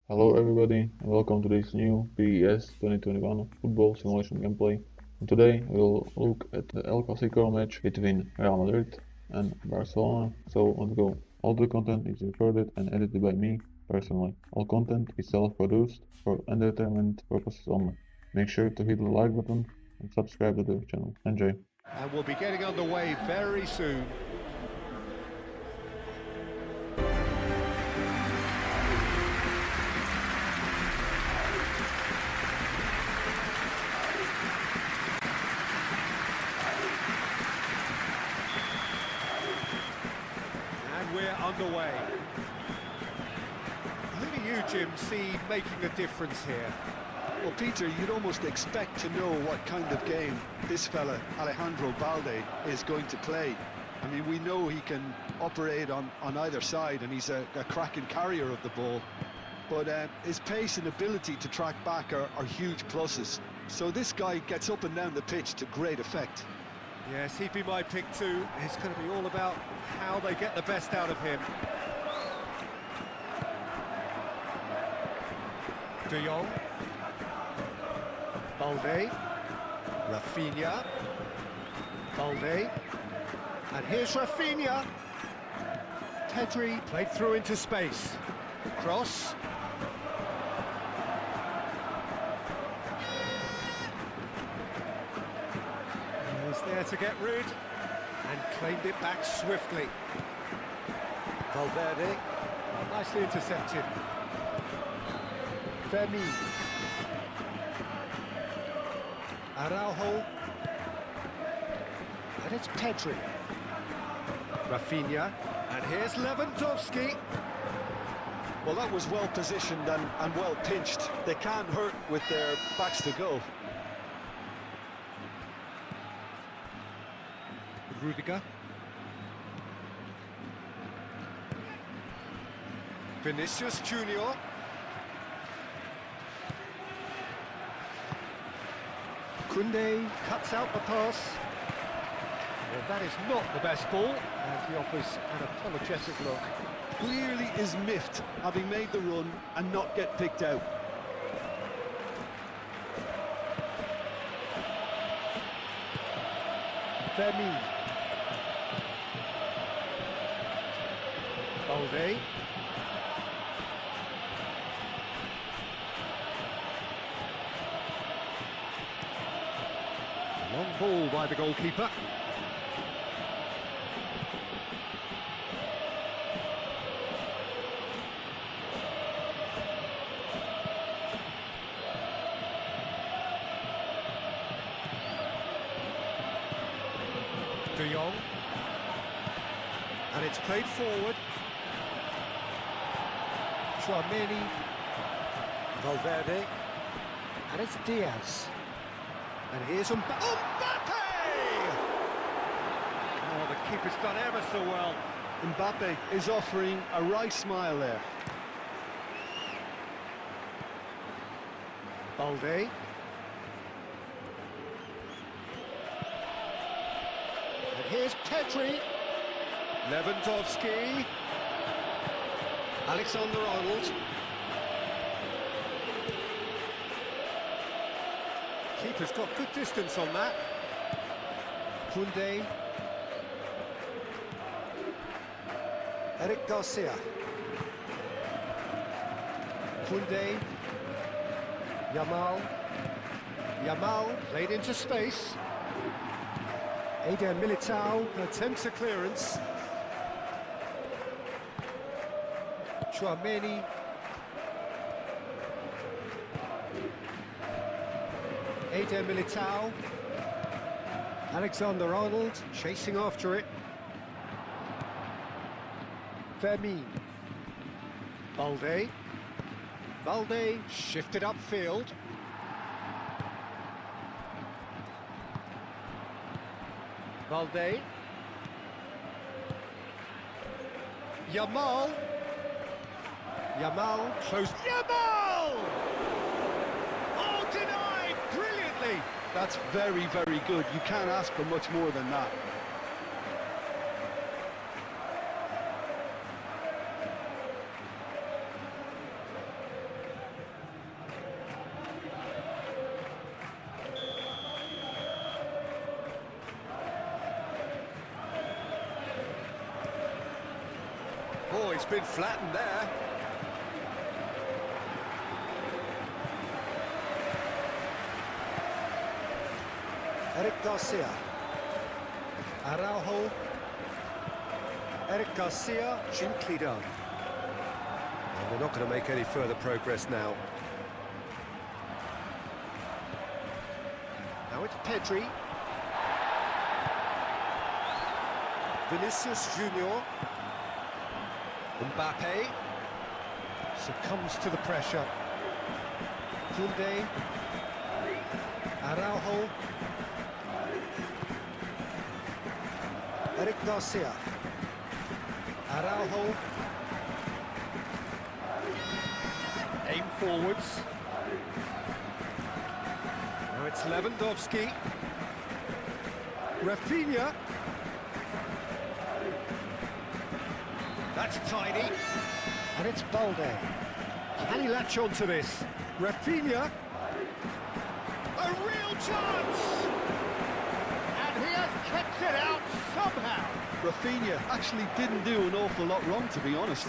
Hello everybody and welcome to this new PES 2021 football simulation gameplay. And today we'll look at the El Clasico match between Real Madrid and Barcelona. So let's go. All the content is recorded and edited by me personally. All content is self-produced for entertainment purposes only. Make sure to hit the like button and subscribe to the channel. Enjoy. And we'll be getting underway very soon. And we're underway. Who do you, Jim, see making a difference here? Well, Peter, you'd almost expect to know what kind of game this fella, Alejandro Balde, is going to play. I mean, we know he can operate on either side, and he's a cracking carrier of the ball. But his pace and ability to track back are huge pluses. So this guy gets up and down the pitch to great effect. Yes, he'd be my pick too. It's going to be all about how they get the best out of him. De Jong. Balde. Rafinha. Balde. And here's Rafinha. Pedri played through into space. Cross. He's there to get rid. And claimed it back swiftly. Valverde. Nicely intercepted. Fermin. Araujo. And it's Pedri. Rafinha. And here's Lewandowski. Well, that was well positioned and well pinched. They can't hurt with their backs to goal. Rudiger. Vinicius Junior. Koundé cuts out the pass. Well, that is not the best ball, and he offers an apologetic look. Clearly is miffed, having made the run and not get picked out. Fermin. Balde. Long ball by the goalkeeper. De Jong. And it's played forward. Tchouaméni. Valverde. And it's Diaz. And here's Mbappe! Oh, the keeper's done ever so well. Mbappe is offering a wry smile there. Balde. And here's Pedri. Lewandowski. Alexander-Arnold. Keeper's got good distance on that. Koundé. Eric Garcia. Koundé. Yamal played into space. Eder Militao attempts a clearance. Tchouaméni. Eder Militao. Alexander-Arnold chasing after it. Fermin. Balde. Balde shifted upfield. Balde. Yamal. Yamal close. Yamal! Oh, denied brilliantly. That's very, very good. You can't ask for much more than that. he's been flattened there. Eric Garcia. Araujo. Eric Garcia, gently done. And they're not going to make any further progress now. Now it's Pedri. Vinicius Junior. Mbappe. Succumbs to the pressure. Koundé. Araujo. Eric Garcia. Araujo. Aim forwards. Now it's Lewandowski. Rafinha. That's tidy. And it's Balde. Can he latch on to this? Rafinha. A real chance! And he has kept it out somehow. Rafinha actually didn't do an awful lot wrong, to be honest.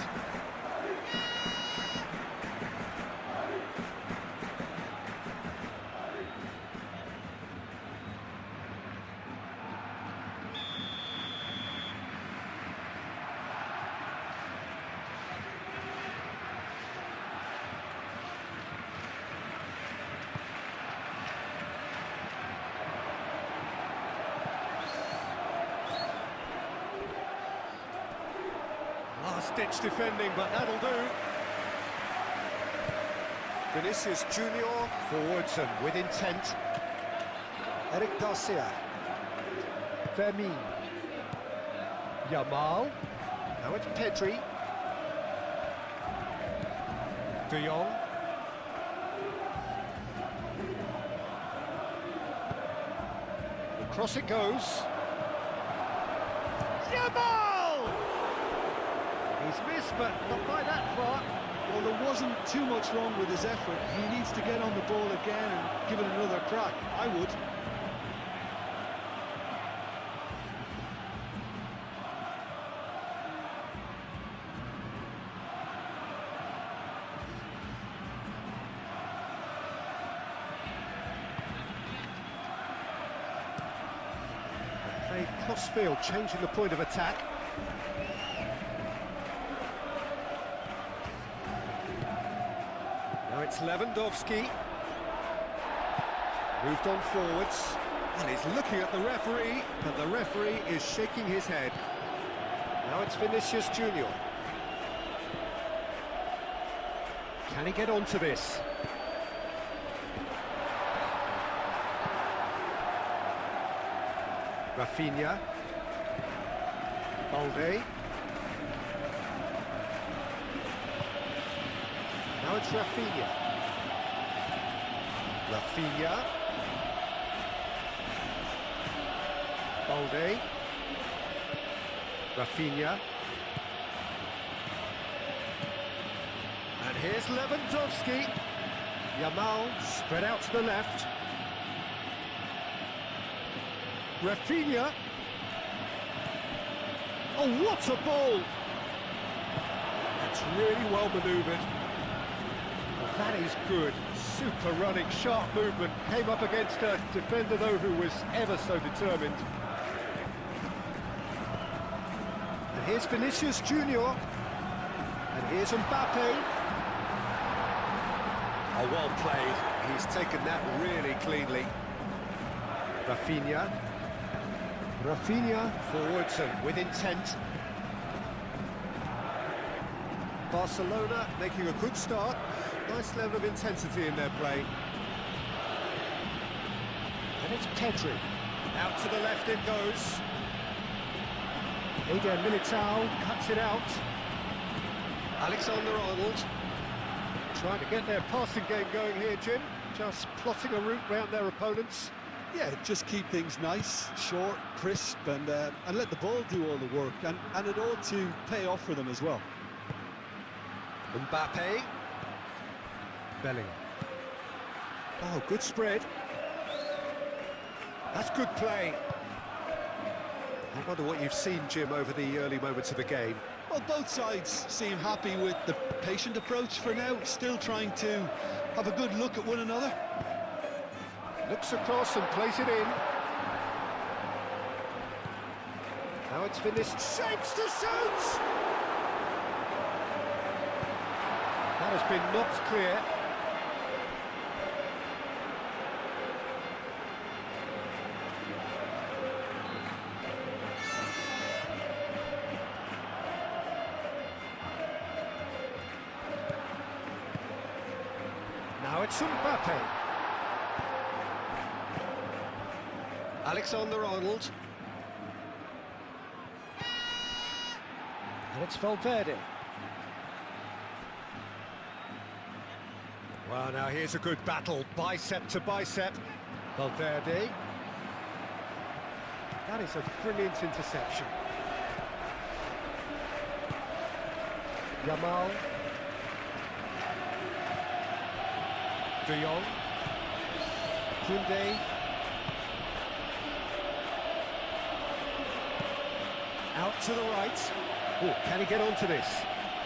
Last-ditch defending, but that'll do. Vinicius Junior, forwards and with intent. Eric Garcia. Fermin. Yamal. Now it's Pedri. De Jong. Across it goes. Yamal! He's missed, but not by that far. Well, there wasn't too much wrong with his effort. He needs to get on the ball again and give it another crack. I would. Played cross-field, changing the point of attack. Now it's Lewandowski. Moved on forwards. And he's looking at the referee, but the referee is shaking his head. Now it's Vinicius Junior. Can he get onto this? Rafinha. Balde. Now it's Rafinha. Rafinha. Balde. Rafinha. And here's Lewandowski. Yamal spread out to the left. Rafinha. Oh, what a ball! That's really well manoeuvred. Well, that is good. Super running, sharp movement. Came up against a defender, though, who was ever so determined. And here's Vinicius Junior. And here's Mbappe. Oh, well played. He's taken that really cleanly. Rafinha. Rafinha forwards and with intent. Barcelona making a good start. Nice level of intensity in their play. And it's Pedri. Out to the left it goes. Eder Militao cuts it out. Alexander-Arnold trying to get their passing game going here, Jim. Just plotting a route round their opponents. Yeah, just keep things nice, short, crisp, and let the ball do all the work, and it ought to pay off for them as well. Mbappe. Bellingham. Oh, good spread. That's good play. I wonder what you've seen, Jim, over the early moments of the game. Well, both sides seem happy with the patient approach for now, still trying to have a good look at one another. Looks across and plays it in. Now it's finished. Shapes to shoot! That has been knocked clear. Now it's Mbappe. Alexander-Arnold. And it's Valverde. Well, now here's a good battle, bicep to bicep. Valverde. That is a brilliant interception. Yamal. De Jong. Koundé. Out to the right. Oh, can he get onto this?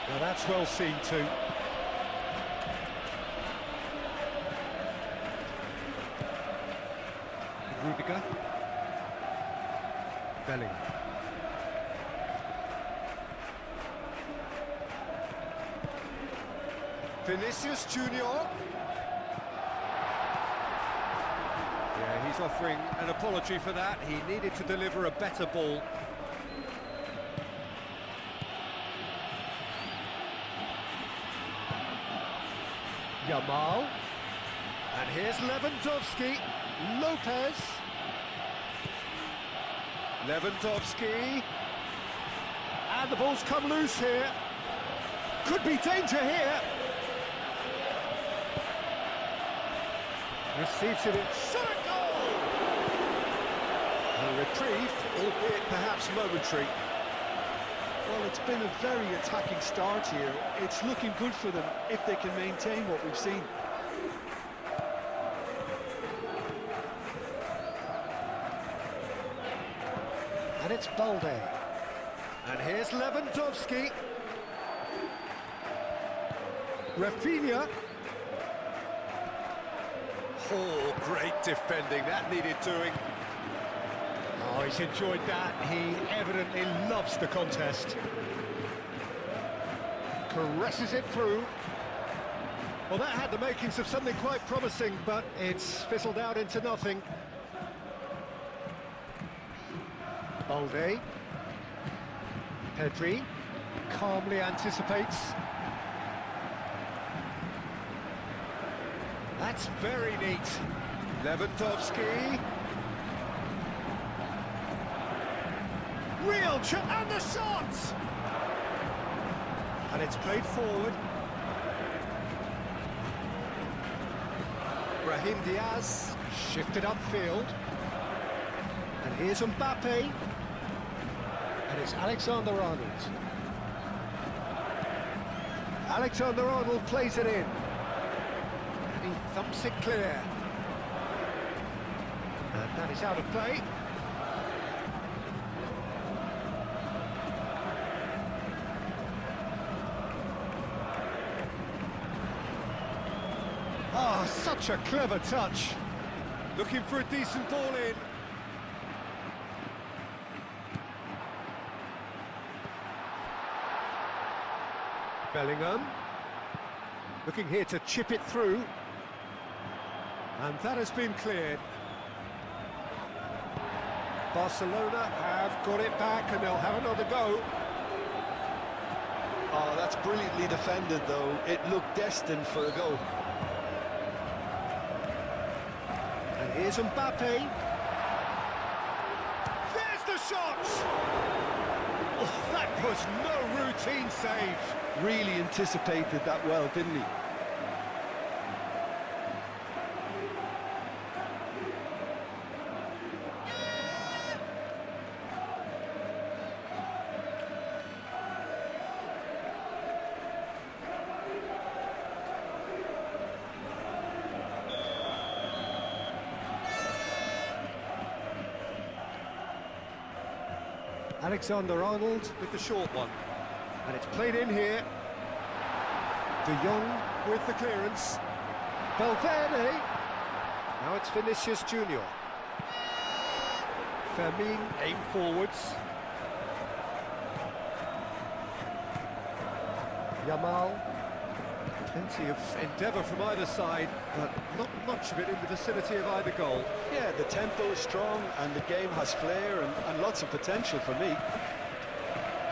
Now that's well seen too. Rudiger. Bellingham. Vinicius Junior. Yeah, he's offering an apology for that. He needed to deliver a better ball. Yamal. And here's Lewandowski. Lopez. Lewandowski. And the ball's come loose here. Could be danger here. Receives it in. Shot a goal! A reprieve, albeit perhaps momentary. Well, it's been a very attacking start here. It's looking good for them if they can maintain what we've seen. And it's Balde. And here's Lewandowski. Rafinha. Oh, great defending. That needed doing. Oh, he's enjoyed that. He evidently loves the contest. Caresses it through. Well, that had the makings of something quite promising, but it's fizzled out into nothing. Balde. Pedri calmly anticipates. That's very neat. Lewandowski. Real and the shot! And it's played forward. Brahim Diaz shifted upfield. And here's Mbappe. And it's Alexander-Arnold. Alexander-Arnold plays it in. And he thumps it clear. And that is out of play. Oh, such a clever touch. Looking for a decent ball in. Bellingham. Looking here to chip it through. And that has been cleared. Barcelona have got it back and they'll have another go. Oh, that's brilliantly defended, though. It looked destined for a goal. And here's Mbappe. There's the shot! Oh, that was no routine save. Really anticipated that well, didn't he? Alexander-Arnold with the short one. And it's played in here. De Jong with the clearance. Valverde. Now it's Vinicius Junior. Fermin aim forwards. Yamal. Plenty of endeavour from either side, but not much of it in the vicinity of either goal. Yeah, the tempo is strong and the game has flair and lots of potential for me.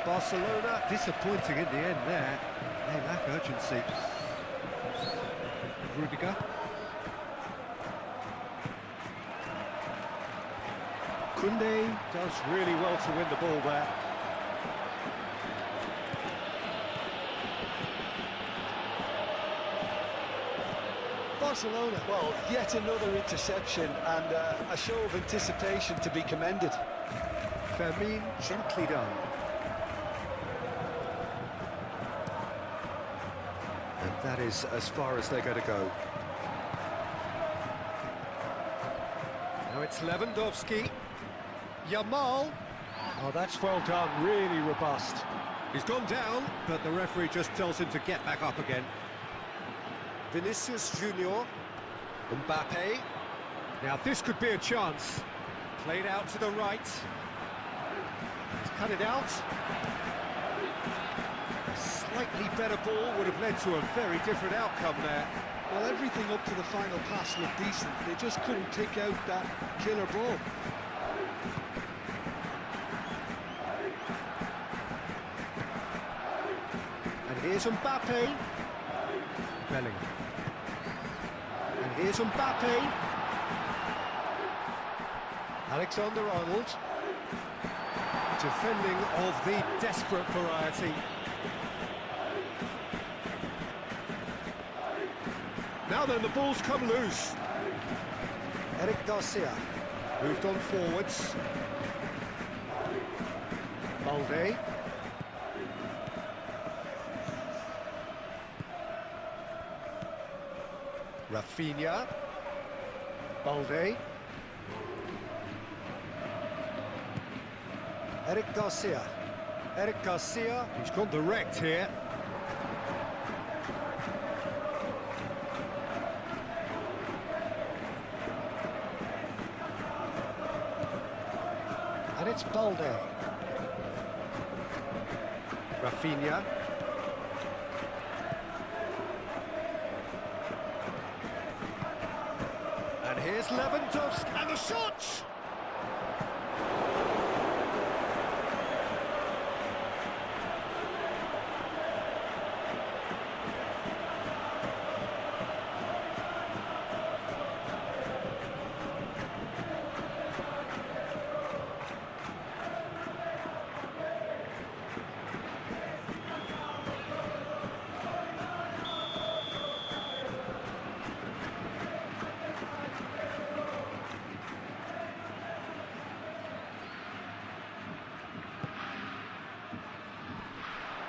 Barcelona disappointing in the end there. They lack urgency. Rudiger. Koundé does really well to win the ball there. Barcelona, well, yet another interception and a show of anticipation to be commended. Fermin gently done. And that is as far as they're going to go. Now it's Lewandowski. Yamal. Oh, that's well done, really robust. He's gone down, but the referee just tells him to get back up again. Vinicius Junior. Mbappe. Now this could be a chance. Played out to the right. He's cut it out. A slightly better ball would have led to a very different outcome there. Well, everything up to the final pass looked decent. They just couldn't take out that killer ball. And here's Mbappe. Bellingham. And here's Mbappe. Alexander-Arnold. Defending of the desperate variety. Now then, the ball's come loose. Eric Garcia moved on forwards. Balde. Rafinha. Balde. Eric Garcia. Eric Garcia, he's gone direct here. And it's Balde. Rafinha. And here's Lewandowski, and the shot!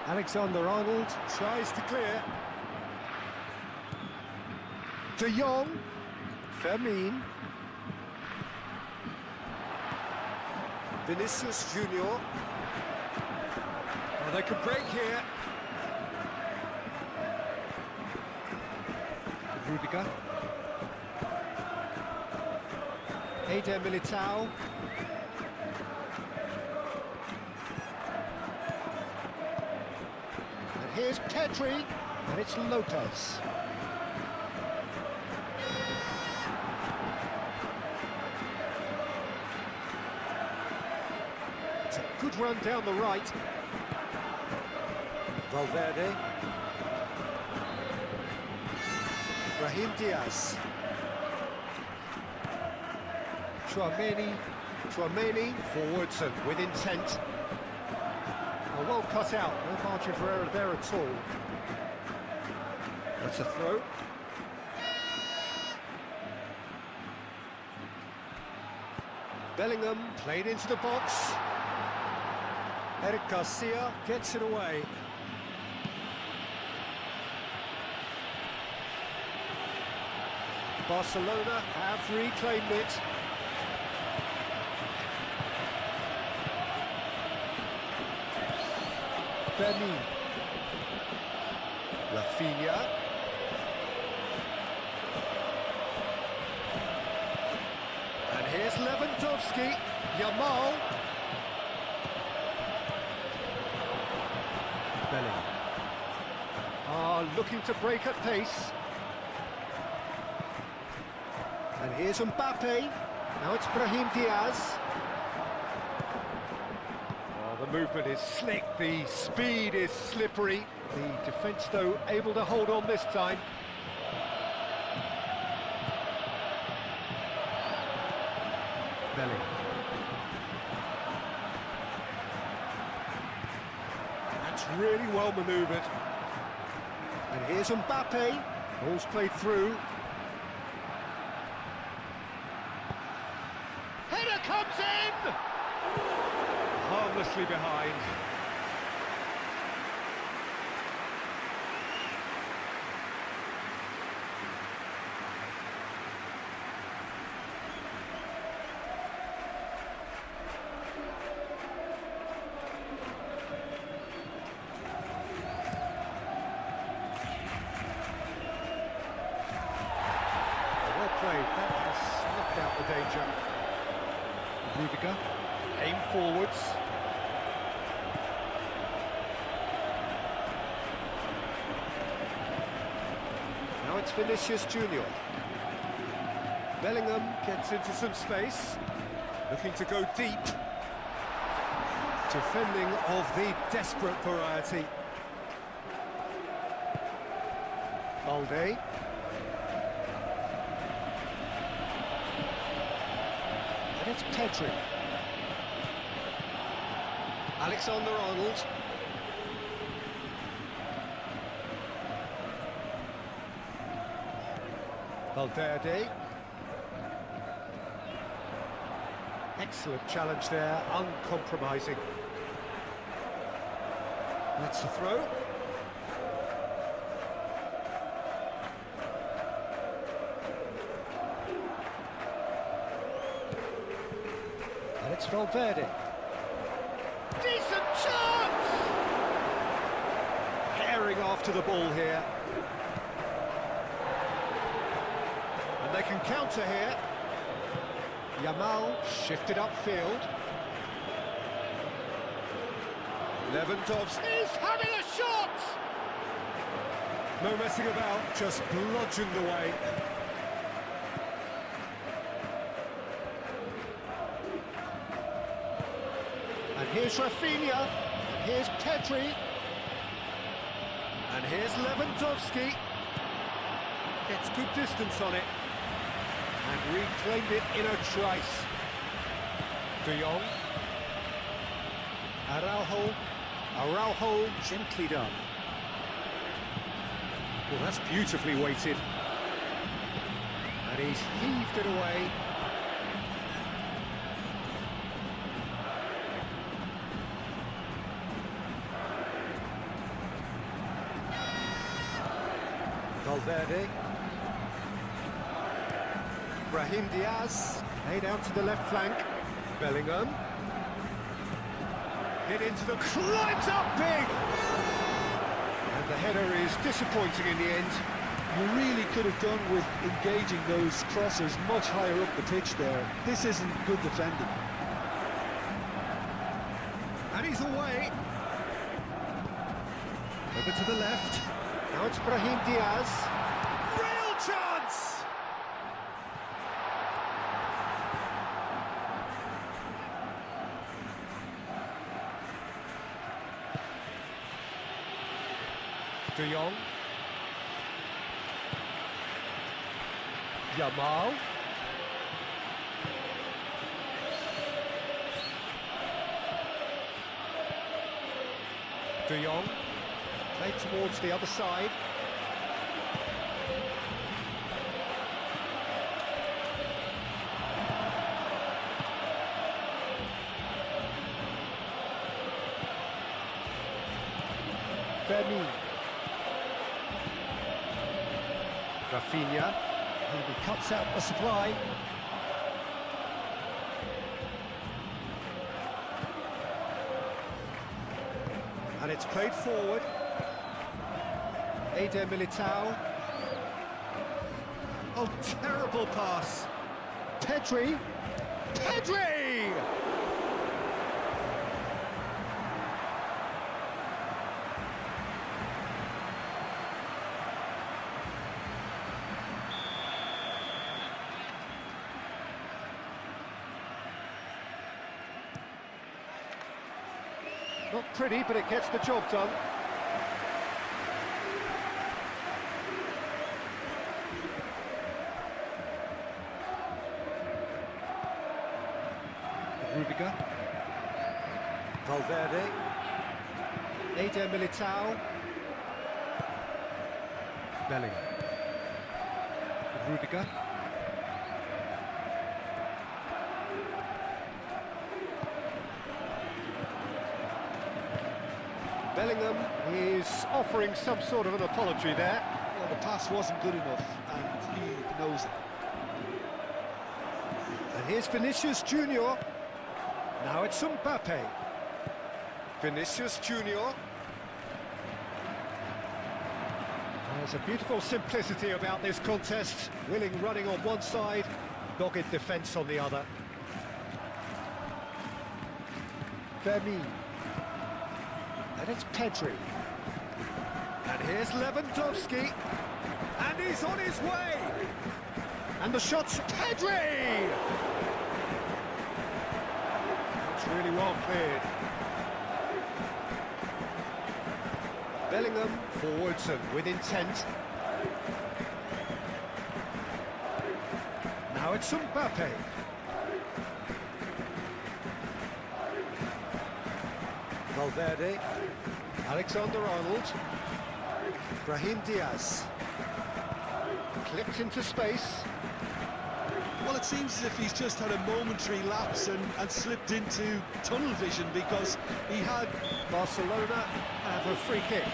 Alexander-Arnold tries to clear. De Jong. Fermin. Vinicius Junior. Oh, they could break here. Rudiger. Eder Militao. Here's Pedri, and it's Lopez. It's a good run down the right. Valverde. Brahim Diaz. Chouameni forwards and with intent. Well cut out, no margin for error there at all. That's a throw. Bellingham played into the box. Eric Garcia gets it away. Barcelona have reclaimed it. Fermin. Rafinha. And here's Lewandowski. Yamal. Bellingham. Looking to break at pace. And here's Mbappe. Now it's Brahim Diaz. The movement is slick, the speed is slippery. The defence, though, able to hold on this time. Bellingham. That's really well manoeuvred. And here's Mbappe. Ball's played through. Header comes in! Harmlessly behind. Well played, that has snuffed out the danger. Liga, aim forwards. Now it's Vinicius Junior. Bellingham gets into some space, looking to go deep. Defending of the desperate variety. Balde. And it's Pedri. Alexander-Arnold. Valverde. Excellent challenge there, uncompromising. That's the throw. And it's Valverde. Decent chance! Herring after the ball here. And they can counter here. Yamal shifted upfield. Lewandowski is having a shot! No messing about, just bludgeoned away. And here's Rafinha, and here's Pedri, and here's Lewandowski. Gets good distance on it, and reclaimed it in a trice. De Jong. Araujo, gently done. Well, that's beautifully weighted. And he's heaved it away. Valverde. Brahim Diaz, laid out to the left flank. Bellingham. Hit into the... climbs up big! And the header is disappointing in the end. You really could have done with engaging those crossers much higher up the pitch there. This isn't good defending. And he's away. Over to the left. Now it's Brahim Diaz. Real chance! De Jong. Yamal. De Jong. Played towards the other side. Fermin. Rafinha, and he cuts out the supply. And it's played forward. Eder Militao. Oh, terrible pass. Pedri. Pedri! Not pretty, but it gets the job done. Rudiger. Valverde. Eder Militao. Bellingham. Rudiger. Bellingham is offering some sort of an apology there. Well, the pass wasn't good enough, and he knows it. And here's Vinicius Junior. Now it's Mbappe. Vinicius Junior. There's a beautiful simplicity about this contest. Willing running on one side, dogged defence on the other. Vermeer. And it's Pedri. And here's Lewandowski. And he's on his way. And the shot's Pedri! It's really well cleared. Bellingham forwards and with intent. Now it's Mbappe. Valverde. Alexander-Arnold. Brahim Diaz. Clipped into space. Well, it seems as if he's just had a momentary lapse and slipped into tunnel vision, because he had... Barcelona have a free kick.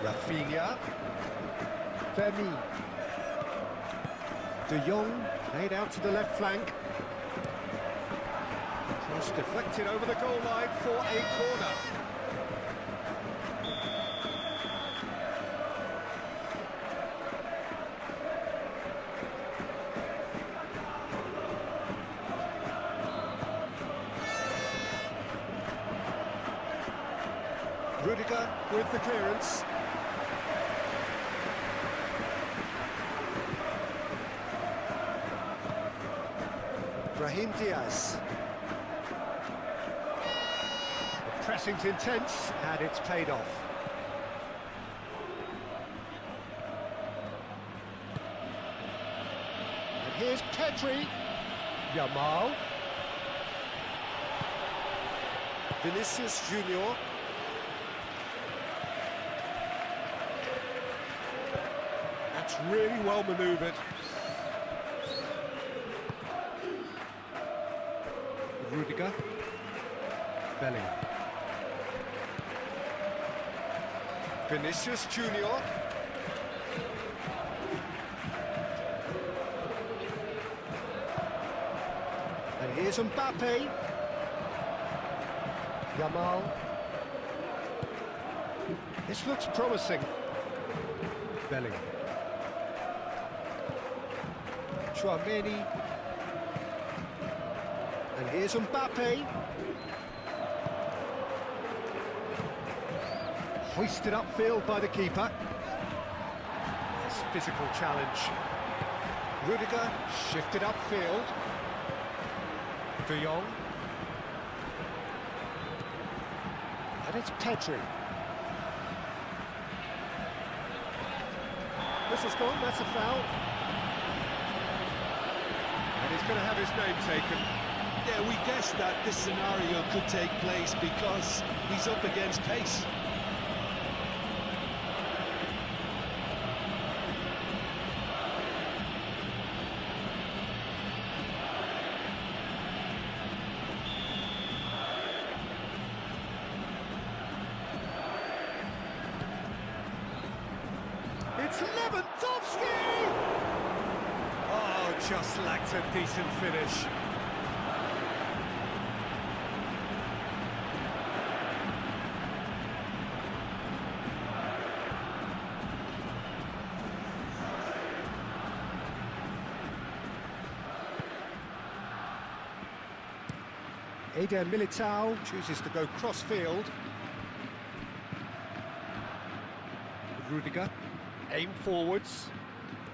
Rafinha. Vermeer. De Jong laid out to the left flank. Cross deflected over the goal line for a corner. Rudiger with the clearance. Brahim Diaz. The pressing's intense, and it's paid off. And here's Pedri. Yamal. Vinicius Junior. That's really well manoeuvred. Rudiger. Bellingham. Vinicius Junior. And here's Mbappe. Yamal. This looks promising. Bellingham. Chouameni. And here's Mbappe. Hoisted upfield by the keeper. Nice physical challenge. Rudiger shifted upfield. De Jong. And it's Pedri. This has gone, that's a foul. And he's going to have his name taken. Yeah, we guessed that this scenario could take place because he's up against pace. Oh, just lacked a decent finish. Eder Militao chooses to go cross-field. Rudiger, aim forwards.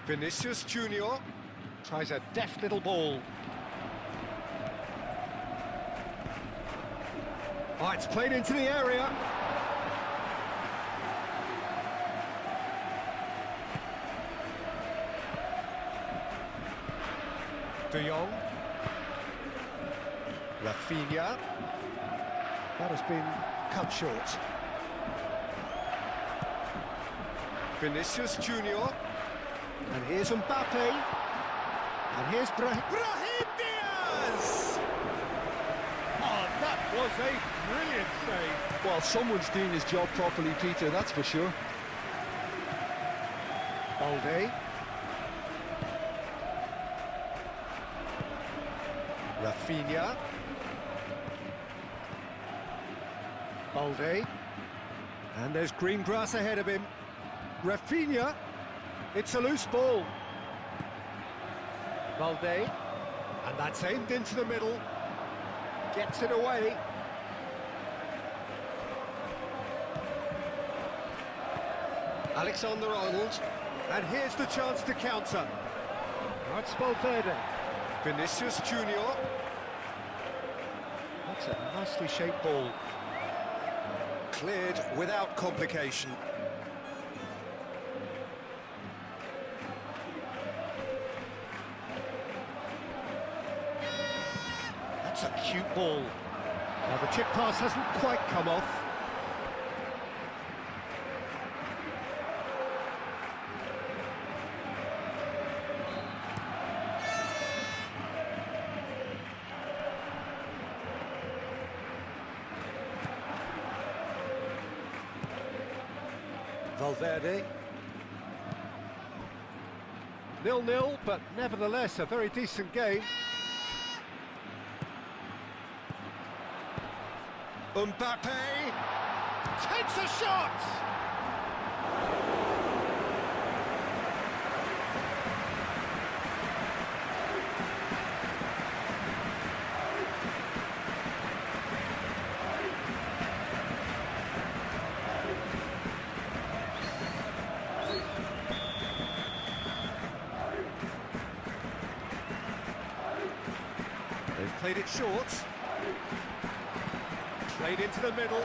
Vinicius Junior tries a deft little ball. Oh, it's played into the area. De Jong. Rafinha. That has been cut short. Vinicius Junior. And here's Mbappe. And here's Brahim Diaz! Oh, that was a brilliant save. Well, someone's doing his job properly, Peter, that's for sure. Balde. Rafinha. Balde. And there's green grass ahead of him. Rafinha. It's a loose ball. Balde. And that's aimed into the middle. Gets it away. Alexander-Arnold. And here's the chance to counter. That's Valverde. Vinicius Junior. That's a nicely shaped ball. Cleared without complication. That's a cute ball. Now the chip pass hasn't quite come off. Valverde. 0-0, but nevertheless a very decent game. Mbappe takes a shot! They've played it short. Played into the middle.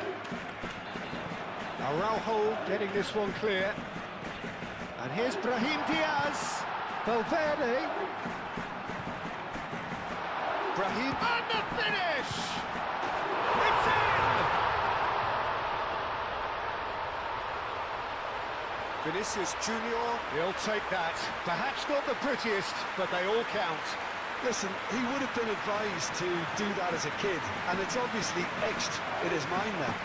Araujo getting this one clear. And here's Brahim Diaz. Valverde. Brahim. And the finish! It's in! Vinicius Junior. He'll take that. Perhaps not the prettiest, but they all count. Listen, he would have been advised to do that as a kid, and it's obviously etched in his mind now.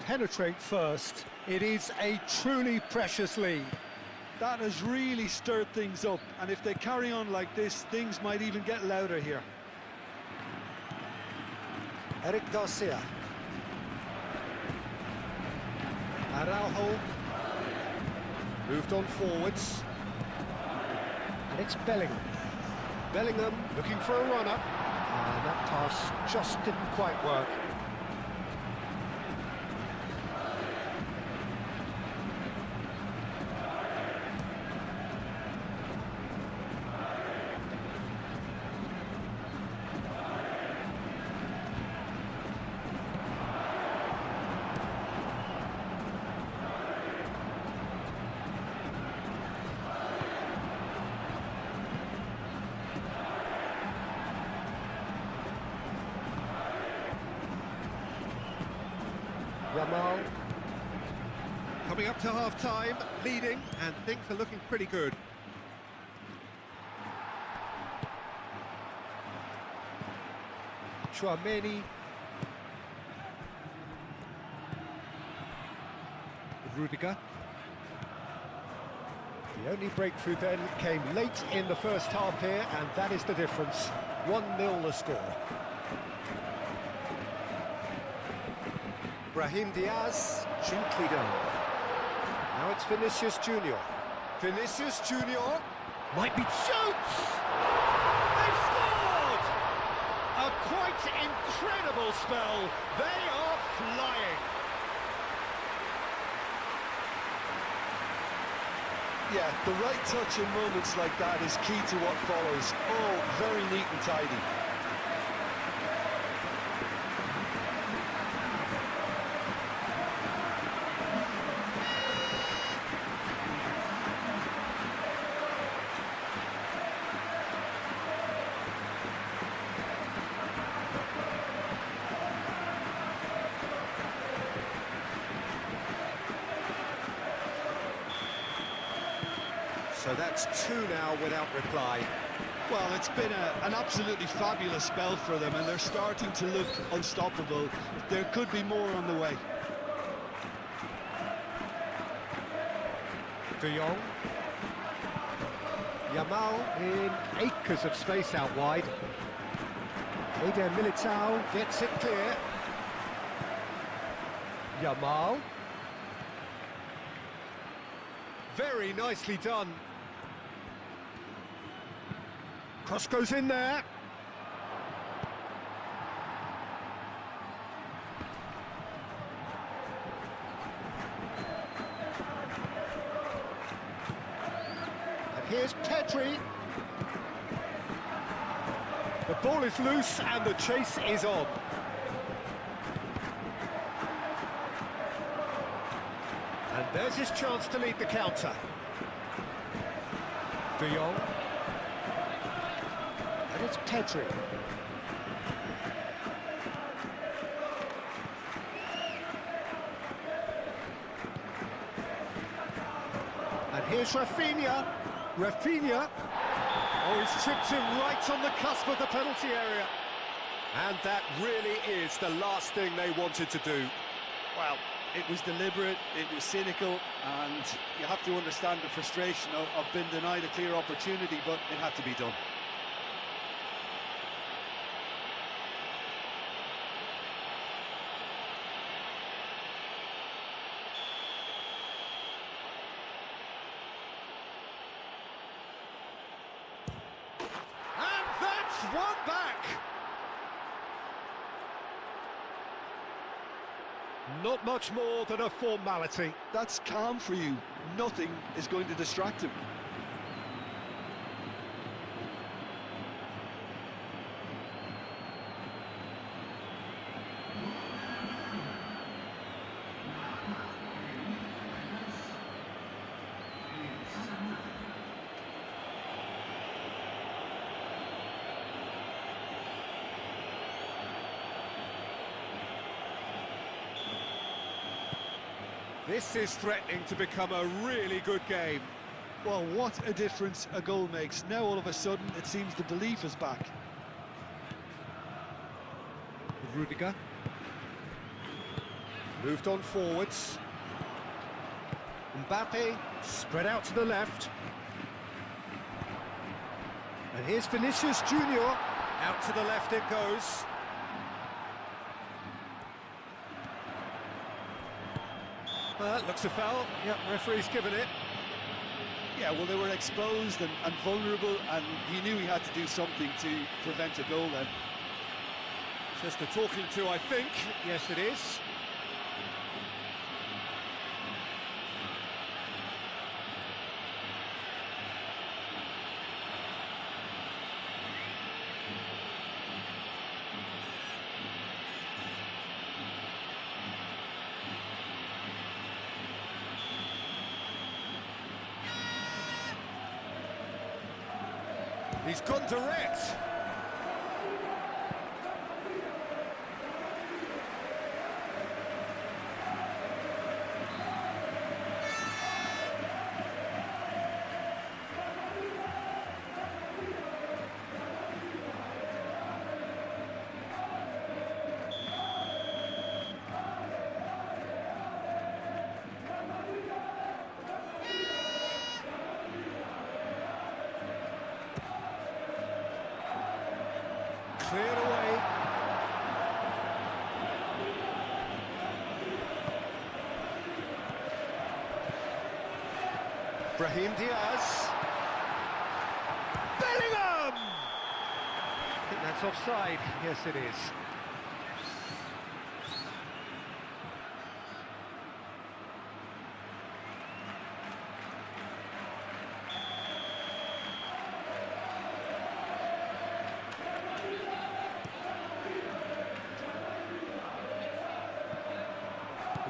Penetrate first. It is a truly precious lead. That has really stirred things up, and if they carry on like this, things might even get louder here. Eric Garcia. Araujo. Moved on forwards. And it's Bellingham. Bellingham looking for a runner. And that pass just didn't quite work. Yamal. Coming up to half-time, leading, and things are looking pretty good. Chouameni. Rudiger. The only breakthrough then came late in the first half here, and that is the difference. 1-0 the score. Brahim Diaz, gently done. Now it's Vinicius Junior. Vinicius Junior might be shoots! They've scored! A quite incredible spell. They are flying. Yeah, the right touch in moments like that is key to what follows. Oh, very neat and tidy. So that's 2 now without reply. Well, it's been an absolutely fabulous spell for them, and they're starting to look unstoppable. There could be more on the way. De Jong. Yamal in acres of space out wide. Eder Militao gets it clear. Yamal. Very nicely done. Cross goes in there. And here's Pedri. The ball is loose and the chase is on. And there's his chance to lead the counter. De Jong. And it's Pedri. And here's Rafinha. Rafinha. Oh, he's chipped him right on the cusp of the penalty area. And that really is the last thing they wanted to do. Well, it was deliberate, it was cynical, and you have to understand the frustration of being denied a clear opportunity, but it had to be done. And that's one back! Not much more than a formality. That's calm for you. Nothing is going to distract him. This is threatening to become a really good game. Well, what a difference a goal makes. Now all of a sudden it seems the belief is back. Rudiger. Moved on forwards. Mbappe spread out to the left. And here's Vinicius Junior. Out to the left it goes. Looks a foul. Yep, referee's given it. Yeah, well, they were exposed and vulnerable, and he knew he had to do something to prevent a goal then. Just a talking to, I think. Yes, it is. He's gone direct. Cleared away. Brahim Diaz. Bellingham! I think that's offside. Yes, it is.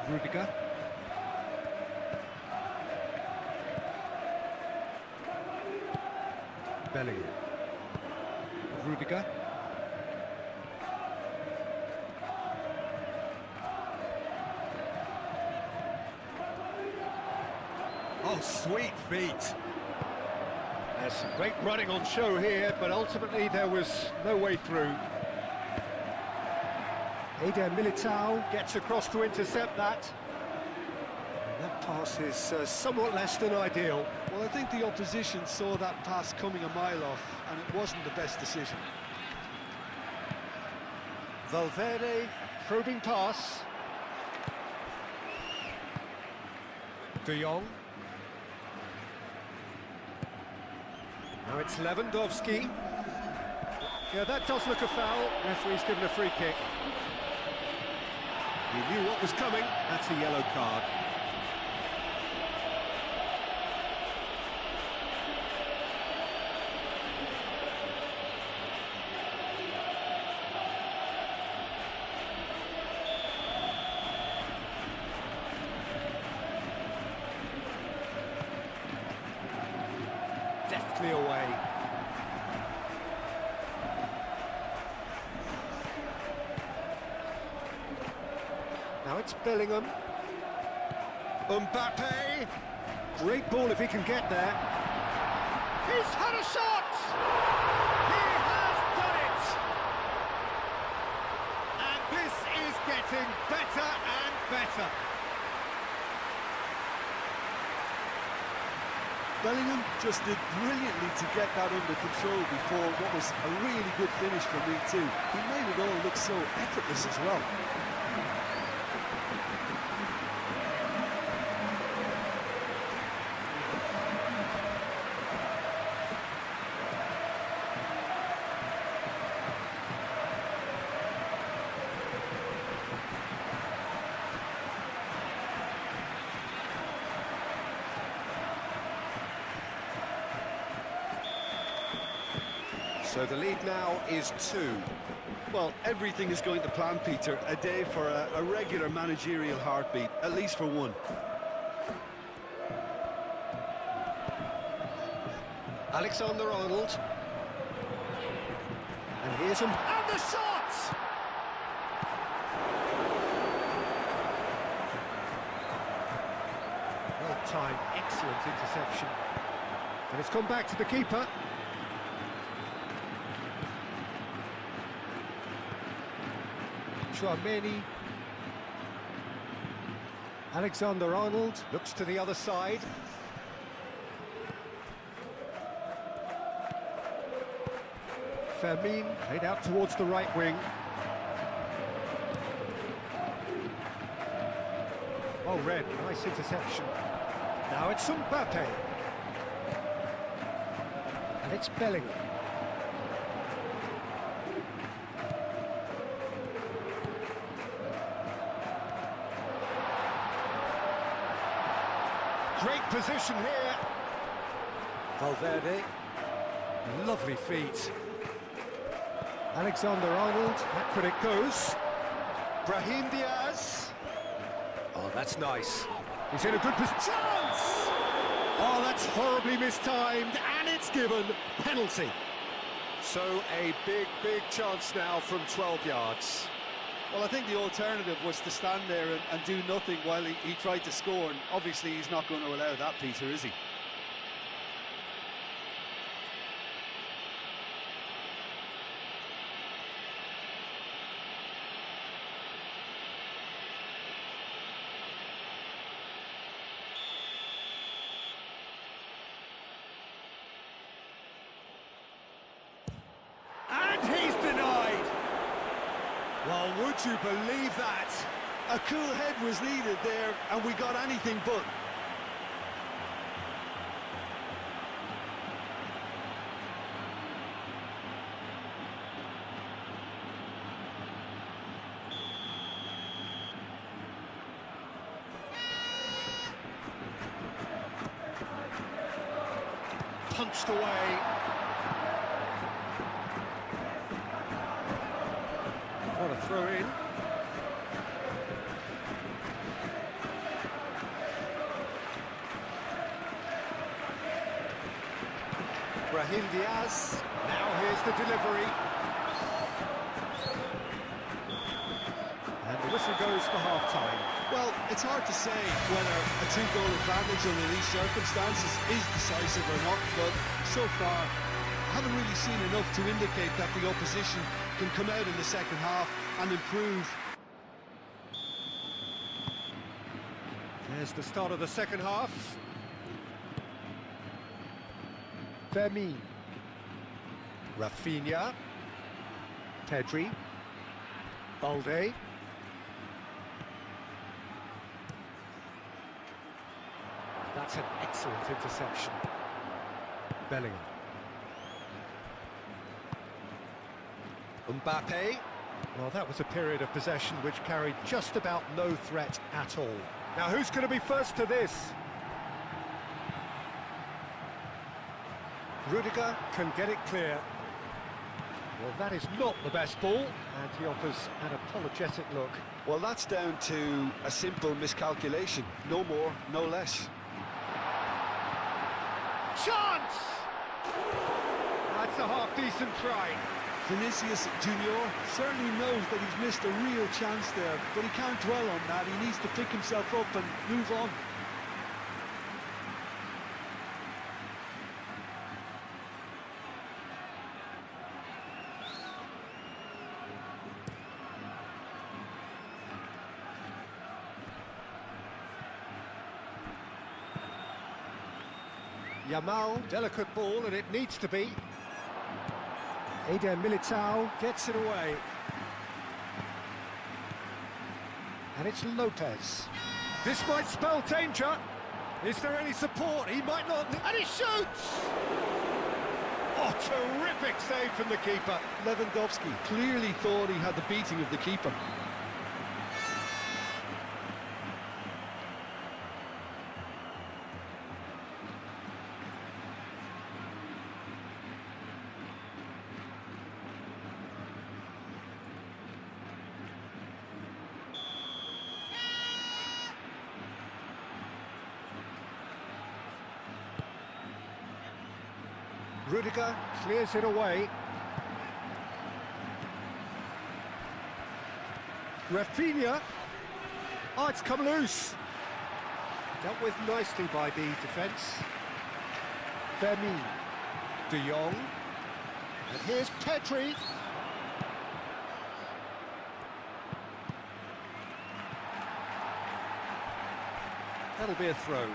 Rudiger. Bellingham. Rudiger. Oh, sweet feet. There's some great running on show here, but ultimately there was no way through. Eder Militao gets across to intercept that. And that pass is somewhat less than ideal. Well, I think the opposition saw that pass coming a mile off, and it wasn't the best decision. Valverde, probing pass. De Jong. Now it's Lewandowski. Yeah, that does look a foul. Referee's given a free kick. He knew what was coming. That's a yellow card. Deftly away. Now it's Bellingham. Mbappe. Great ball if he can get there. He's had a shot! He has done it! And this is getting better and better. Bellingham just did brilliantly to get that under control before what was a really good finish for me too. He made it all look so effortless as well. So the lead now is 2. Well, everything is going to plan, Peter. A day for a regular managerial heartbeat, at least for one. Alexander-Arnold. And here's him. And the shot! Well-timed, excellent interception. And it's come back to the keeper. Chouameni. Alexander-Arnold looks to the other side. Fermin played out towards the right wing. Well read, nice interception. Now it's Mbappe. And it's Bellingham. Great position here. Valverde. Lovely feet. Alexander-Arnold. Back when it goes. Brahim Diaz. Oh, that's nice. He's in a good position. Chance! Oh, that's horribly mistimed, and it's given. Penalty. So a big, big chance now from 12 yards. Well, I think the alternative was to stand there and do nothing while he tried to score, and obviously he's not going to allow that, Peter, is he? And he's denied. Well, would you believe that? A cool head was needed there, and we got anything but. Punched away. What a throw in. Brahim Diaz. Now here's the delivery. And the whistle goes for half-time. Well, it's hard to say whether a two-goal advantage under these circumstances is decisive or not, but so far I haven't really seen enough to indicate that the opposition can come out in the second half and improve. There's the start of the second half. Fermin. Rafinha. Pedri. Balde. That's an excellent interception. Bellingham. Mbappe. Well, that was a period of possession which carried just about no threat at all. Now, who's going to be first to this? Rudiger can get it clear. Well, that is not the best ball, and he offers an apologetic look. Well, that's down to a simple miscalculation. No more, no less. Chance! That's a half-decent try. Vinicius Junior certainly knows that he's missed a real chance there, but he can't dwell on that. He needs to pick himself up and move on. Yamal, delicate ball, and it needs to be. Eder Militao gets it away. And it's Lopez. This might spell danger. Is there any support? He might not... And he shoots! Oh, terrific save from the keeper. Lewandowski clearly thought he had the beating of the keeper. Rudiger clears it away. Rafinha. Oh, it's come loose. Dealt with nicely by the defence. Fermin. De Jong. And here's Pedri. That'll be a throw.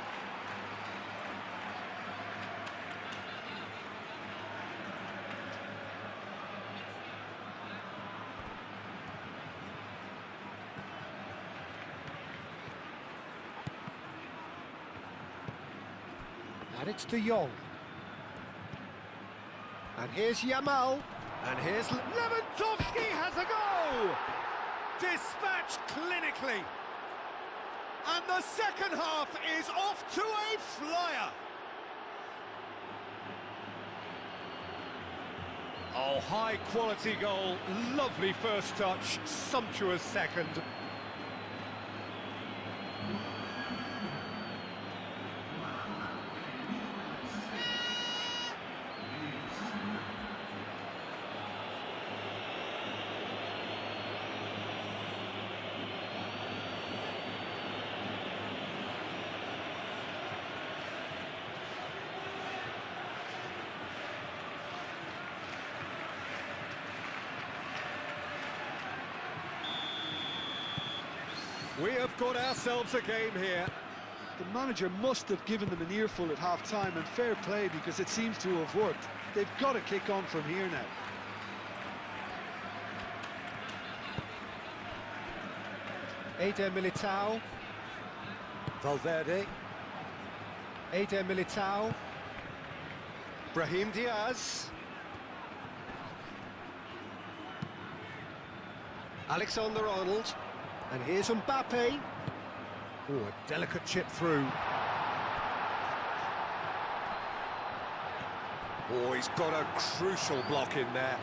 And it's De Jong. And here's Yamal. And here's Lewandowski has a go! Dispatched clinically. And the second half is off to a flyer. Oh, high quality goal. Lovely first touch. Sumptuous second. We have got ourselves a game here. The manager must have given them an earful at half-time, and fair play, because it seems to have worked. They've got to kick on from here now. Eder Militao. Valverde. Eder Militao. Brahim Diaz. Alexander-Arnold. And here's Mbappe. Oh, a delicate chip through. Oh, he's got a crucial block in there.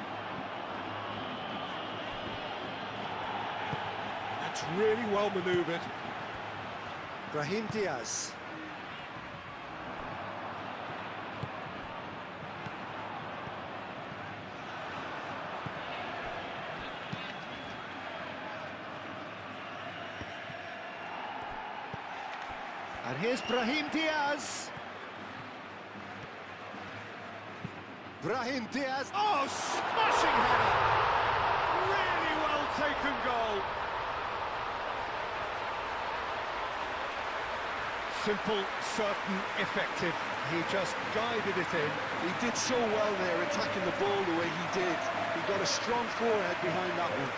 That's really well manoeuvred. Brahim Diaz. And here's Brahim Diaz. Brahim Diaz. Oh, smashing header! Really well taken goal. Simple, certain, effective. He just guided it in. He did so well there, attacking the ball the way he did. He got a strong forehead behind that one.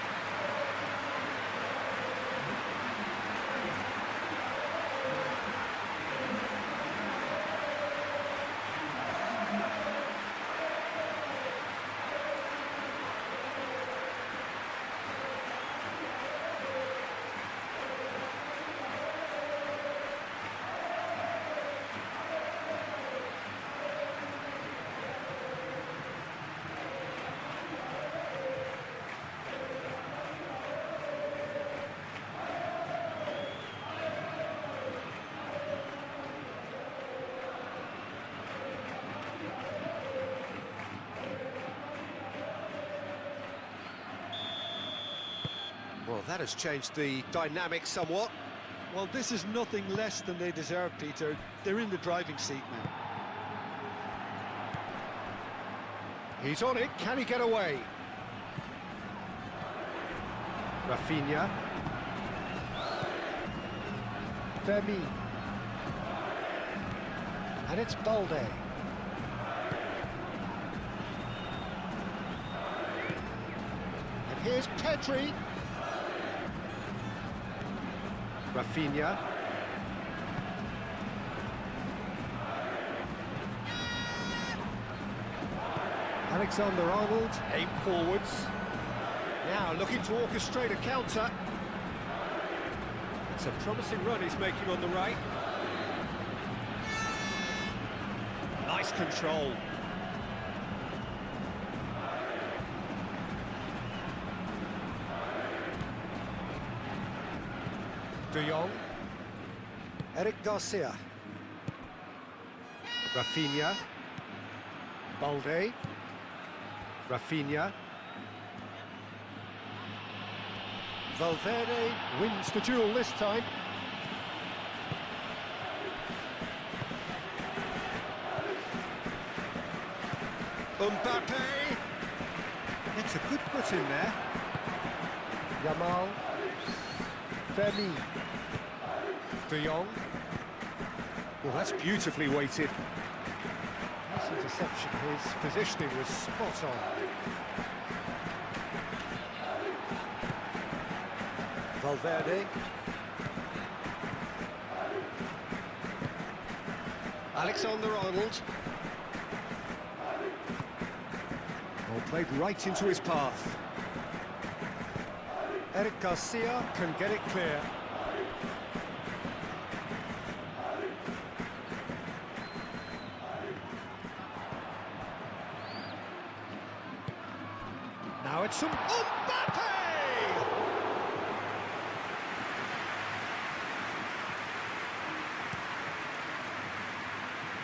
Well, that has changed the dynamic somewhat. Well, this is nothing less than they deserve, Peter. They're in the driving seat now. He's on it, can he get away? Rafinha. Fermi. And it's Balde. And here's Pedri. Rafinha. Alexander-Arnold, aim forwards. Now looking to orchestrate a counter. It's a promising run he's making on the right. Nice control. De Jong. Eric Garcia. Rafinha. Balde. Rafinha. Valverde wins the duel this time. Mbappe. It's a good foot in there. Yamal. Fermi. De Jong. Well, that's beautifully weighted. Nice interception. His positioning was spot on. Valverde. Alexander-Arnold. Well, played right into his path. Eric Garcia can get it clear. Now it's some Mbappe!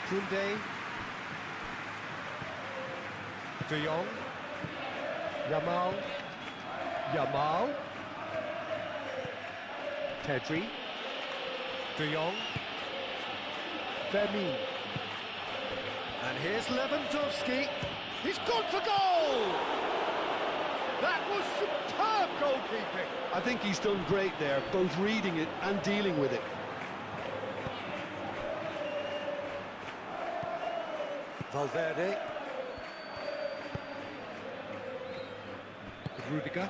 Koundé. De Jong. Yamal. Yamal. Pedri. De Jong. Fermi. And here's Lewandowski. He's gone for goal! That was superb goalkeeping. I think he's done great there, both reading it and dealing with it. Valverde. Rudiger.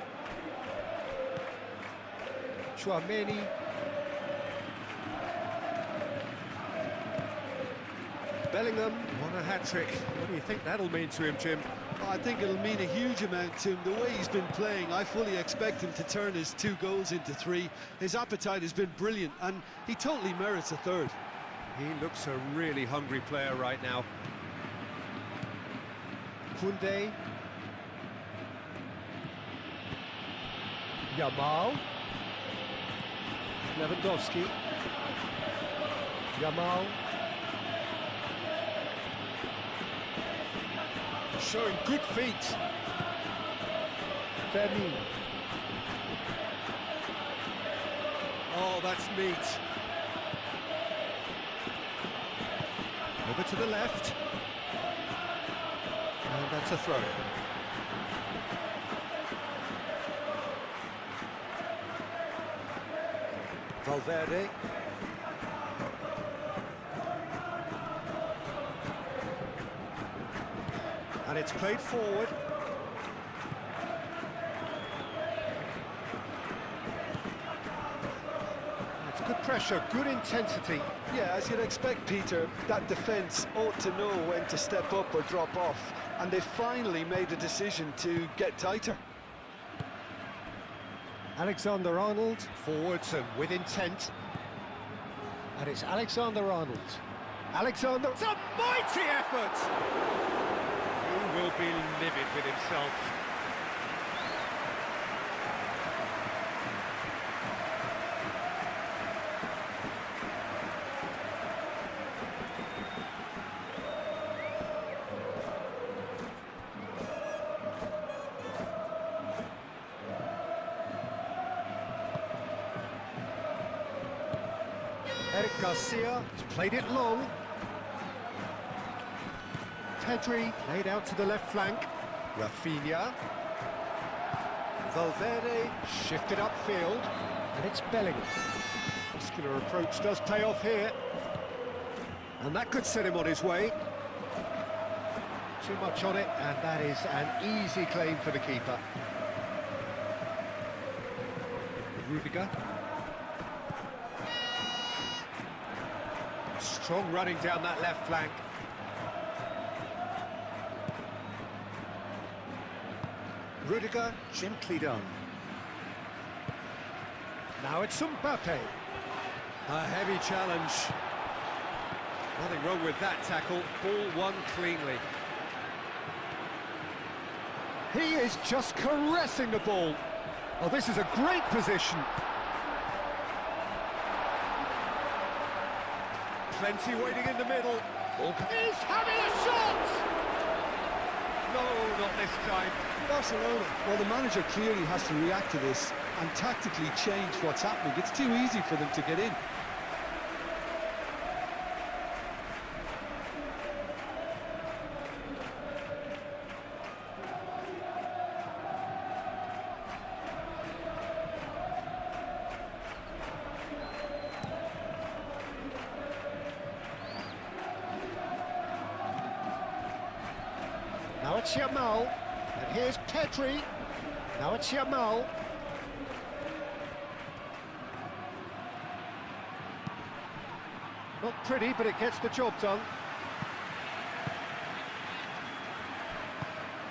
Chouameni. Bellingham won a hat-trick. What do you think that'll mean to him, Jim? I think it'll mean a huge amount to him. The way he's been playing, I fully expect him to turn his 2 goals into 3. His appetite has been brilliant, and he totally merits a 3rd. He looks a really hungry player right now. Koundé. Yamal. Lewandowski. Yamal. Showing good feet. Vermi. Oh, that's neat. Over to the left. And that's a throw. Valverde. And it's played forward. It's good pressure, good intensity. Yeah, as you'd expect, Peter, that defence ought to know when to step up or drop off, and they finally made a decision to get tighter. Alexander-Arnold, forwards and with intent. And it's Alexander-Arnold. Alexander, it's a mighty effort! He will be livid with himself. Eric Garcia has played it long. Pedri laid out to the left flank. Rafinha. Valverde shifted upfield. And it's Bellingham. Muscular approach does pay off here. And that could set him on his way. Too much on it, and that is an easy claim for the keeper. Rudiger. Strong running down that left flank. Rudiger, gently done. Now it's Mbappe. A heavy challenge. Nothing wrong with that tackle. Ball won cleanly. He is just caressing the ball. Oh, this is a great position. Plenty waiting in the middle. He's having a shot! No, not this time. Barcelona, well, the manager clearly has to react to this and tactically change what's happening. It's too easy for them to get in. Now it's Yamal, and here's Pedri. Now it's Yamal. Not pretty, but it gets the job done.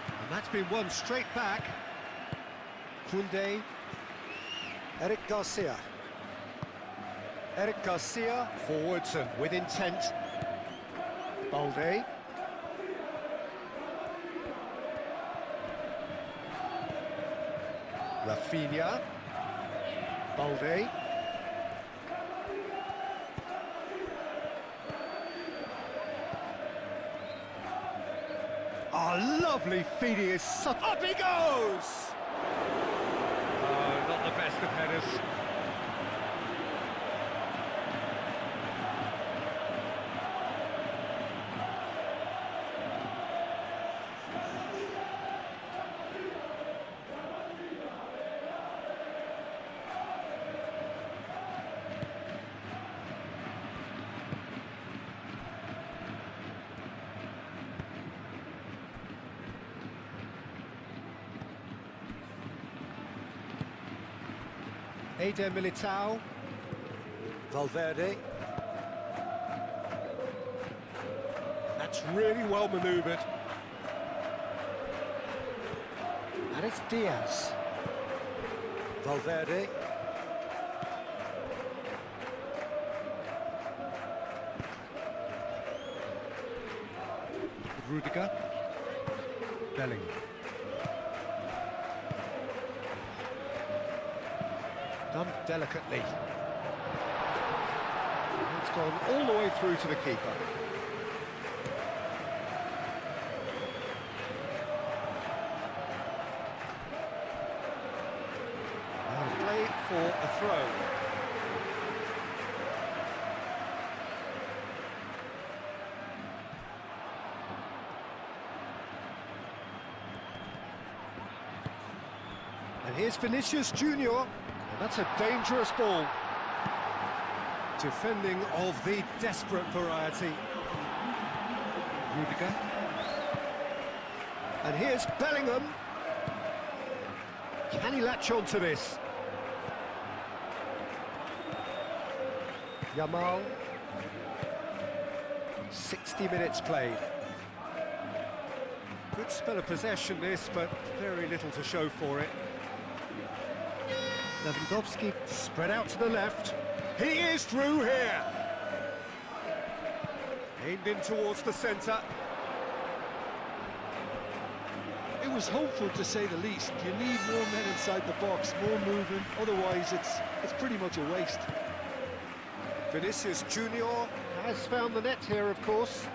And that's been won straight back. Koundé. Eric Garcia. Eric Garcia, forwards and with intent. Balde. Rafinha. Balde. Oh, lovely feed, he is such... Up he goes! Oh, not the best of headers. Eder Militao. Valverde. That's really well manoeuvred. And it's Diaz. Valverde. Rudiger. Bellingham. Done delicately. It's gone all the way through to the keeper. Play for a throw. And here's Vinicius Junior. And that's a dangerous ball. Defending of the desperate variety. Rudiger. And here's Bellingham. Can he latch on to this? Yamal. 60 minutes played. Good spell of possession this, but very little to show for it. Lewandowski spread out to the left. He is through here. Aimed in towards the centre. It was hopeful, to say the least. You need more men inside the box, more movement. Otherwise, it's pretty much a waste. Vinicius Junior has found the net here, of course.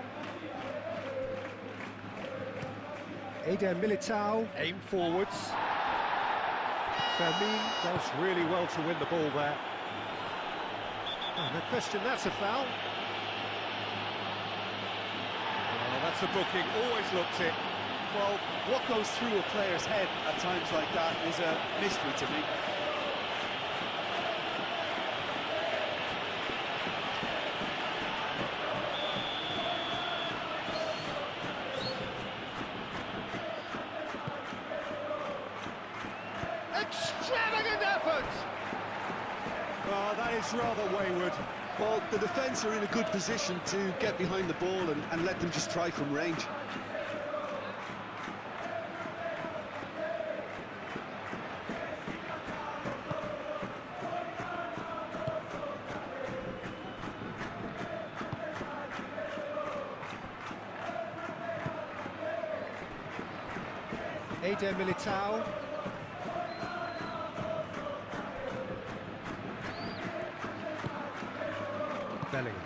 Eder Militao aimed forwards. Fermin does really well to win the ball there. Oh, no question, that's a foul. Oh, that's a booking, always looked it. Well, what goes through a player's head at times like that is a mystery to me. Extravagant effort! Oh, that is rather wayward. Well, the defence are in a good position to get behind the ball and let them just try from range. Eder Militao. Bellingham.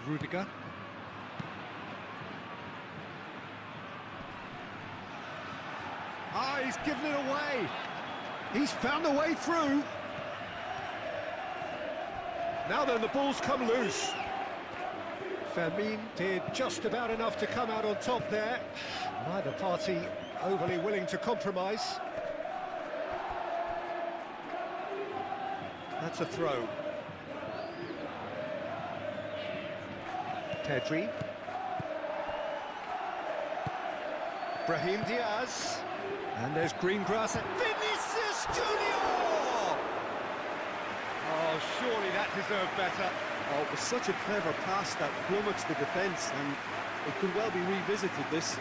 Rudiger. Ah, he's given it away. He's found a way through. Now then, the ball's come loose. Fermin did just about enough to come out on top there. Neither party overly willing to compromise. That's a throw. Pedri. Brahim Diaz. And there's green grass at Vinicius Junior! Oh, surely that deserved better. Oh, it was such a clever pass that flummoxed the defence, and it could well be revisited, this.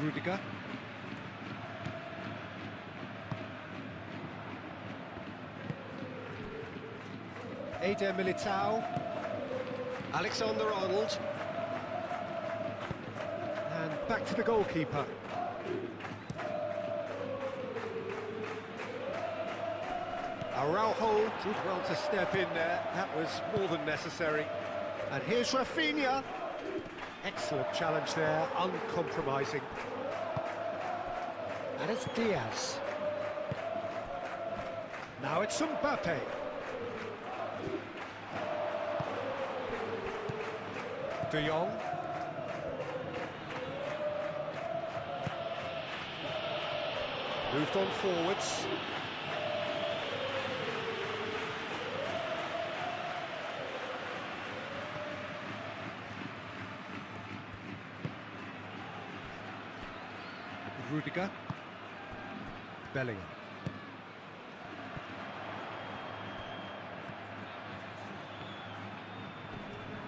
Rudiger. Eder Militao. Alexander-Arnold. And back to the goalkeeper. Araujo did well to step in there. That was more than necessary. And here's Rafinha. Excellent challenge there, uncompromising. And it's Diaz. Now it's Mbappe. De Jong. Moved on forwards. Rudiger. Bellingham.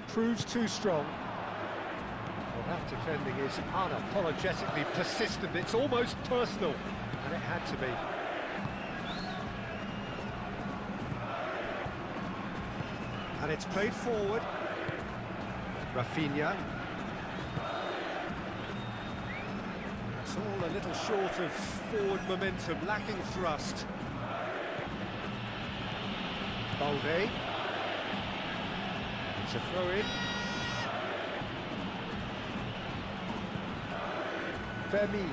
Proves too strong. Well, that defending is unapologetically persistent. It's almost personal, and it had to be. And it's played forward. Rafinha. It's all a little short of forward momentum, lacking thrust. Balde. It's a throw-in. Fermin.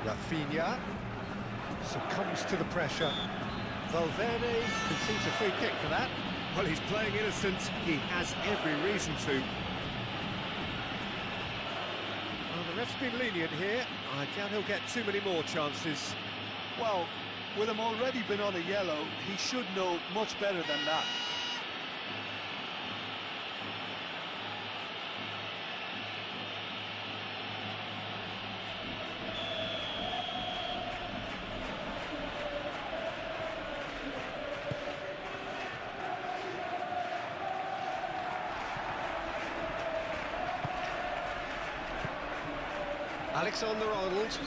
Rafinha succumbs to the pressure. Valverde concedes a free kick for that. Well, he's playing innocent. He has every reason to. Well, the ref's been lenient here. I doubt he'll get too many more chances. Well, with him already been on a yellow, he should know much better than that. Alexander-Arnold.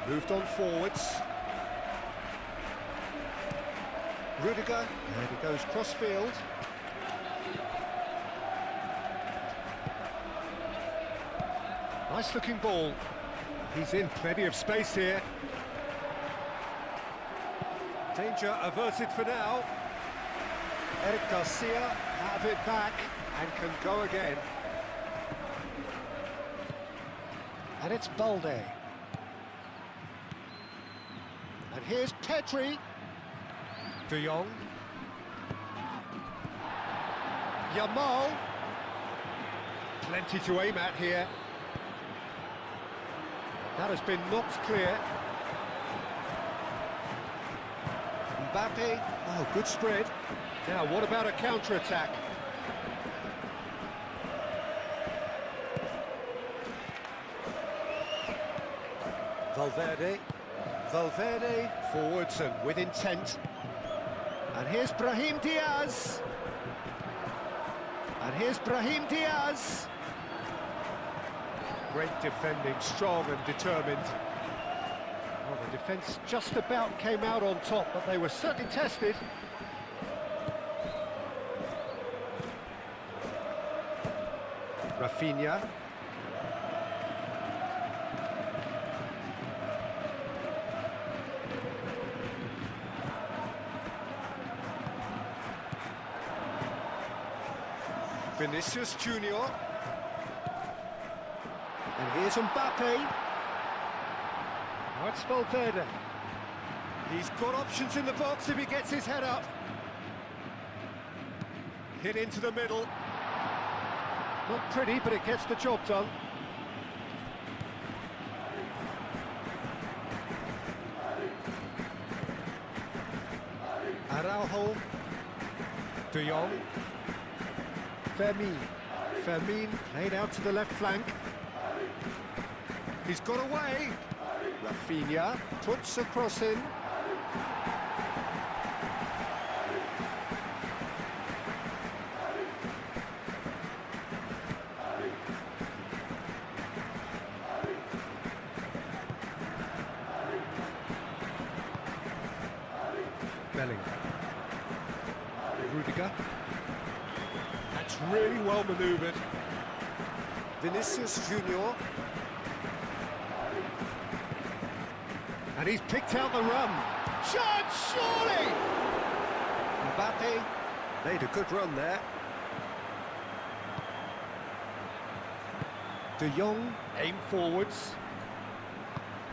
Moved on forwards. Rudiger, and he goes cross-field. Nice-looking ball. He's in plenty of space here. Danger averted for now. Eric Garcia out of it back and can go again. And it's Balde. And here's Pedri. De Jong. Yamal. Plenty to aim at here. That has been knocked clear. Mbappe. Oh, good spread. Now, what about a counter-attack? Valverde, forwards and with intent. And here's Brahim Diaz. Great defending, strong and determined. Well, the defence just about came out on top, but they were certainly tested. Rafinha. Vinicius Junior. And here's Mbappe. Now it's Valverde. He's got options in the box if he gets his head up. Hit into the middle. Not pretty, but it gets the job done. Araujo. De Jong. Fermin played out to the left flank. He's got away. Rafinha puts a cross in. Bellingham. Rudiger. That's really well manoeuvred. Vinicius Junior. And he's picked out the run. Chance, surely! Mbappe made a good run there. De Jong, aim forwards.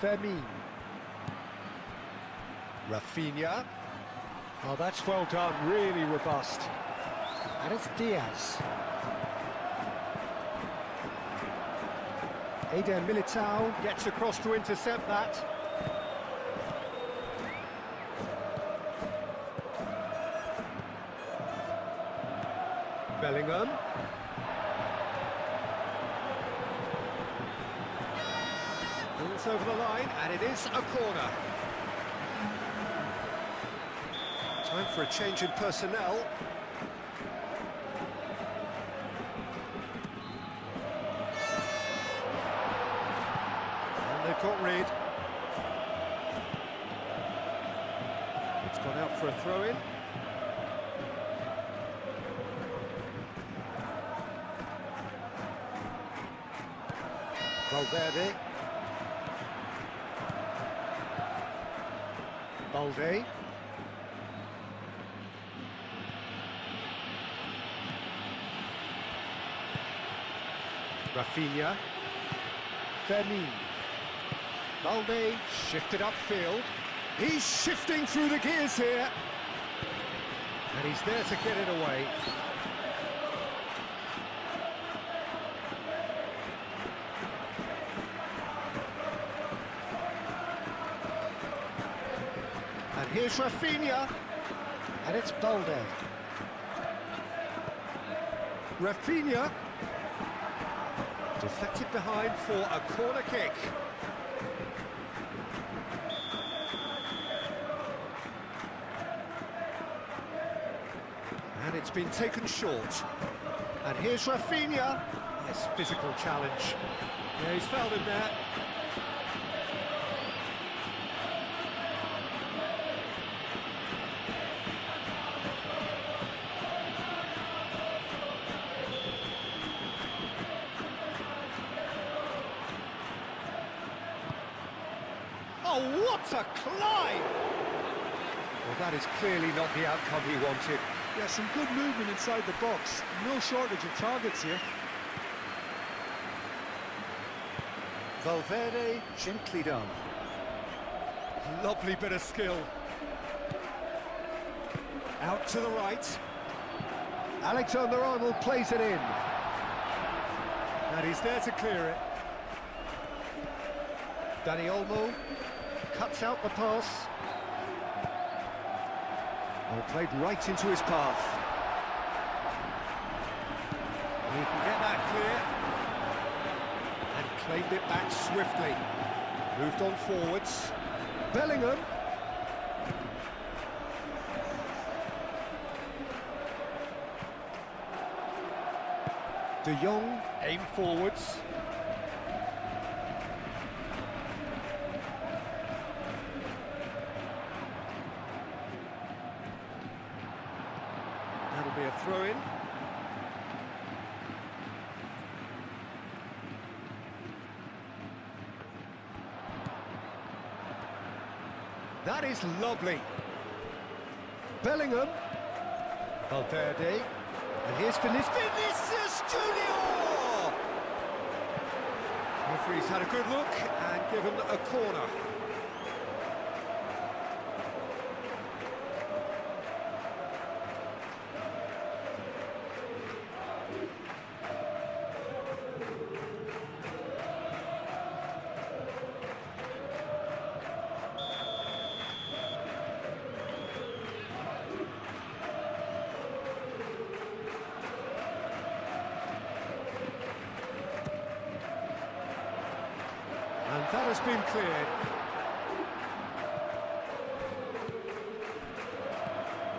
Fermin. Rafinha. Oh, that's well done, really robust. And it's Diaz. Eder Militao gets across to intercept that. Bellingham. Balls over the line, and it is a corner. Time for a change in personnel. And they've got rid. It's gone out for a throw-in. Valverde. Balde. Rafinha. Fermin. Balde shifted upfield. He's shifting through the gears here. And he's there to get it away. And here's Rafinha. And it's Balde. Rafinha. Deflected behind for a corner kick. And it's been taken short. And here's Rafinha. Nice physical challenge. Yeah, he's fouled him there. Oh, what a climb! Well, that is clearly not the outcome he wanted. Yeah, some good movement inside the box. No shortage of targets here. Valverde, gently done. Lovely bit of skill. Out to the right. Alexander-Arnold plays it in. And he's there to clear it. Dani Olmo cuts out the pass. Well, played right into his path. He can get that clear. And claimed it back swiftly. Moved on forwards. Bellingham. De Jong aim forwards. That'll be a throw-in. That is lovely. Bellingham. Valverde. And here's Vinicius Junior! Referee's had a good look and given a corner. And that has been cleared.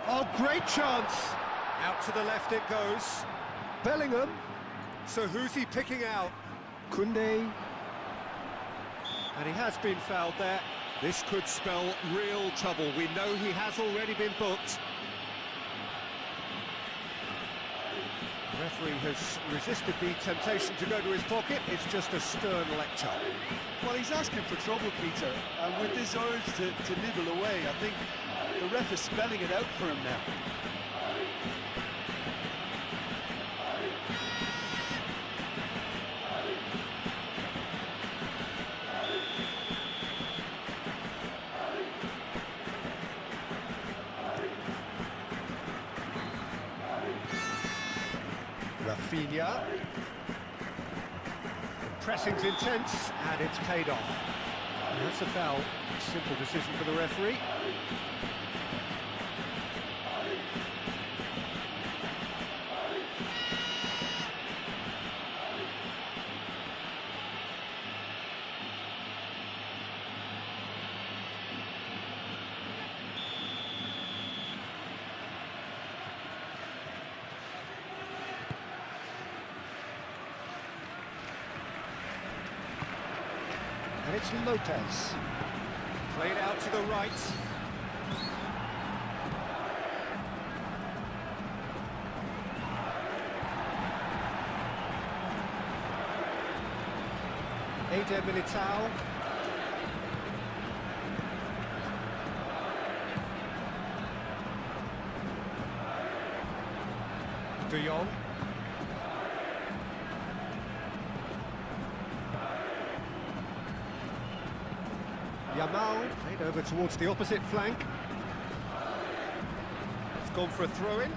Oh, great chance! Out to the left it goes. Bellingham. So who's he picking out? Koundé. And he has been fouled there. This could spell real trouble. We know he has already been booked. The referee has resisted the temptation to go to his pocket. It's just a stern lecture. Well, he's asking for trouble, Peter, and with this urge to nibble away, I think the ref is spelling it out for him now. Rafinha. pressing's intense, and it's paid off. And that's a foul. Simple decision for the referee. And it's Lopez. Played out to the right. Eder Militao. De Jong. Yamal played over towards the opposite flank. It's gone for a throw-in.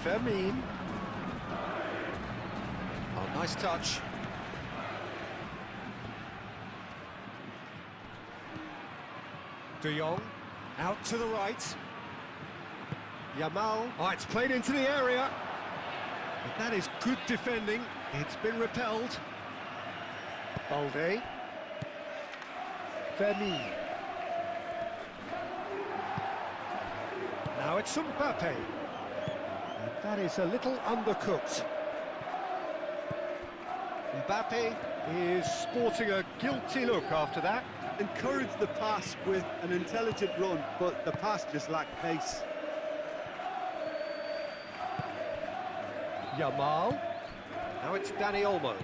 Fermin. Oh, nice touch. De Jong out to the right. Yamal. Oh, it's played into the area. But that is good defending. It's been repelled. Balde. Fermin. Now it's Mbappe. And that is a little undercooked. Mbappe is sporting a guilty look after that. Encouraged the pass with an intelligent run, but the pass just lacked pace. Yamal. Now it's Dani Olmo.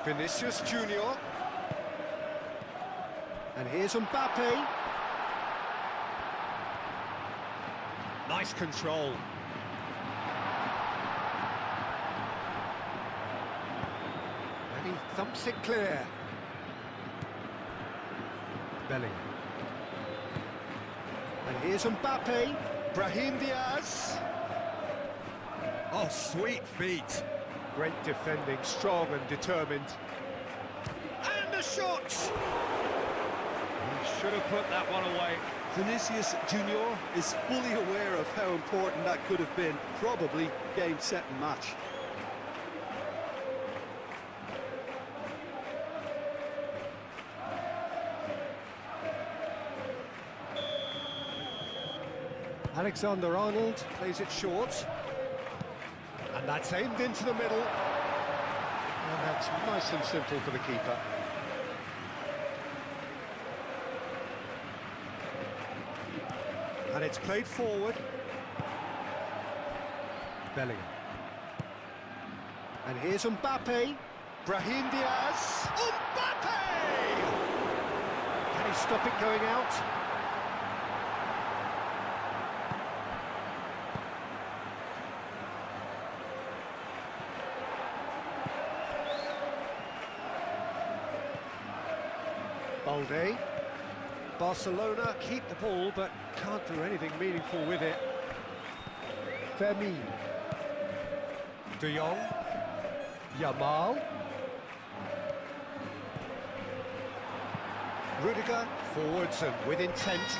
Vinicius Junior. And here's Mbappe. Nice control. And he thumps it clear. Bellingham. And here's Mbappe. Brahim Diaz. Oh, sweet feet. Great defending, strong and determined. And a shot! He should have put that one away. Vinicius Junior is fully aware of how important that could have been. Probably game, set and match. Alexander-Arnold plays it short. And that's aimed into the middle. And that's nice and simple for the keeper. And it's played forward. Bellingham. And here's Mbappe. Brahim Diaz. Mbappe! Can he stop it going out? Balde. Barcelona keep the ball, but can't do anything meaningful with it. Fermin. De Jong. Yamal. Rudiger, forwards and with intent.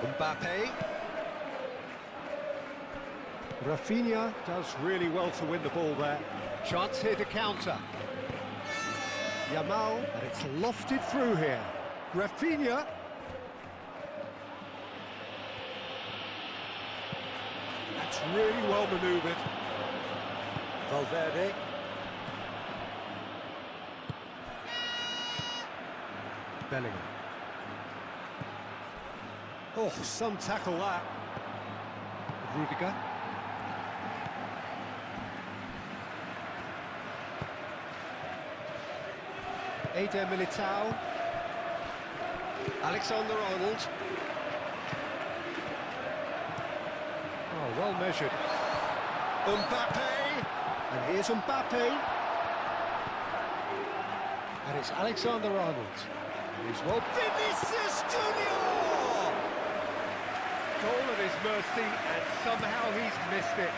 Mbappe. Rafinha does really well to win the ball there. Chance here to counter. Yamal, and it's lofted through here. Rafinha. That's really well manoeuvred. Valverde. Bellingham. Oh, some tackle that. Rudiger. Eder Militao. Alexander-Arnold. Oh, Oh, well measured. Mbappe! And here's Mbappe. And it's Alexander-Arnold. And he's well... Vinicius Junior! Goal at his mercy, and somehow he's missed it.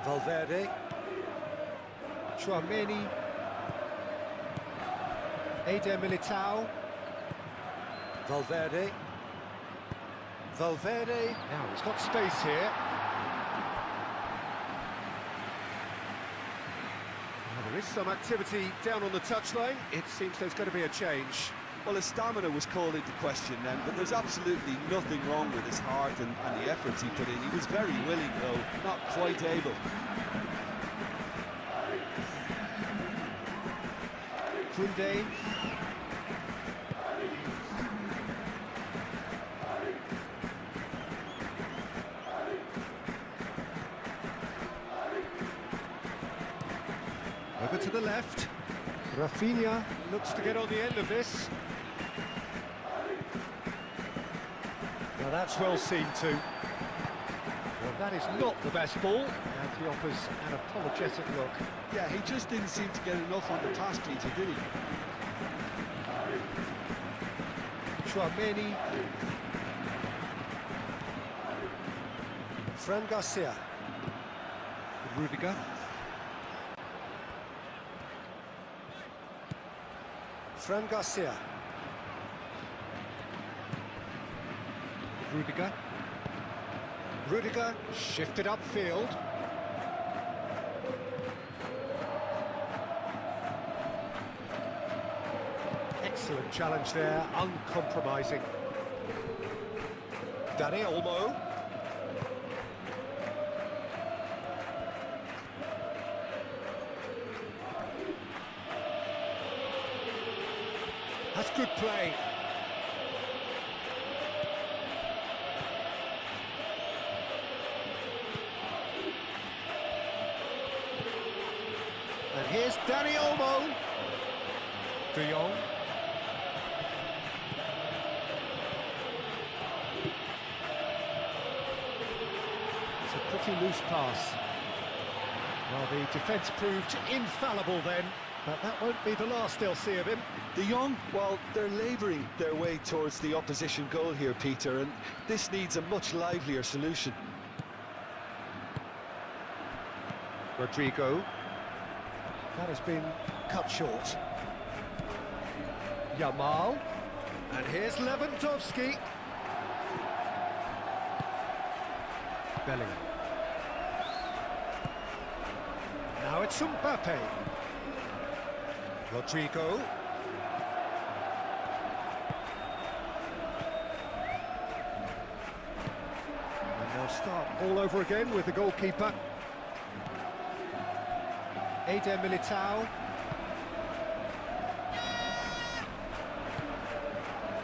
Valverde, Tchouaméni, Eder Militao, Valverde, now he's got space here. Now, there is some activity down on the touchline, it seems there's going to be a change. Well, his stamina was called into question then, but there's absolutely nothing wrong with his heart and the efforts he put in. He was very willing, though, not quite able. Koundé. Over to the left. Rafinha looks to get on the end of this. Now that's well seen too. Well, that is not the best ball, and he offers an apologetic look. Yeah, he just didn't seem to get enough on the pass, Peter, did he? Tchouaméni. Fran Garcia. Rudiger. Fran Garcia. Rudiger shifted upfield. Excellent challenge there, uncompromising. Dani Olmo. That's good play. And here's Dani Olmo. De Jong. It's a pretty loose pass. Well, the defence proved infallible then, but that won't be the last they'll see of him. De Jong, well, they're labouring their way towards the opposition goal here, Peter, and this needs a much livelier solution. Rodrigo. That has been cut short. Yamal. And here's Lewandowski. Bellingham. Now it's Mbappe. Rodrigo. And they'll start all over again with the goalkeeper. Eder Militao.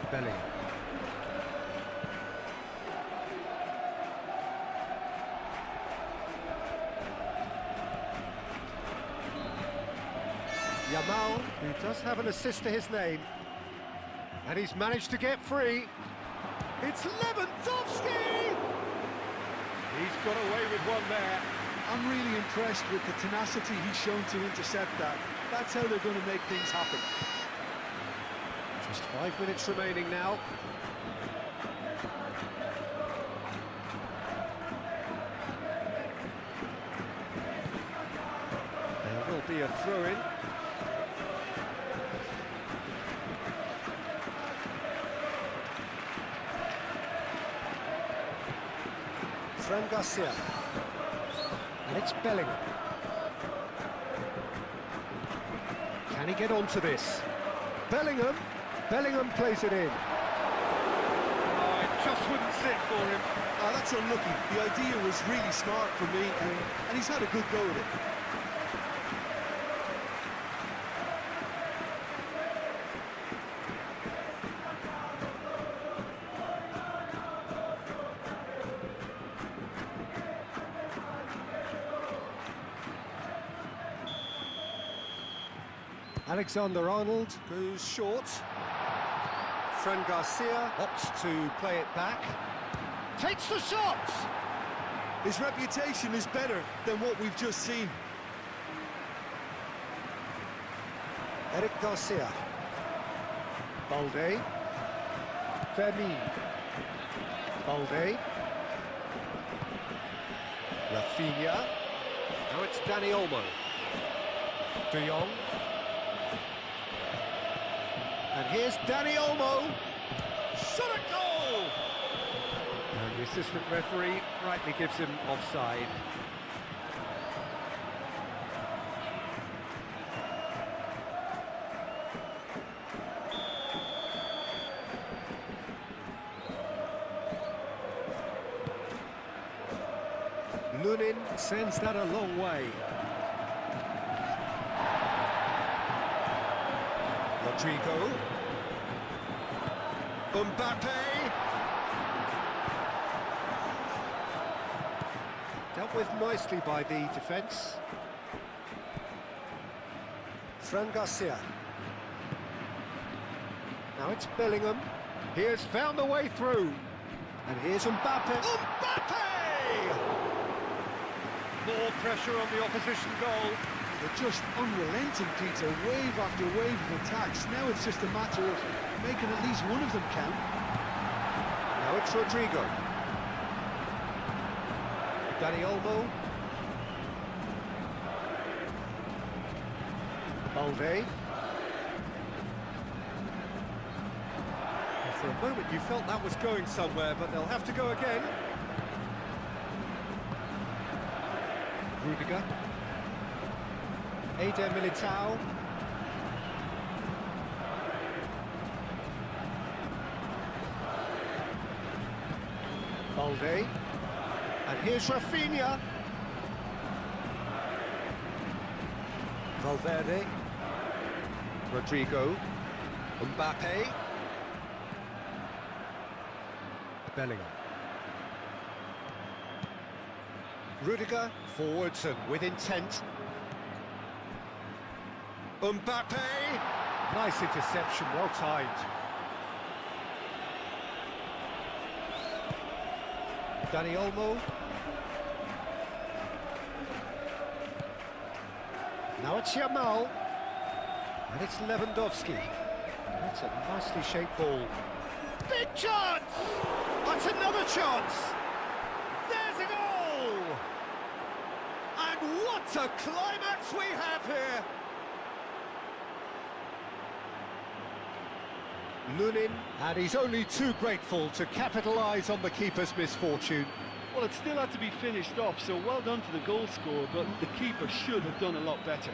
Bellingham. Yamal, who does have an assist to his name. And he's managed to get free. It's Lewandowski! He's got away with one there. I'm really impressed with the tenacity he's shown to intercept that. That's how they're going to make things happen. Just 5 minutes remaining now. There will be a throw-in. Fran Garcia. And it's Bellingham. Can he get onto this? Bellingham plays it in. Oh, it just wouldn't sit for him. Oh, that's unlucky. The idea was really smart for me, and he's had a good go at it. Alexander-Arnold goes short. Fran Garcia opts to play it back. Takes the shot! His reputation is better than what we've just seen. Eric Garcia. Balde. Fermin. Balde. Rafinha. Now it's Dani Olmo. De Jong. And here's Dani Olmo. Shot a goal! And the assistant referee rightly gives him offside. Lunin sends that a long way. Rodrigo. Mbappe. Dealt with nicely by the defence. Fran Garcia. Now it's Bellingham. He has found the way through. And here's Mbappe. Mbappe! More pressure on the opposition goal. They're just unrelenting, Peter. Wave after wave of attacks. Now it's just a matter of making at least one of them count. Now it's Rodrigo. Dani Olmo. Balde. For a moment you felt that was going somewhere, but they'll have to go again. Rudiger. Eder Militao. Balde. And here's Rafinha. Valverde. Rodrigo. Mbappe. Bellingham. Rudiger, forwards and with intent. Mbappe! Nice interception, well timed. Dani Olmo. Now it's Yamal. And it's Lewandowski. That's a nicely shaped ball. Big chance! That's another chance! There's a goal! And what a climax we have here! Lunin, and he's only too grateful to capitalise on the keeper's misfortune. Well, it still had to be finished off, so well done to the goal scorer, but the keeper should have done a lot better.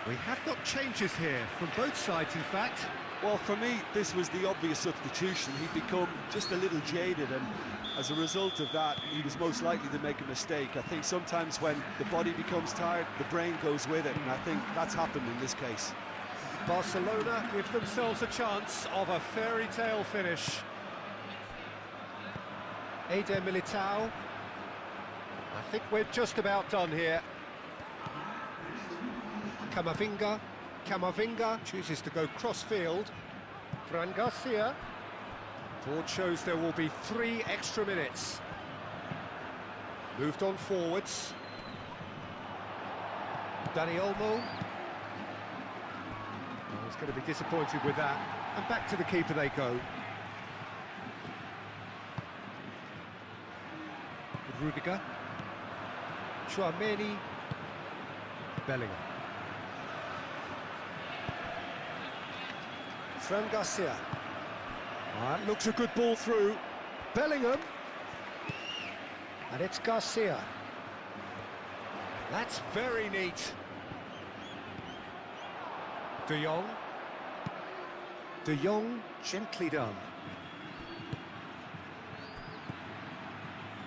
We have got changes here, from both sides in fact. Well, for me, this was the obvious substitution. He'd become just a little jaded, and as a result of that, he was most likely to make a mistake. I think sometimes when the body becomes tired, the brain goes with it, and I think that's happened in this case. Barcelona give themselves a chance of a fairy tale finish. Eder Militao. I think we're just about done here. Camavinga chooses to go cross-field. Fran Garcia. Board shows there will be 3 extra minutes. Moved on forwards. Dani Olmo. Oh, he's going to be disappointed with that. And back to the keeper they go. Rudiger. Tchouameni. Bellingham. Fran Garcia. That looks a good ball through. Bellingham. And it's Garcia. That's very neat. De Jong. De Jong, gently done.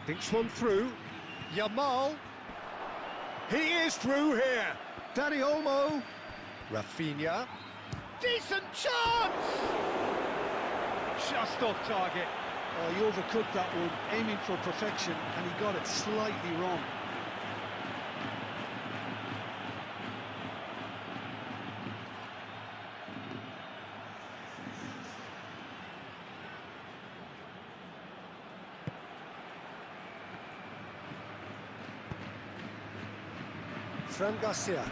Thinks one through. Yamal. He is through here. Dani Olmo. Rafinha. Decent chance! Just off target. Oh, he overcooked that one, aiming for perfection, and he got it slightly wrong. Fran Garcia.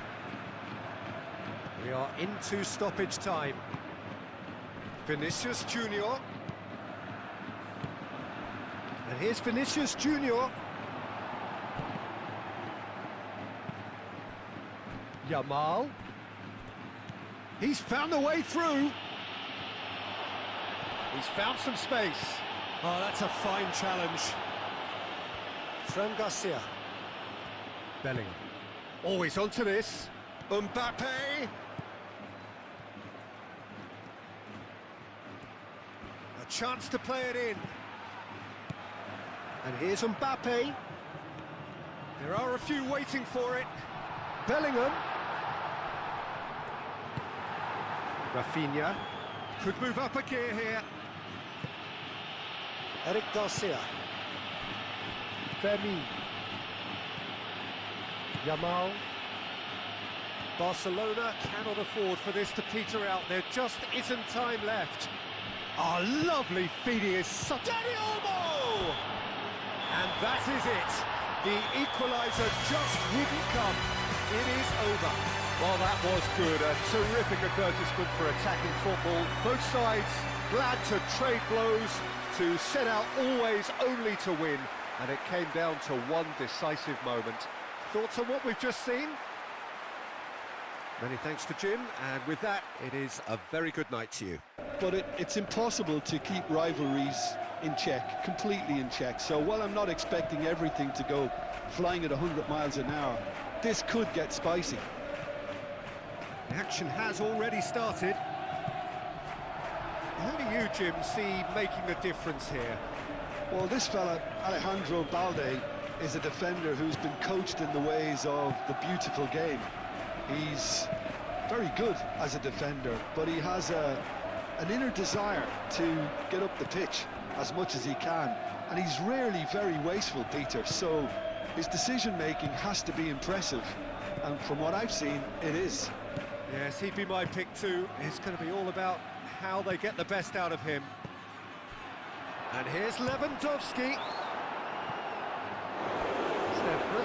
We are into stoppage time. Vinicius Junior. And here's Vinicius Junior. Yamal. He's found a way through. He's found some space. Oh, that's a fine challenge. Fran Garcia. Bellingham. Always onto this. Mbappe. A chance to play it in. And here's Mbappe. There are a few waiting for it. Bellingham. Rafinha. Could move up a gear here. Eric Garcia. Fermin. Yamal. Barcelona cannot afford for this to peter out. There just isn't time left. Oh, lovely feeding is such... Dani Olmo! And that is it. The equaliser just wouldn't come. It is over. Well, that was good. A terrific advertisement for attacking football. Both sides glad to trade blows, to set out always only to win. And it came down to one decisive moment. Thoughts on what we've just seen? Many thanks to Jim, and with that, it is a very good night to you. But it's impossible to keep rivalries in check, completely in check. So while I'm not expecting everything to go flying at 100 miles an hour, this could get spicy. The action has already started. Who do you, Jim, see making the difference here? Well, this fella, Alejandro Balde, is a defender who's been coached in the ways of the beautiful game. He's very good as a defender, but he has an inner desire to get up the pitch as much as he can, and he's rarely very wasteful, Peter, so his decision-making has to be impressive, and from what I've seen, it is. Yes, he'd be my pick too. It's going to be all about how they get the best out of him. And here's Lewandowski.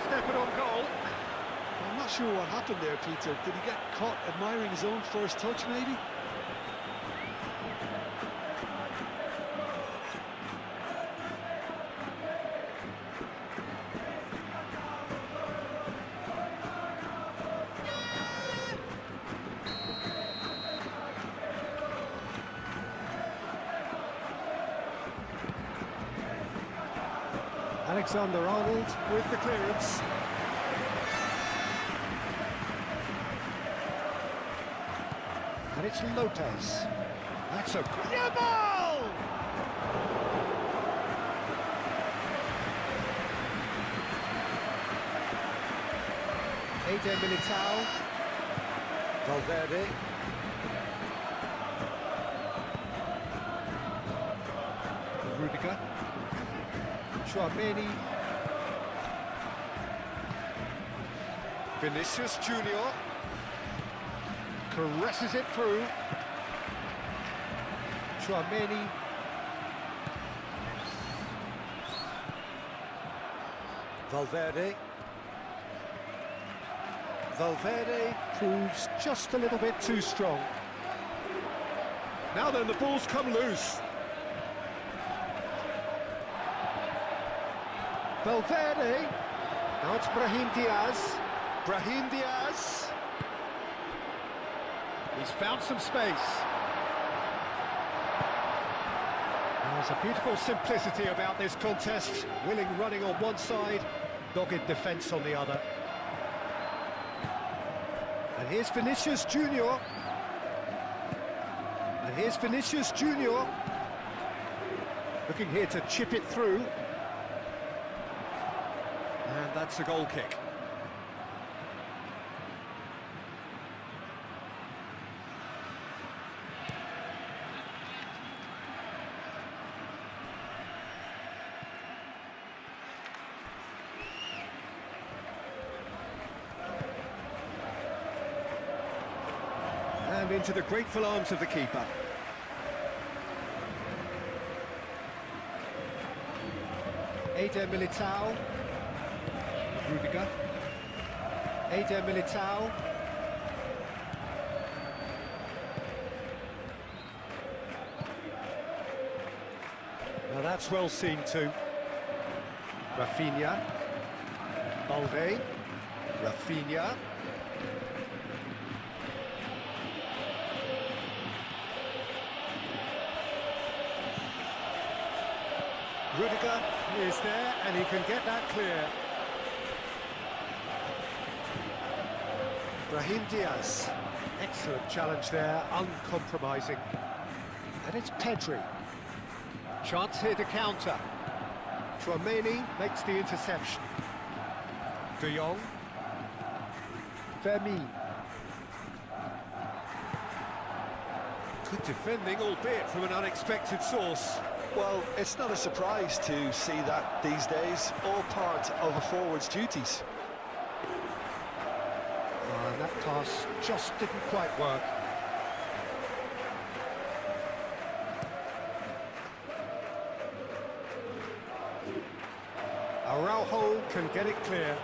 Stefan on goal. I'm not sure what happened there, Peter. Did he get caught admiring his own first touch, maybe? Alexander-Arnold with the clearance. And it's Lopez. That's a great ball! Eder Militao. Valverde. Rudiger. Chouameni. Vinicius Junior. Caresses it through. Chouameni. Valverde. Valverde proves just a little bit too strong. Now then, the ball's come loose. Valverde. Now it's Brahim Diaz. Brahim Diaz. He's found some space. There's a beautiful simplicity about this contest. Willing running on one side, dogged defence on the other. And here's Vinicius Junior. And here's Vinicius Junior. Looking here to chip it through. And that's a goal kick. And into the grateful arms of the keeper. Eder Militao. Rudiger. Eder Militao. Now that's well seen too. Rafinha. Balde. Rafinha. Rudiger is there, and he can get that clear. Brahim Diaz, excellent challenge there, uncompromising. And it's Pedri. Chance here to counter. Tchouaméni makes the interception. De Jong. Vermeer. Good defending, albeit from an unexpected source. Well, it's not a surprise to see that these days, all part of a forward's duties. And that pass just didn't quite work. Araujo can get it clear.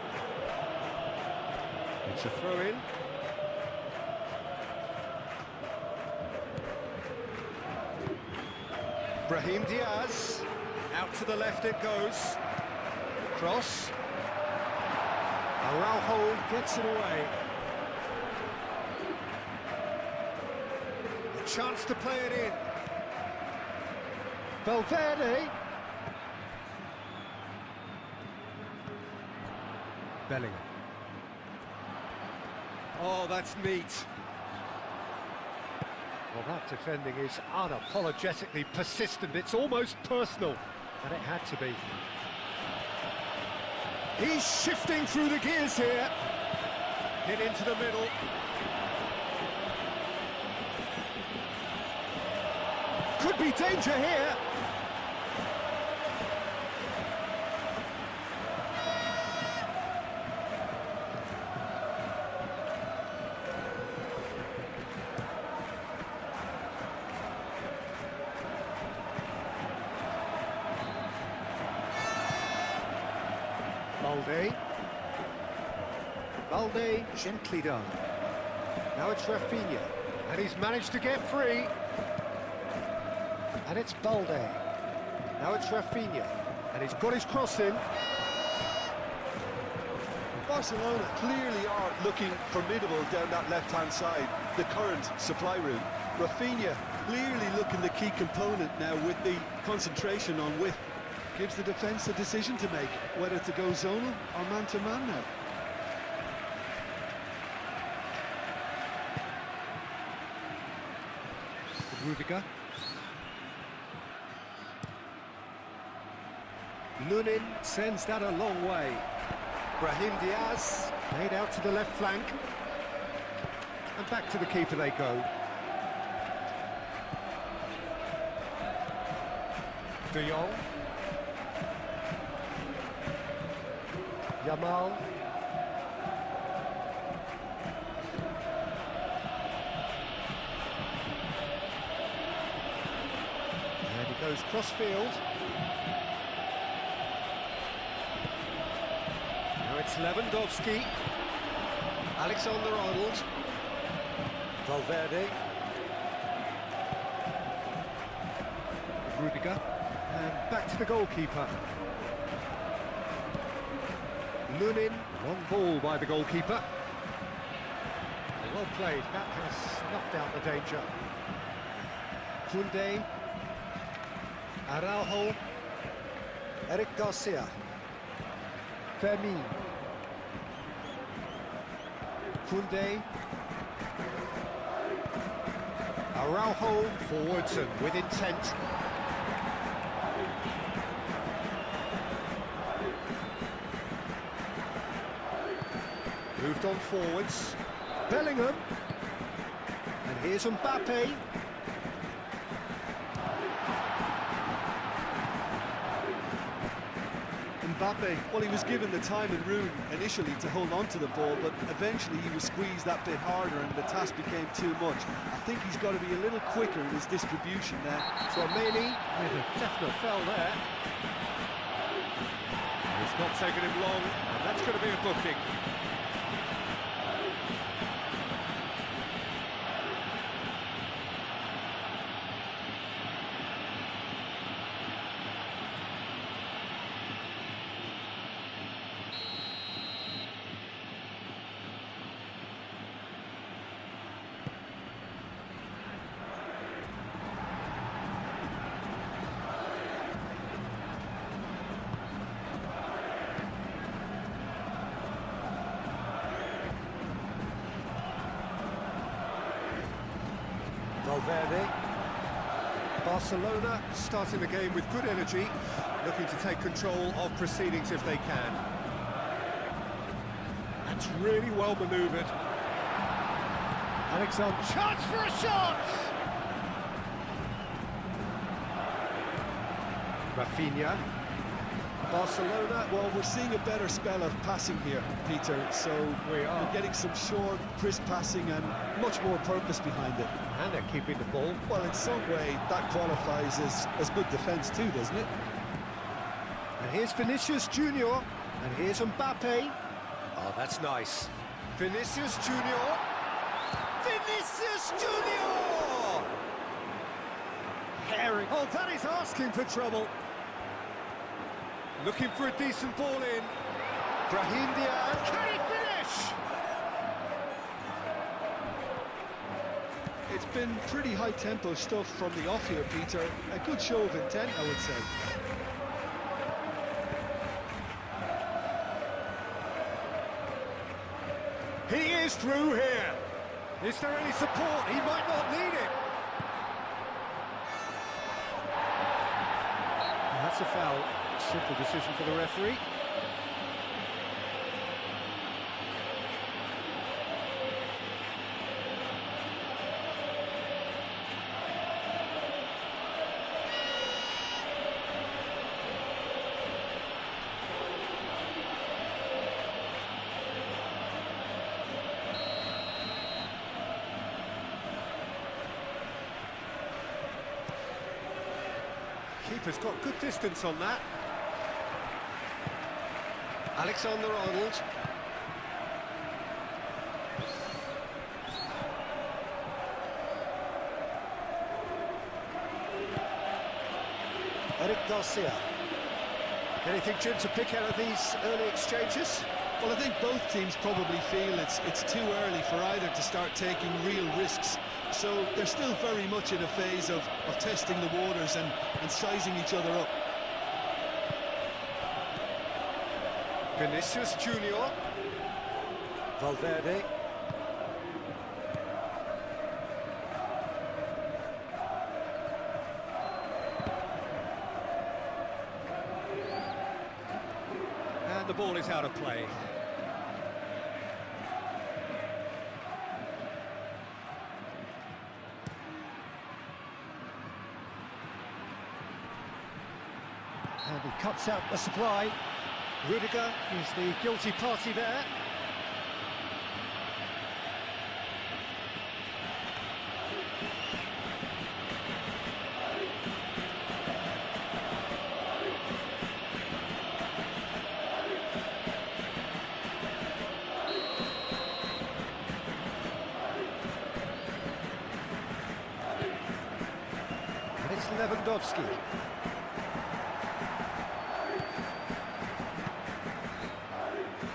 It's a throw-in. Brahim Diaz, out to the left it goes. Cross. Araujo gets it away. A chance to play it in. Valverde. Bellingham. Oh, that's neat. Well, that defending is unapologetically persistent. It's almost personal, and it had to be. He's shifting through the gears here. Hit into the middle. Could be danger here. Balde, gently done. Now it's Rafinha, and he's managed to get free. And it's Balde. Now it's Rafinha, and he's got his cross in. Barcelona clearly are looking formidable down that left-hand side, the current supply route. Rafinha clearly looking the key component now with the concentration on width. Gives the defence a decision to make, whether to go zonal or man-to-man now. Rudiger. Lunin sends that a long way. Brahim Diaz made out to the left flank. And back to the keeper they go. De Jong. Yamal. And he goes cross-field. Now it's Lewandowski. Alexander-Arnold. Valverde. Rudiger. And back to the goalkeeper. Lunin, long ball by the goalkeeper. Well played, that has snuffed out the danger. Koundé. Araujo. Eric Garcia. Fermin. Koundé. Araujo forwards and with intent. moved on forwards. Bellingham. And here's Mbappe. Mbappe, well, he was given the time and room initially to hold on to the ball, but eventually he was squeezed that bit harder and the task became too much. I think he's got to be a little quicker in his distribution now. Tchouameni with a definite foul there. It's not taken him long, and that's going to be a booking. Valverde. Barcelona starting the game with good energy, looking to take control of proceedings if they can. That's really well manoeuvred. Alexander, chance for a shot! Rafinha. Barcelona, well, we're seeing a better spell of passing here, Peter, so we're getting some short, crisp passing and much more purpose behind it. And they're keeping the ball. Well, in some way, that qualifies as good defence too, doesn't it? And here's Vinicius Junior, and here's Mbappe. Oh, that's nice. Vinicius Junior. Vinicius Junior! Herring. Oh, that is asking for trouble. Looking for a decent ball in. Brahim Diaz. Can he finish? It's been pretty high-tempo stuff from the off here, Peter. A good show of intent, I would say. He is through here. Is there any support? He might not need it. That's a foul. Simple decision for the referee. Keeper's got good distance on that. Alexander-Arnold. Eric Garcia. Anything, Jim, to pick out of these early exchanges? Well, I think both teams probably feel it's too early for either to start taking real risks. So they're still very much in a phase of testing the waters and sizing each other up. Vinicius Junior. Valverde. And the ball is out of play. And he cuts out the supply. Rudiger is the guilty party there. And it's Lewandowski.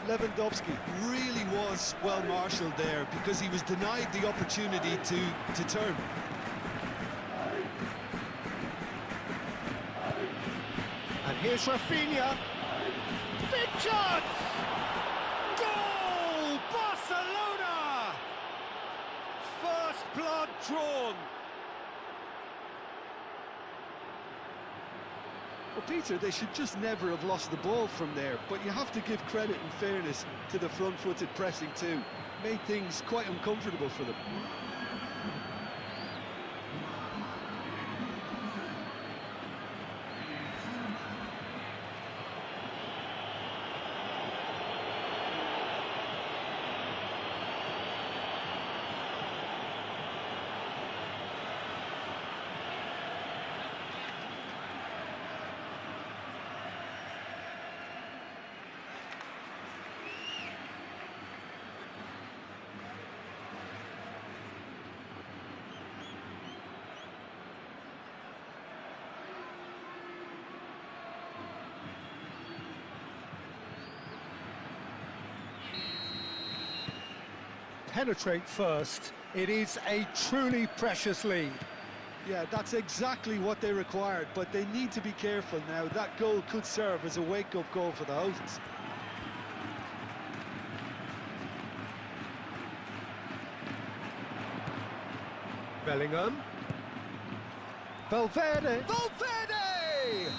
Lewandowski really was well marshalled there because he was denied the opportunity to turn. And here's Rafinha. Big chance! Goal! Barcelona! First blood drawn. Well, Peter, they should just never have lost the ball from there, but you have to give credit and fairness to the front-footed pressing too. Made things quite uncomfortable for them. Penetrate first. It is a truly precious lead. Yeah, that's exactly what they required, but they need to be careful now. That goal could serve as a wake-up goal for the hosts. Bellingham. Valverde. Valverde!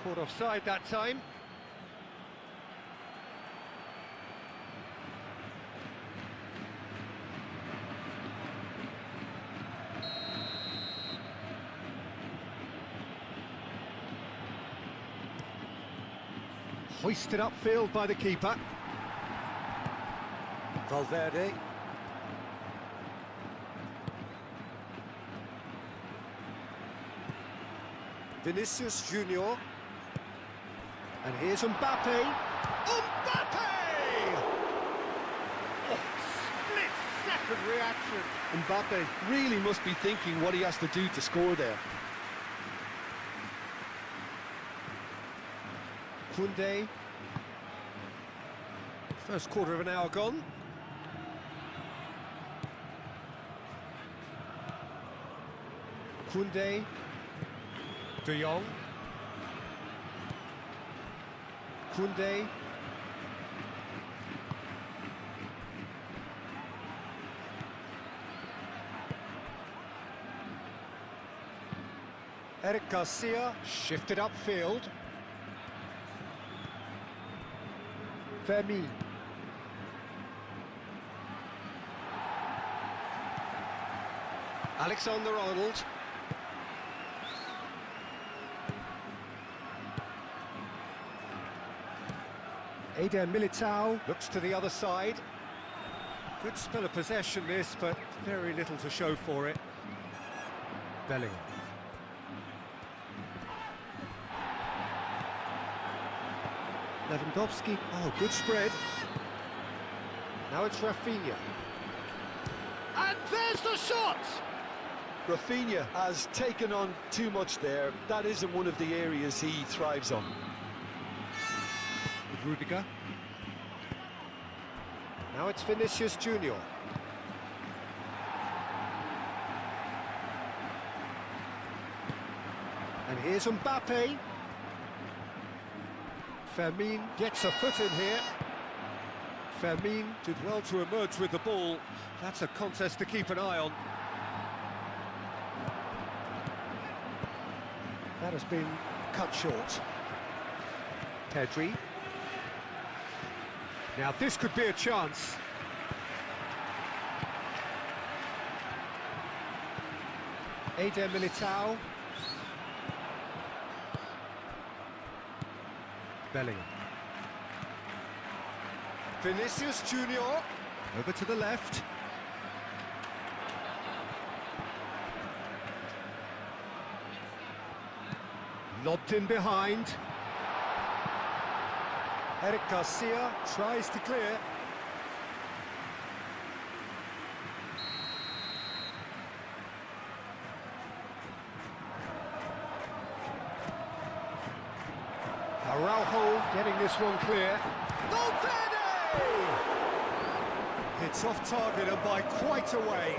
Caught offside that time. Hoisted upfield by the keeper. Valverde. Vinicius Junior. And here's Mbappe. Mbappe! Oh, split-second reaction. Mbappe really must be thinking what he has to do to score there. Koundé. First quarter of an hour gone. Koundé. De Jong. Koundé. Eric Garcia shifted upfield. Fermin. Alexander-Arnold. Eder Militao looks to the other side. Good spell of possession this, but very little to show for it. Bellingham. Lewandowski, oh, good spread. Now it's Rafinha. And there's the shot! Rafinha has taken on too much there. That isn't one of the areas he thrives on. With Rudiger. Now it's Vinicius Junior. And here's Mbappe. Fermin gets a foot in here. Fermin did well to emerge with the ball. That's a contest to keep an eye on. That has been cut short. Pedri. Now this could be a chance. Eder Militao. Bellingham. Vinicius Junior. Over to the left. Lobbed in behind. Eric Garcia tries to clear. Araujo getting this one clear. Valverde! It's off target and by quite a way.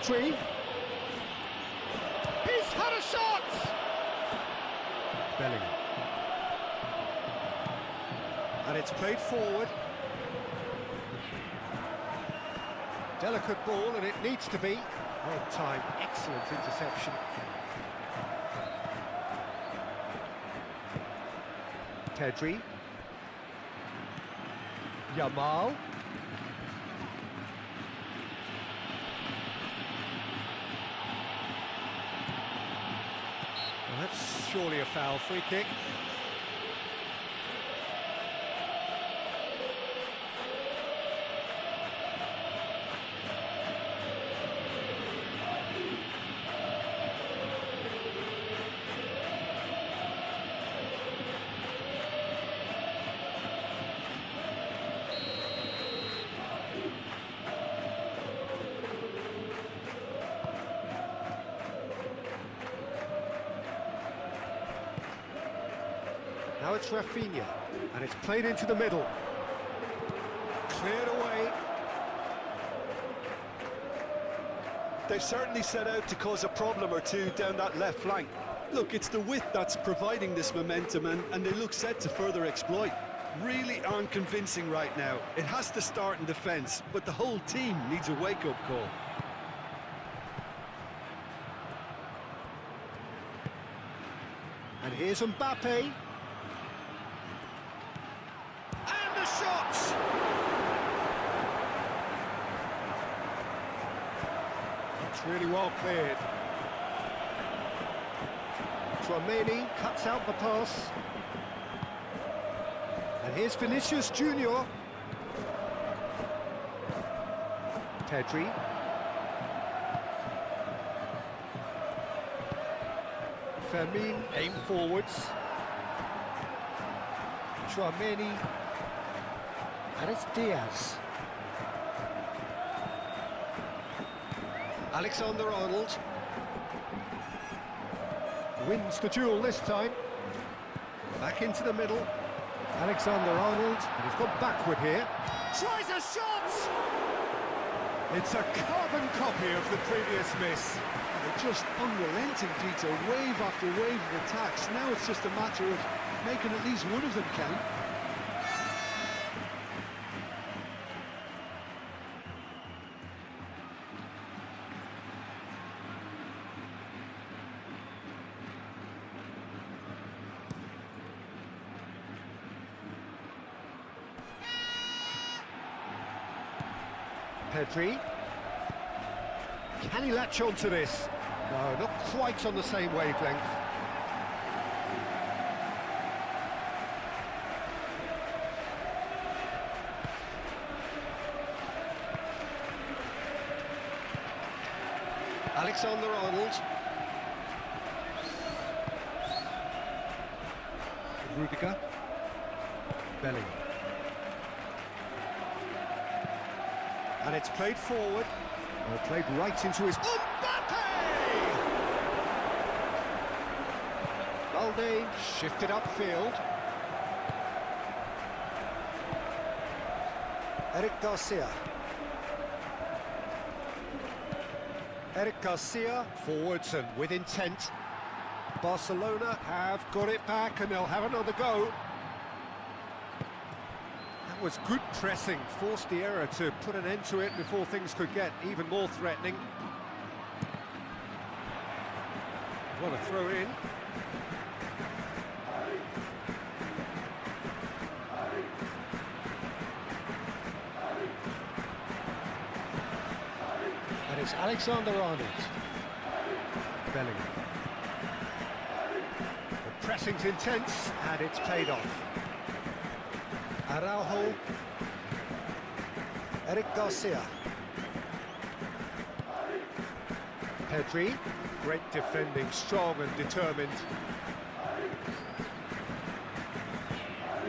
Pedri. He's had a shot! Bellingham. And it's played forward. Delicate ball, and it needs to be. Well timed, excellent interception. Pedri. Yamal. Well, that's surely a foul. Free kick. Now it's Rafinha, and it's played into the middle. Cleared away. They've certainly set out to cause a problem or two down that left flank. Look, it's the width that's providing this momentum, and they look set to further exploit. Really aren't convincing right now. It has to start in defence, but the whole team needs a wake-up call. And here's Mbappe. And the shot! It's really well cleared. Tchouaméni cuts out the pass. And here's Vinicius Junior. Pedri. Fermin aim forwards. Tchouaméni. And it's Diaz. Alexander-Arnold. Wins the duel this time. Back into the middle. Alexander-Arnold, and he's gone backward here. Tries a shot! It's a carbon copy of the previous miss. They're just unrelenting, Peter, wave after wave of attacks. Now it's just a matter of making at least one of them count. Pedri. Can he latch on to this? No, not quite on the same wavelength. Alexander-Arnold. Rudiger. Bellingham. And it's played forward, or played right into his... Mbappe! Balde shifted upfield. Eric Garcia. Eric Garcia, forwards and with intent. Barcelona have got it back and they'll have another go. That was good pressing, forced the error to put an end to it before things could get even more threatening. Want to throw in. And it's Alexander-Arnold. Bellingham. The pressing's intense and it's paid off. Araujo. Eric Garcia. Pedri. Great defending, strong and determined.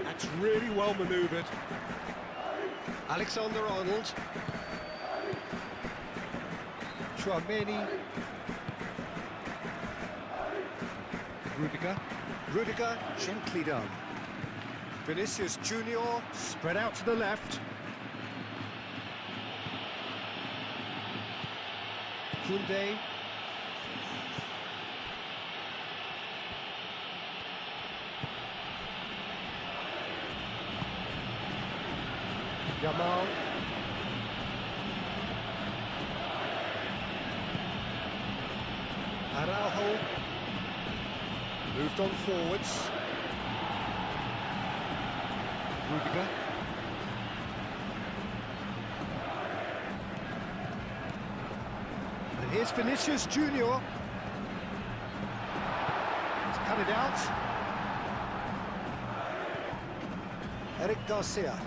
That's really well manoeuvred. Alexander-Arnold. Tchouaméni. Rudiger. Rudiger, gently done. Vinicius Junior, spread out to the left. Koundé. Yamal. Araujo. Moved on forwards. Rudiger. And here's Vinicius Junior. He's cut it out. Eric Garcia.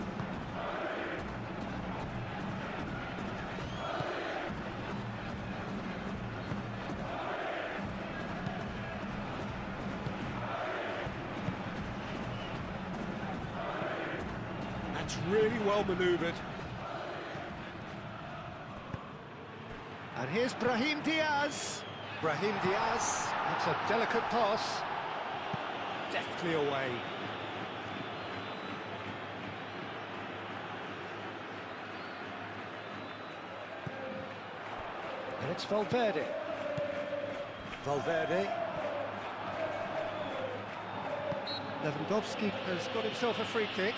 That's really well manoeuvred. And here's Brahim Diaz. Brahim Diaz, that's a delicate pass. Deftly away. And it's Valverde. Valverde. Lewandowski has got himself a free kick.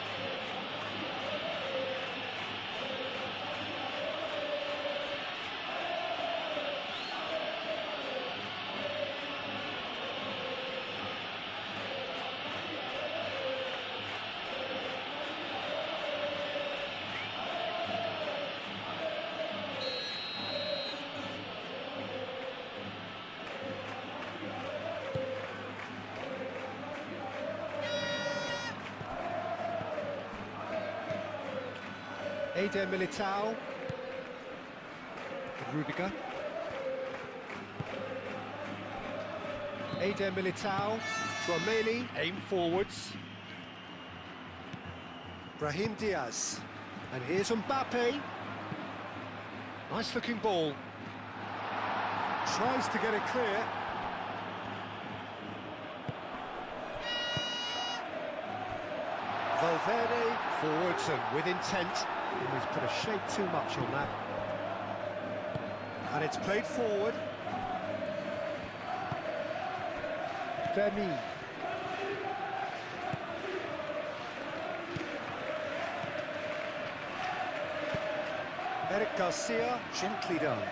Eder Militao. Rudiger. Eder Militao. Tchouaméni, aim forwards. Brahim Diaz. And here's Mbappe. Nice looking ball. Tries to get it clear. Valverde forwards and with intent. He's put a shade too much on that. And it's played forward. Fermin. Eric Garcia, gently done.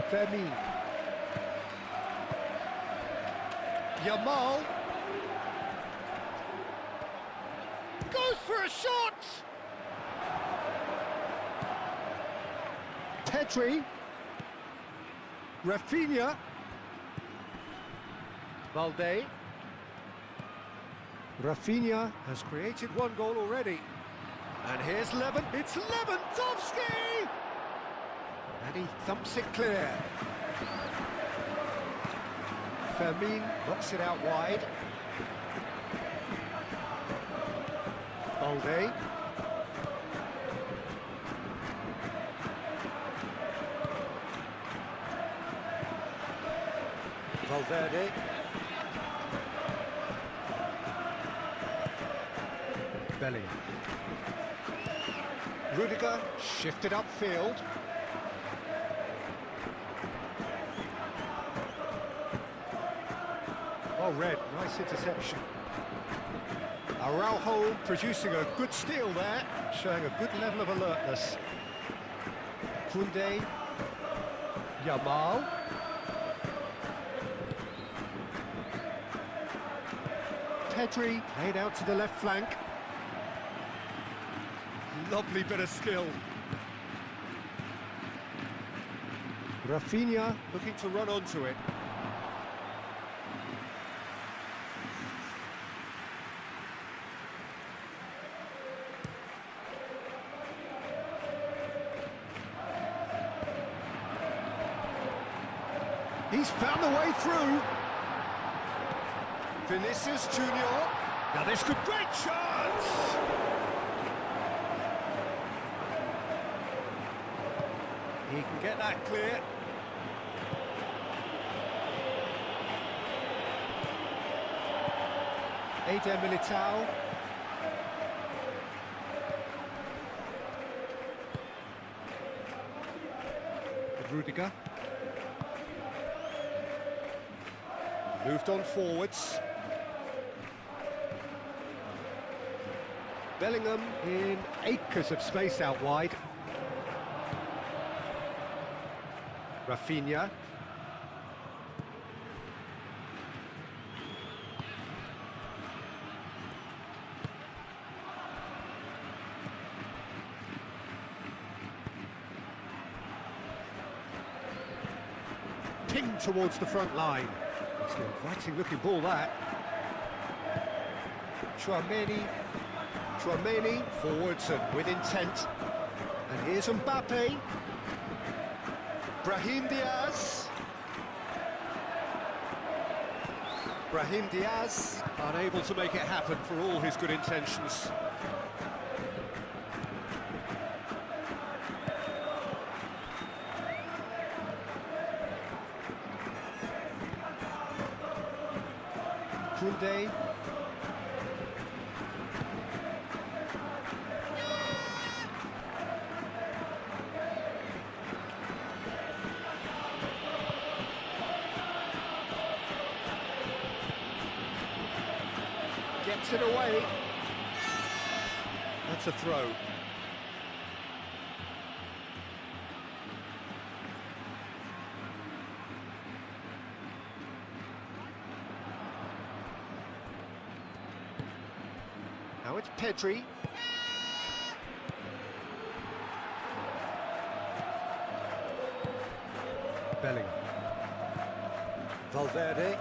Fermin. Yamal goes for a shot. Pedri. Rafinha. Balde. Rafinha has created one goal already. And here's it's Lewandowski! And he thumps it clear. Fermin knocks it out wide. Balde. Valverde. Belly. Rudiger shifted upfield. Oh, Red, nice interception. Araujo producing a good steal there, showing a good level of alertness. Koundé. Yamal. Pedri played out to the left flank. Lovely bit of skill. Rafinha looking to run onto it. He's found the way through. Vinicius Junior. Now this could great chance. He can get that clear. Eder Militao. Rudiger. Moved on forwards. Bellingham in acres of space out wide. Rafinha. Pinged towards the front line. It's an inviting looking ball, that. Chouameni forwards and with intent. And here's Mbappe. Brahim Diaz. Brahim Diaz unable to make it happen for all his good intentions. Koundé. Gets it away. That's a throw. Now it's Pedri. Bellingham. Valverde.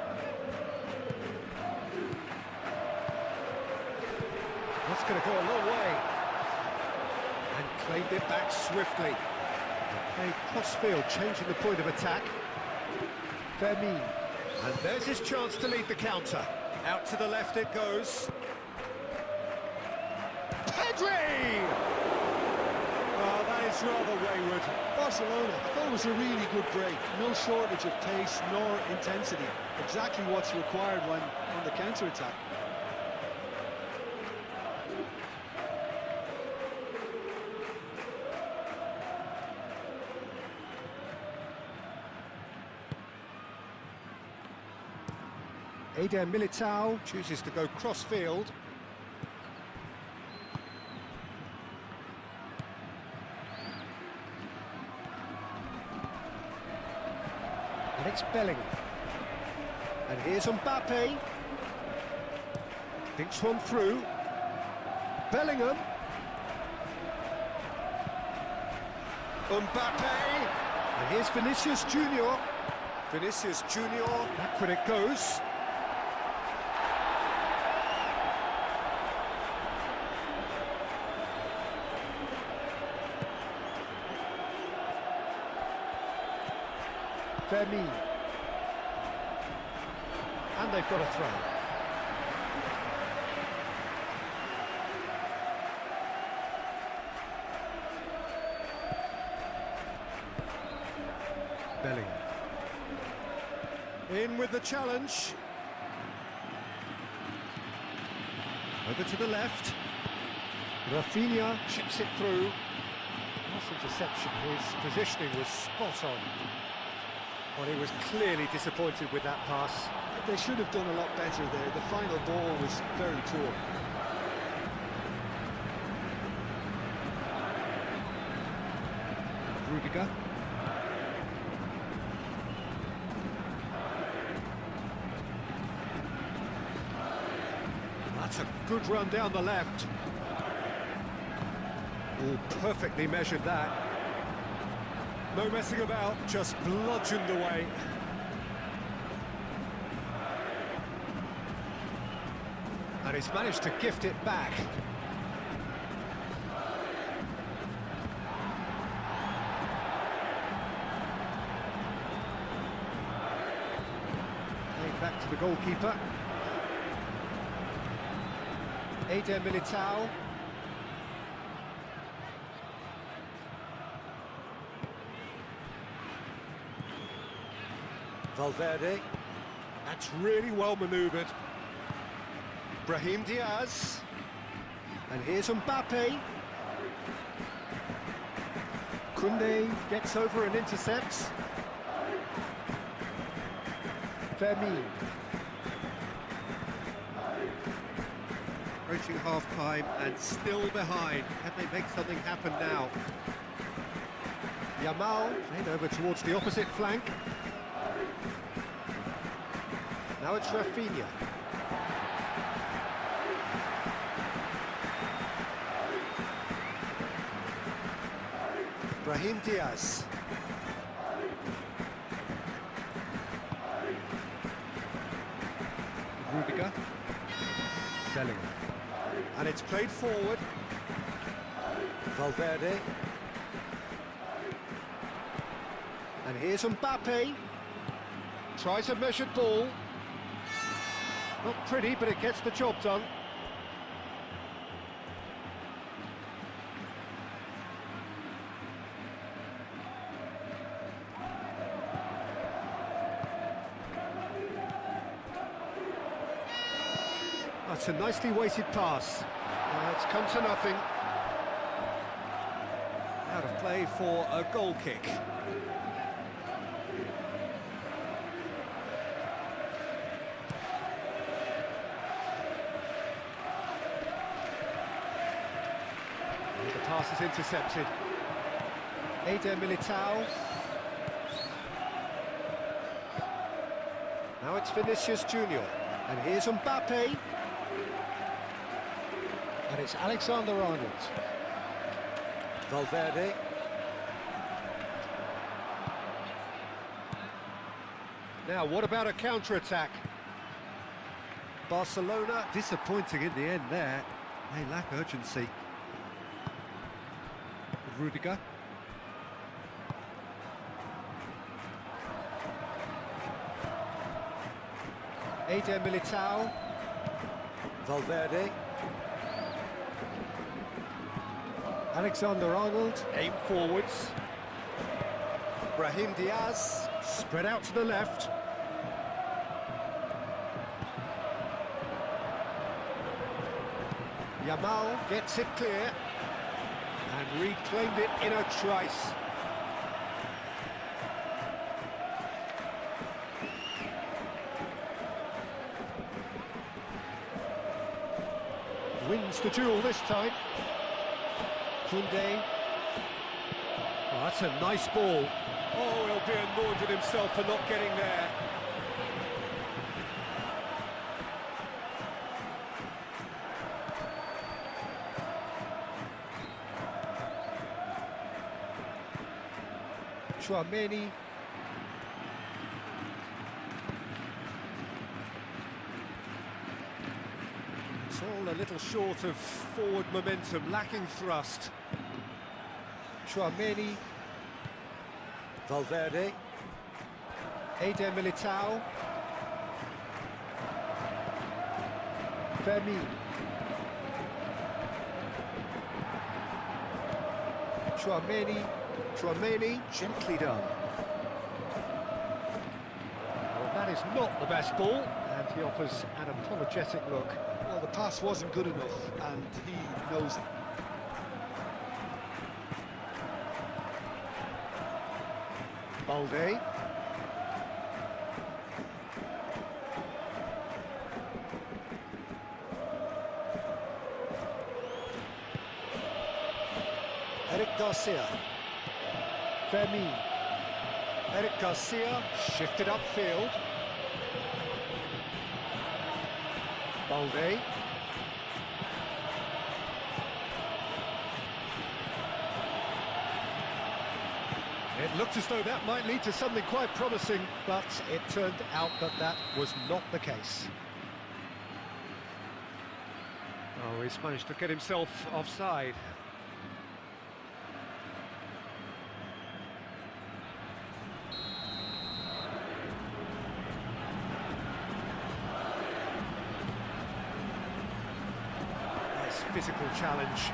That's going to go a long way. And claimed it back swiftly. Played cross-field, changing the point of attack. Fermin. And there's his chance to lead the counter. Out to the left it goes. Pedri! Oh, that is rather wayward. Barcelona, I thought it was a really good break. No shortage of pace nor intensity. Exactly what's required when on the counter-attack. Eder Militao chooses to go cross-field. And it's Bellingham. And here's Mbappe. Thinks one through. Bellingham. Mbappe. And here's Vinicius Junior. Vinicius Junior. Back when it goes. Fermin. And they've got a throw. Bellingham. In with the challenge. Over to the left. Rafinha chips it through. Nice interception. His positioning was spot on. Well, he was clearly disappointed with that pass. They should have done a lot better there. The final ball was very poor. Rudiger. That's a good run down the left. Oh, perfectly measured that. No messing about, just bludgeoned away. And he's managed to gift it back. Playing back to the goalkeeper. Eder Militao. Valverde. That's really well manoeuvred. Brahim Diaz. And here's Mbappe. Koundé gets over and intercepts. Fermin. Approaching half-time and still behind. Can they make something happen now? Yamal played over towards the opposite flank. Now it's Rafinha. Brahim Diaz. Rudiger. Bellingham. And it's played forward. Valverde. And here's Mbappe. Tries a measured ball. Not pretty, but it gets the job done. That's a nicely weighted pass. It's come to nothing. Out of play for a goal kick. And the pass is intercepted. Eder Militao. Now it's Vinicius Junior. And here's Mbappe. And it's Alexander-Arnold. Valverde. Now, what about a counter-attack? Barcelona disappointing in the end there. They lack urgency. Rudiger. Eder Militao. Valverde. Alexander-Arnold, aim forwards. Brahim Diaz, spread out to the left. Yamal gets it clear and reclaimed it in a trice. Wins the duel this time. Koundé. Oh, that's a nice ball. Oh, he'll be annoyed with himself for not getting there. Chouameni. It's all a little short of forward momentum, lacking thrust. Chouameni. Valverde. Eder Militao. Fermin. Chouameni, gently done. Well, that is not the best ball, and he offers an apologetic look. Well, the pass wasn't good enough, and he knows it. Balde. Eric Garcia. Fermin. Eric Garcia shifted upfield. Balde. It looked as though that might lead to something quite promising, but it turned out that that was not the case. Oh, he's managed to get himself offside. Nice physical challenge.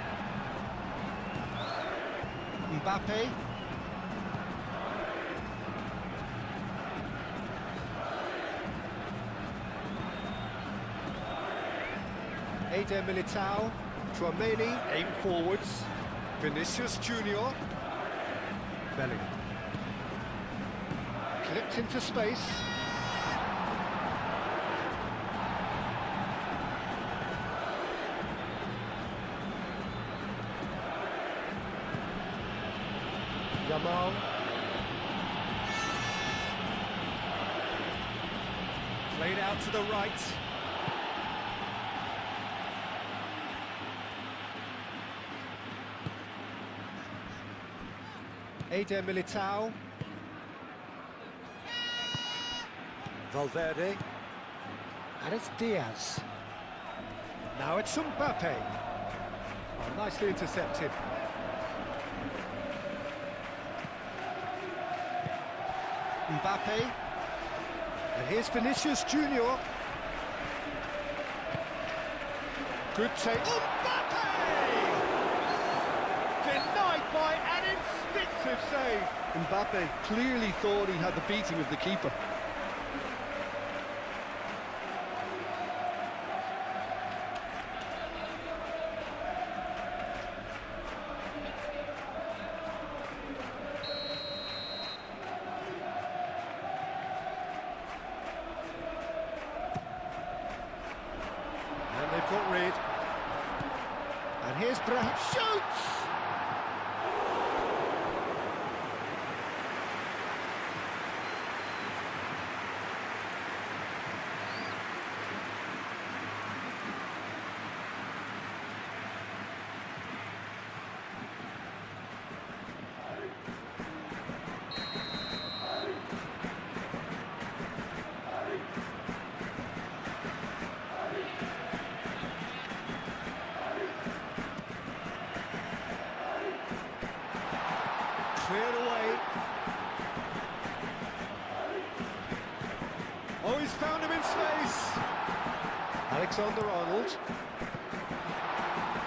Mbappe. Eder Militao, Chouameni, aim forwards. Vinicius Junior. Bellingham. Clipped into space. Yamal. Played out to the right. Eder Militao. Valverde. And it's Diaz. Now it's Mbappe. Oh, nicely intercepted. Mbappe. And here's Vinicius Junior. Good take. Mbappe! Denied by an instinctive save. Mbappe clearly thought he had the beating of the keeper. And they've got rid. And here's Brahim. Shoots! Cleared away. Oh, he's found him in space. Alexander-Arnold.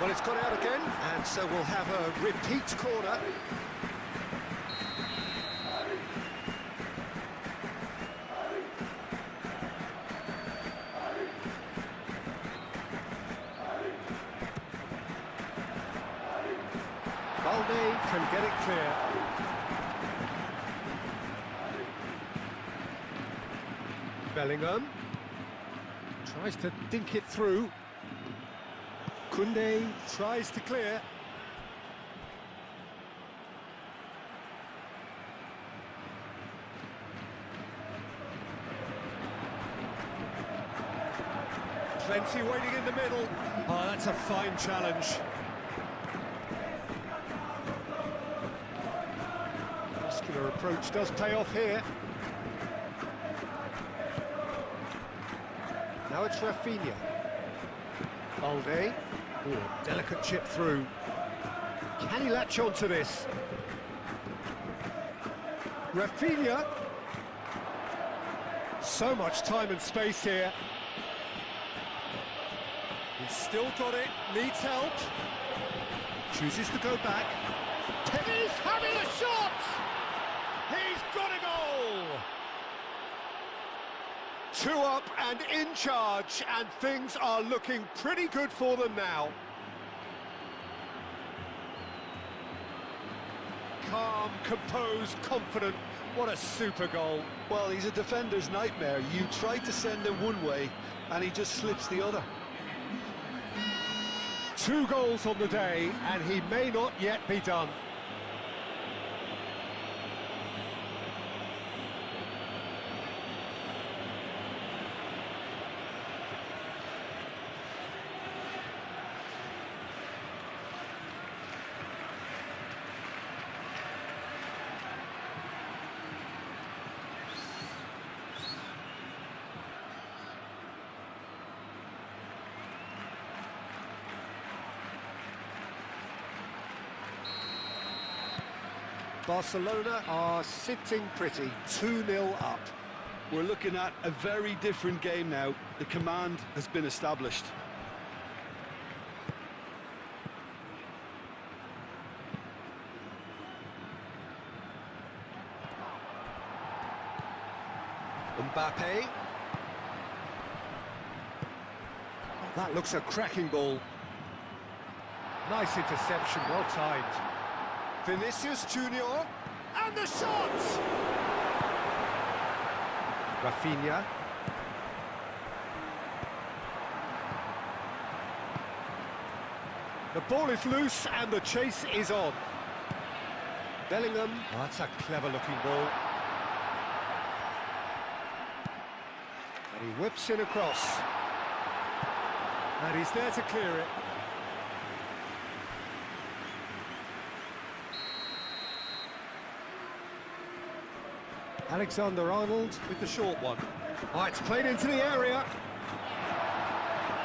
Well, it's got out again, and so we'll have a repeat corner. Balde can get it clear. Bellingham tries to dink it through. Koundé tries to clear. Plenty waiting in the middle. Oh, that's a fine challenge. Muscular approach does pay off here. Now it's Rafinha. Balde. Ooh, delicate chip through. Can he latch on to this? Rafinha. So much time and space here. He's still got it, needs help. Chooses to go back. He's having a shot! He's got a goal! 2 up and in charge, and things are looking pretty good for them now. Calm, composed, confident. What a super goal. Well, he's a defender's nightmare. You try to send him one way, and he just slips the other. 2 goals on the day, and he may not yet be done. Barcelona are sitting pretty, 2-0 up. We're looking at a very different game now. The command has been established. Mbappe. That looks a cracking ball. Nice interception, well timed. Vinicius Junior. And the shot! Rafinha. The ball is loose and the chase is on. Bellingham. Oh, that's a clever-looking ball. And he whips in across. And he's there to clear it. Alexander-Arnold with the short one. Oh, it's played into the area.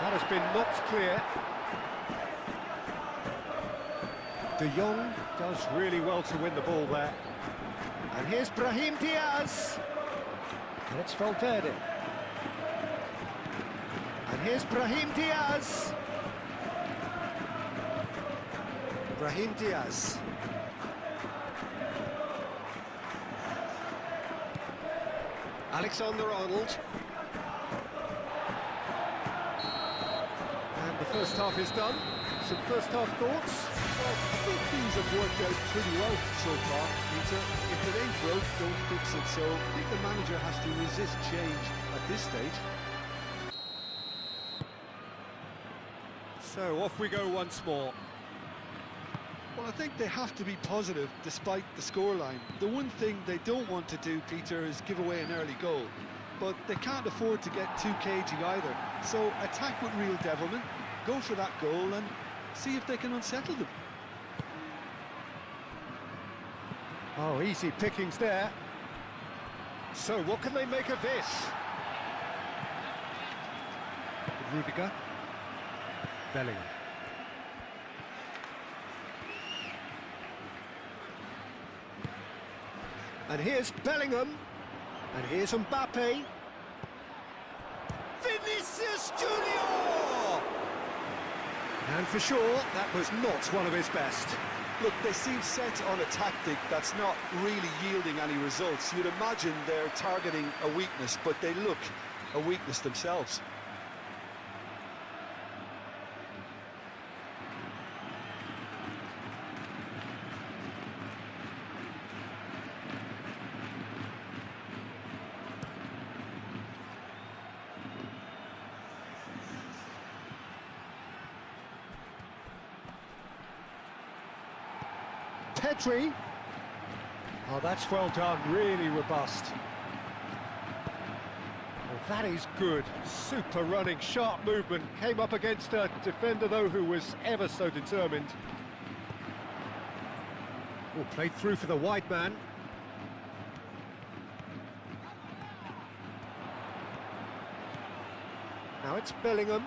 That has been knocked clear. De Jong does really well to win the ball there. And here's Brahim Diaz. And it's Valverde. And here's Brahim Diaz. Brahim Diaz. Alexander-Arnold. And the first half is done. Some first half thoughts? Well, I think things have worked out pretty well so far, Peter. If it ain't broke, don't fix it. So I think the manager has to resist change at this stage. So off we go once more. Well, I think they have to be positive despite the scoreline. The one thing they don't want to do, Peter, is give away an early goal. But they can't afford to get too cagey either. So attack with real devilment, go for that goal and see if they can unsettle them. Oh, easy pickings there. So what can they make of this? Rudiger. Bellingham. And here's Bellingham. And here's Mbappe. Vinicius Junior! And for sure, that was not one of his best. Look, they seem set on a tactic that's not really yielding any results. You'd imagine they're targeting a weakness, but they look a weakness themselves. Pedri. Oh, that's well done, really robust. Well, that is good. Super running, sharp movement. Came up against a defender, though, who was ever so determined. Oh, played through for the wide man. Now it's Bellingham.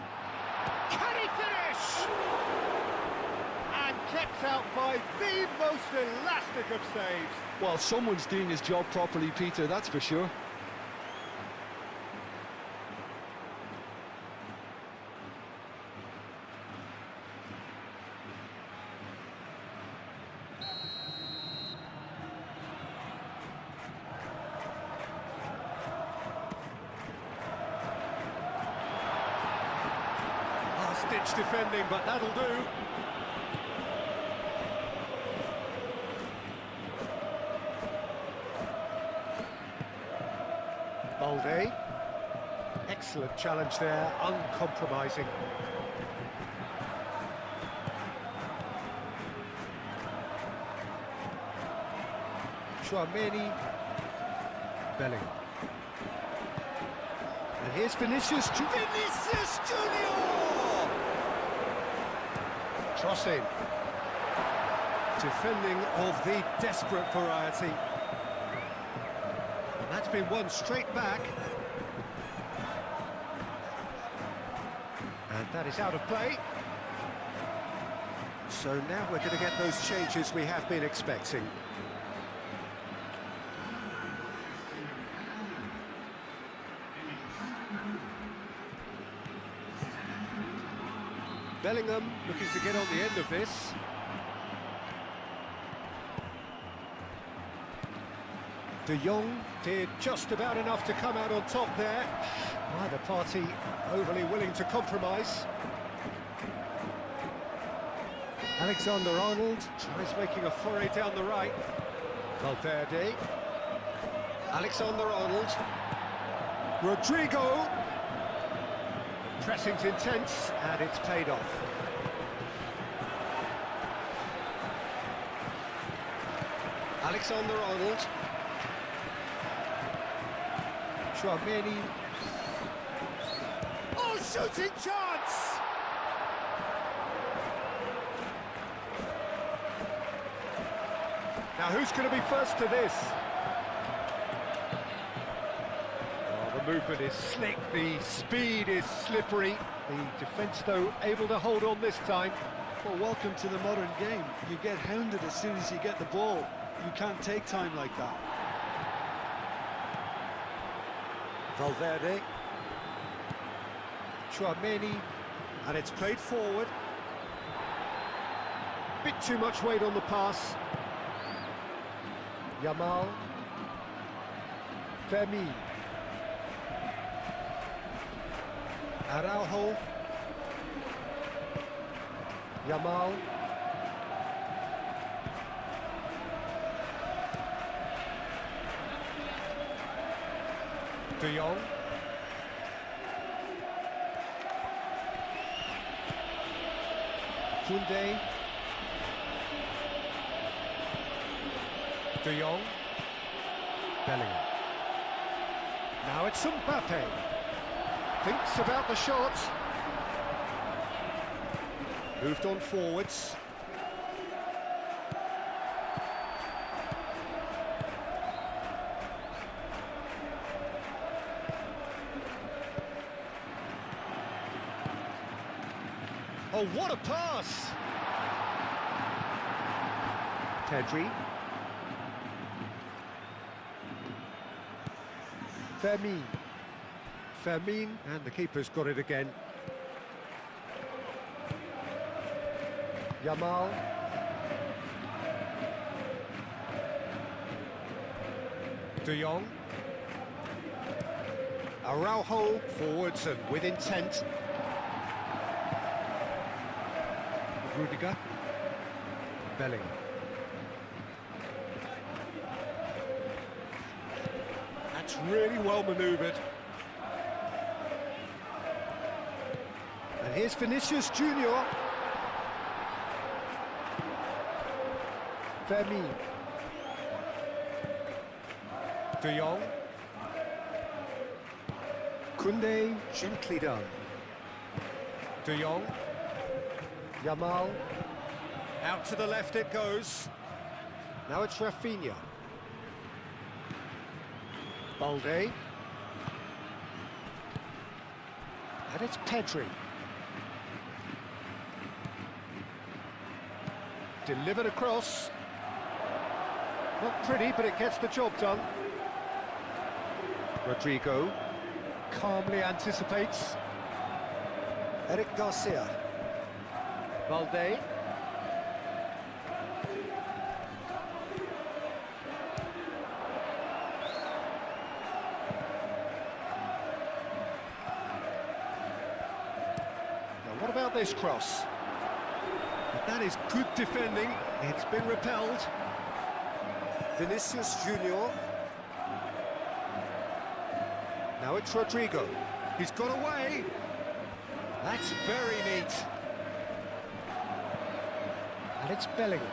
Can he finish? And kept out by the most elastic of saves. Well, someone's doing his job properly, Peter, that's for sure. Stitch defending, but that'll do. Balde. Excellent challenge there, uncompromising. Chouameni. Bellingham. And here's Vinicius Junior! Crossing. Defending of the desperate variety. And that's been won straight back. And that is out of play. So now we're going to get those changes we have been expecting. Bellingham looking to get on the end of this. De Jong did just about enough to come out on top there. Neither party overly willing to compromise. Alexander-Arnold tries making a foray down the right. Valverde. Alexander-Arnold. Rodrigo. Pressing's intense, and it's paid off. Alexander-Arnold. Chouameni. Oh, shooting chance! Now who's going to be first to this? Oh, the movement is slick, the speed is slippery. The defence, though, able to hold on this time. Well, welcome to the modern game. You get hounded as soon as you get the ball. You can't take time like that. Valverde. Chouameni. And it's played forward. Bit too much weight on the pass. Yamal. Fermin. Araujo. Yamal. De Jong. Koundé. De Jong. Bellingham. Now it's Mbappe. Thinks about the shot. Moved on forwards. Oh, what a pass! Pedri. Fermin, and the keeper's got it again. Yamal. De Jong. Araujo forwards and with intent. Rudiger. Bellingham. That's really well manoeuvred. And here's Vinicius Junior. Fermin. De Jong. Koundé, gently done. De Jong. Yamal. Out to the left it goes. Now it's Rafinha. Balde. And it's Pedri. Delivered across. Not pretty, but it gets the job done. Rodrigo calmly anticipates. Eric Garcia. Balde. Now what about this cross? But that is good defending. It's been repelled. Vinicius Junior. Now it's Rodrigo. He's got away. That's very neat. And it's Bellingham.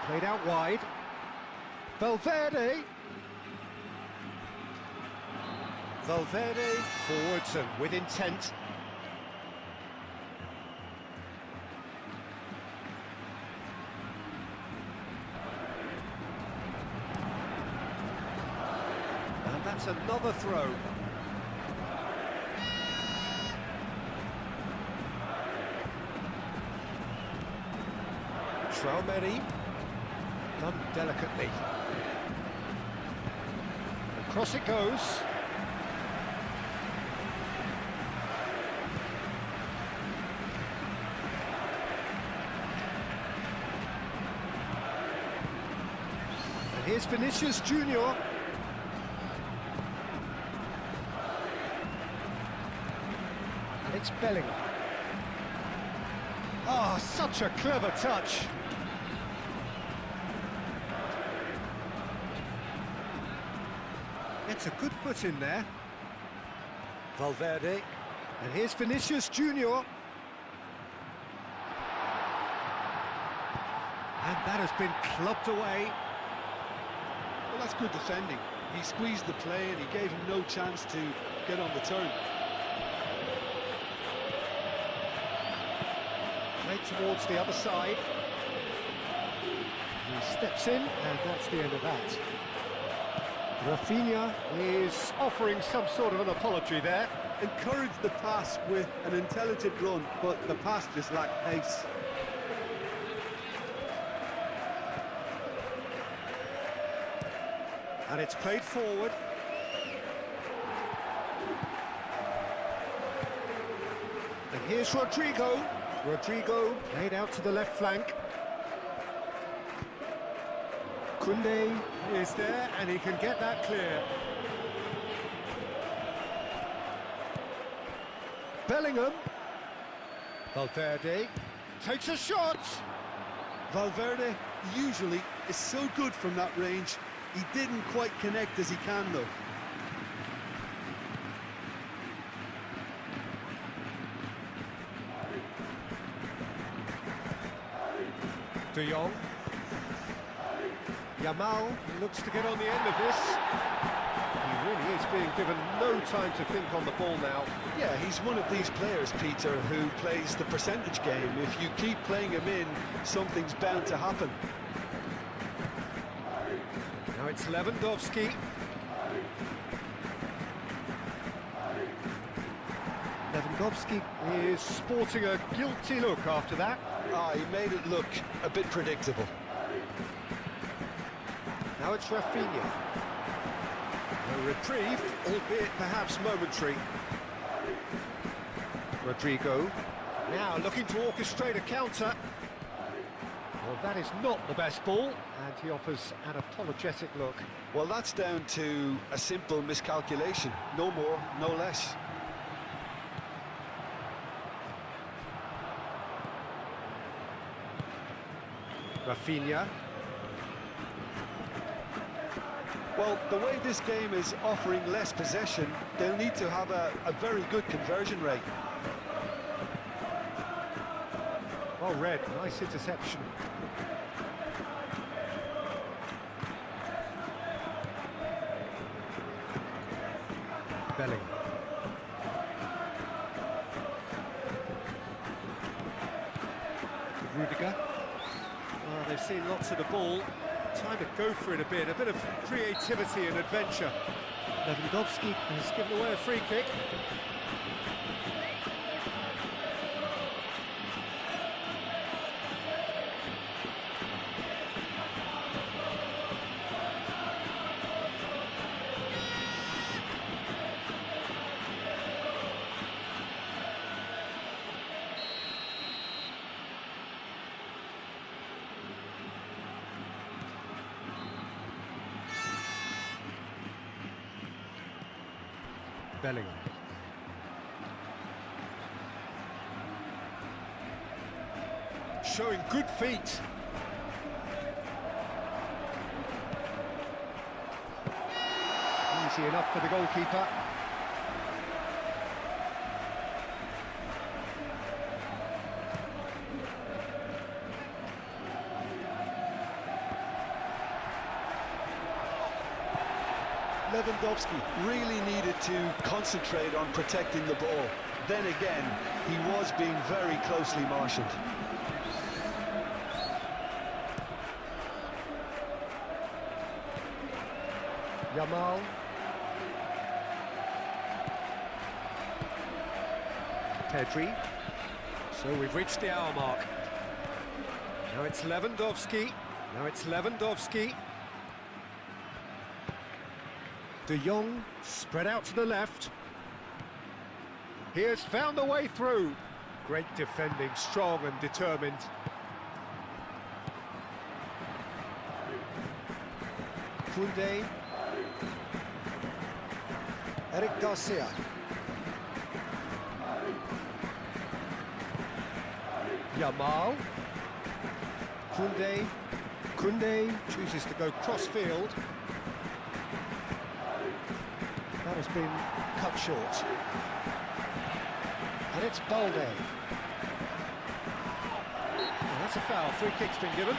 Played out wide. Valverde. Valverde forwards and with intent. And that's another throw. Chouameni, done delicately. Across it goes. And here's Vinicius Junior. And it's Bellingham. Oh, such a clever touch. Gets a good foot in there. Valverde. And here's Vinicius Junior. And that has been clubbed away. Well, that's good defending. He squeezed the play and he gave him no chance to get on the turn. Played towards the other side. He steps in, and that's the end of that. Rafinha is offering some sort of an apology there. Encouraged the pass with an intelligent run, but the pass just lacked pace. And it's played forward. And here's Rodrigo. Rodrigo played out to the left flank. Koundé is there, and he can get that clear. Bellingham. Valverde takes a shot. Valverde usually is so good from that range. He didn't quite connect as he can, though. De Jong. Yamal looks to get on the end of this. He really is being given no time to think on the ball now. Yeah, he's one of these players, Peter, who plays the percentage game. If you keep playing him in, something's bound to happen. Now it's Lewandowski. Lewandowski is sporting a guilty look after that. Ah, he made it look a bit predictable. Now it's Rafinha. A reprieve, albeit perhaps momentary. Rodrigo. Now looking to orchestrate a counter. Well, that is not the best ball, and he offers an apologetic look. Well, that's down to a simple miscalculation. No more, no less. Rafinha. Well, the way this game is offering less possession, they'll need to have a very good conversion rate. Well read, nice interception. Bellingham. Rudiger. Well, they've seen lots of the ball. Time to go for it a bit of creativity and adventure. Lewandowski has given away a free kick. Bellingham. Showing good feet. Easy enough for the goalkeeper. Lewandowski really needed to concentrate on protecting the ball. Then again, he was being very closely marshalled. Yamal. Pedri. So we've reached the hour mark. Now it's Lewandowski. Now it's Lewandowski. De Jong spread out to the left. He has found a way through. Great defending, strong and determined. Koundé. Eric Garcia. Yamal. Koundé. Koundé chooses to go cross-field. That has been cut short. And it's Balde. Well, that's a foul. Free kick's been given.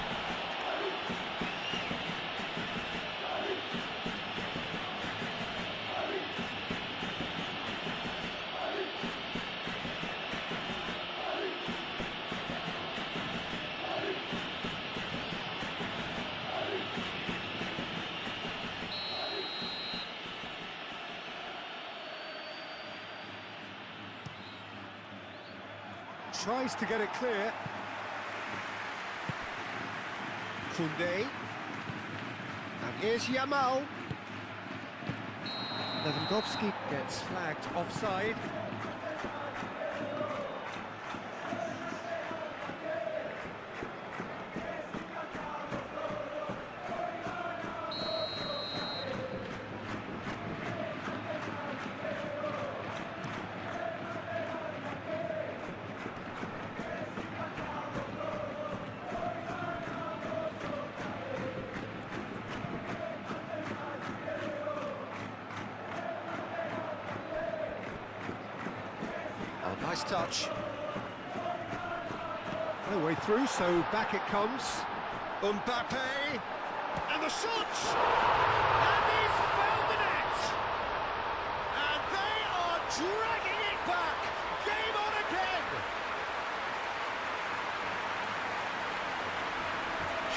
Tries to get it clear. Koundé. And here's Yamal. Lewandowski gets flagged offside. Nice touch. No way through, so back it comes. Mbappe! And the shot! And he's found the net! And they are dragging it back! Game on again!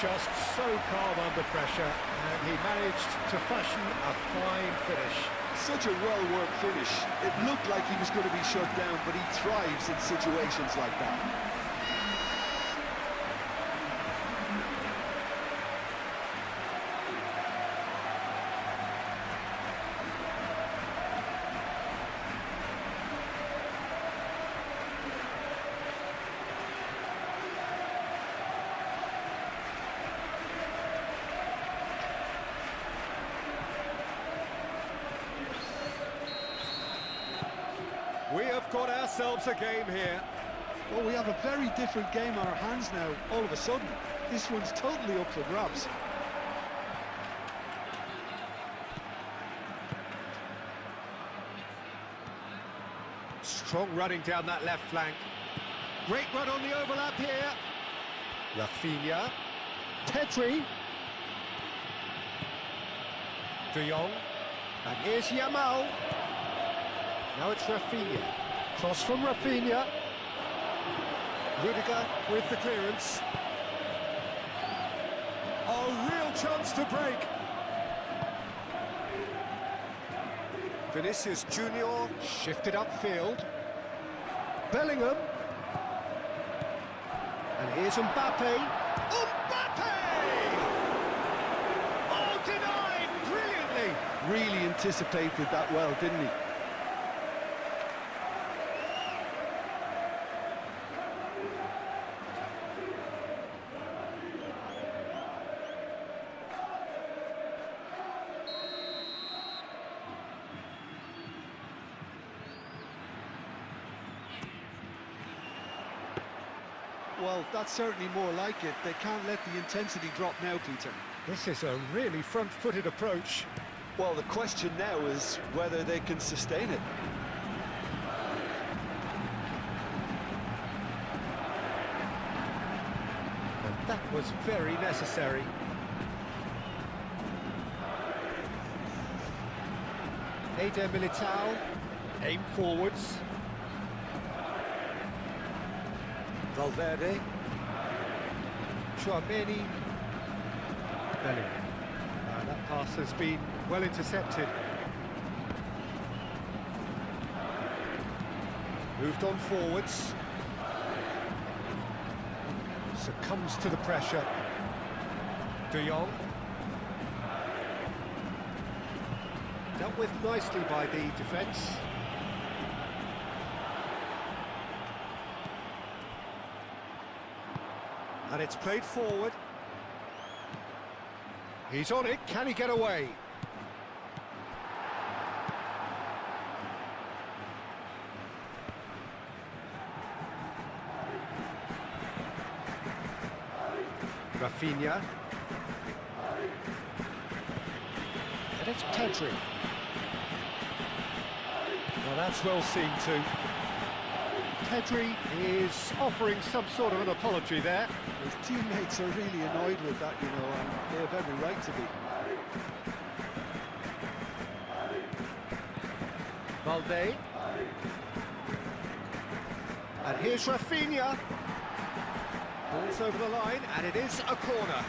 Just so calm under pressure, and he managed to fashion a fine finish. Such a well-worked finish. It looked like he was going to be shut down, but he thrives in situations like that. We have got ourselves a game here. Well, we have a very different game on our hands now, all of a sudden. This one's totally up for grabs. Strong running down that left flank. Great run on the overlap here. Rafinha. Pedri. De Jong. And here's Yamal. Now it's Rafinha. Cross from Rafinha. Rudiger with the clearance. A real chance to break. Vinicius Junior shifted upfield. Bellingham. And here's Mbappe. Mbappe! Oh, denied brilliantly. Really anticipated that well, didn't he? Well, that's certainly more like it. They can't let the intensity drop now, Peter. This is a really front-footed approach. Well, the question now is whether they can sustain it. And that was very necessary. Eder Militao, aim forwards. Valverde. Chouameni. Bellingham. That pass has been well intercepted. Moved on forwards. Succumbs to the pressure. De Jong. Dealt with nicely by the defence. And it's played forward. He's on it, can he get away? Rafinha. And it's Pedri. Well, that's well seen too. Pedri is offering some sort of an apology there. His teammates are really annoyed with that, you know, and they have every right to be. Balde. And here's Rafinha. Ball's over the line, and it is a corner.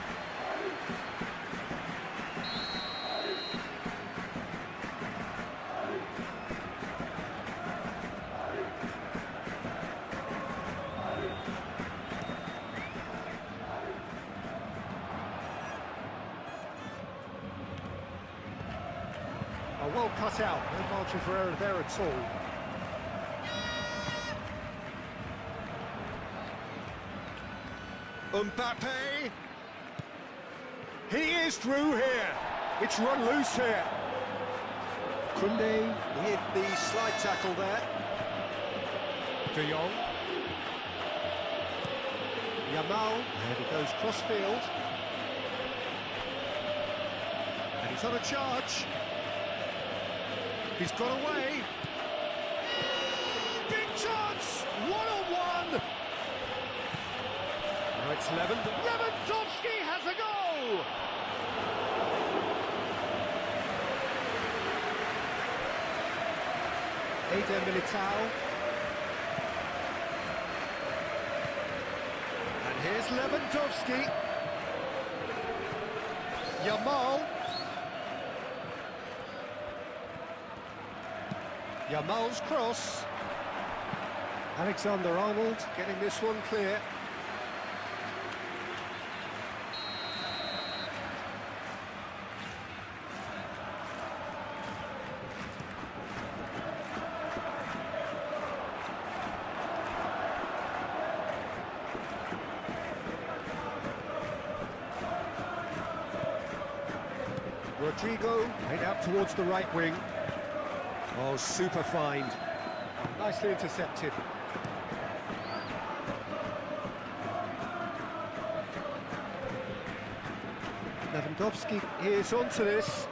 Well cut out, no margin for error there at all. Mbappe! He is through here! It's run loose here! Koundé with the slide tackle there. De Jong. Yamal, and he goes cross-field. And he's on a charge. He's got away. Big chance! One-on-one! Now it's Lewandowski has a goal! Eder Militao. And here's Lewandowski. Yamal. Yamal's cross. Alexander-Arnold getting this one clear. Rodrigo head out towards the right wing. Oh, super find. Nicely intercepted. Lewandowski is onto this.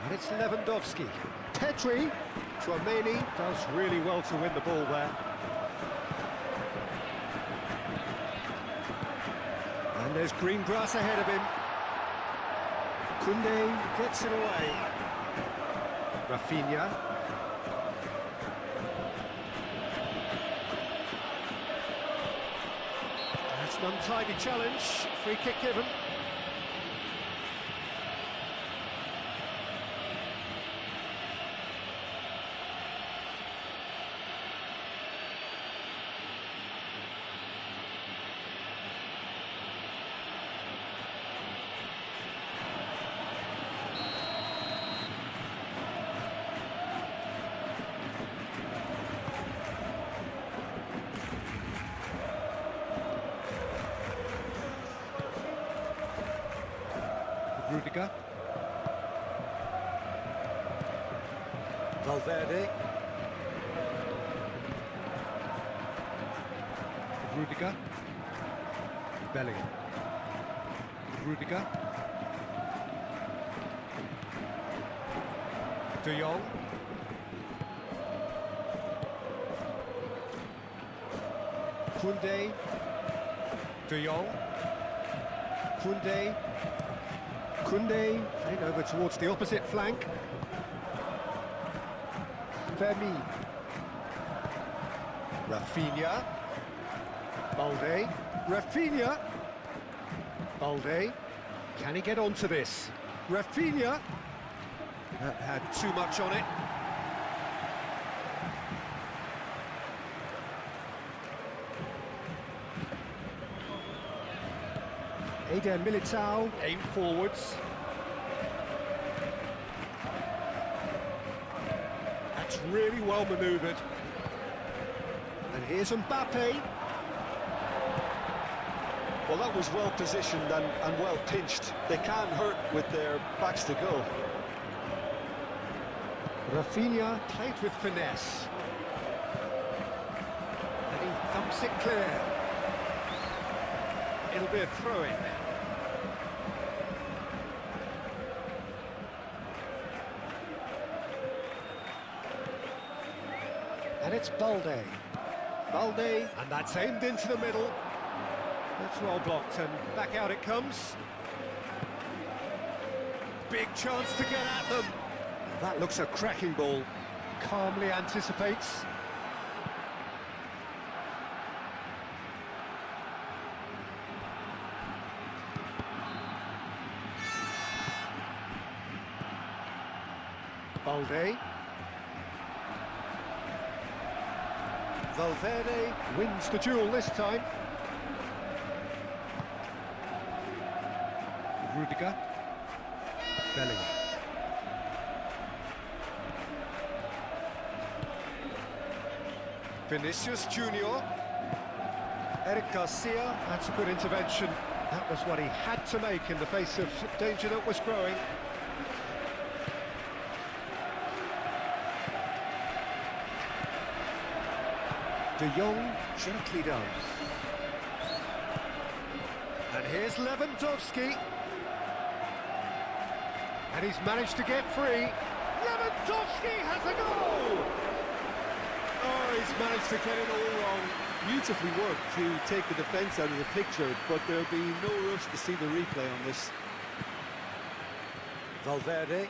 And it's Lewandowski. Pedri. Tchouaméni does really well to win the ball there. And there's green grass ahead of him. Koundé gets it away. Rafinha. That's an untidy challenge. Free kick given. Rudiger. Valverde. Rudiger. Bellingham. Rudiger. De Jong. Koundé. De Jong. Koundé. Koundé played over towards the opposite flank. Fermi. Rafinha. Balde. Rafinha. Balde. Can he get onto this? Rafinha. That had too much on it. Eder Militao, aim forwards. That's really well manoeuvred. And here's Mbappe. Well, that was well positioned and well pinched. They can't hurt with their backs to goal. Rafinha played with finesse. And he thumps it clear. It'll be a throw-in. And it's Balde. Balde, and that's aimed into the middle. It's well blocked, and back out it comes. Big chance to get at them. That looks a cracking ball. Calmly anticipates. Balde. Valverde wins the duel this time. Rudiger. Bellingham. Vinicius Junior. Eric Garcia, that's a good intervention. That was what he had to make in the face of danger that was growing. De Jong, gently done. And here's Lewandowski. And he's managed to get free. Lewandowski has a goal! Oh, he's managed to get it all wrong. Beautifully worked to take the defence out of the picture, but there'll be no rush to see the replay on this. Valverde.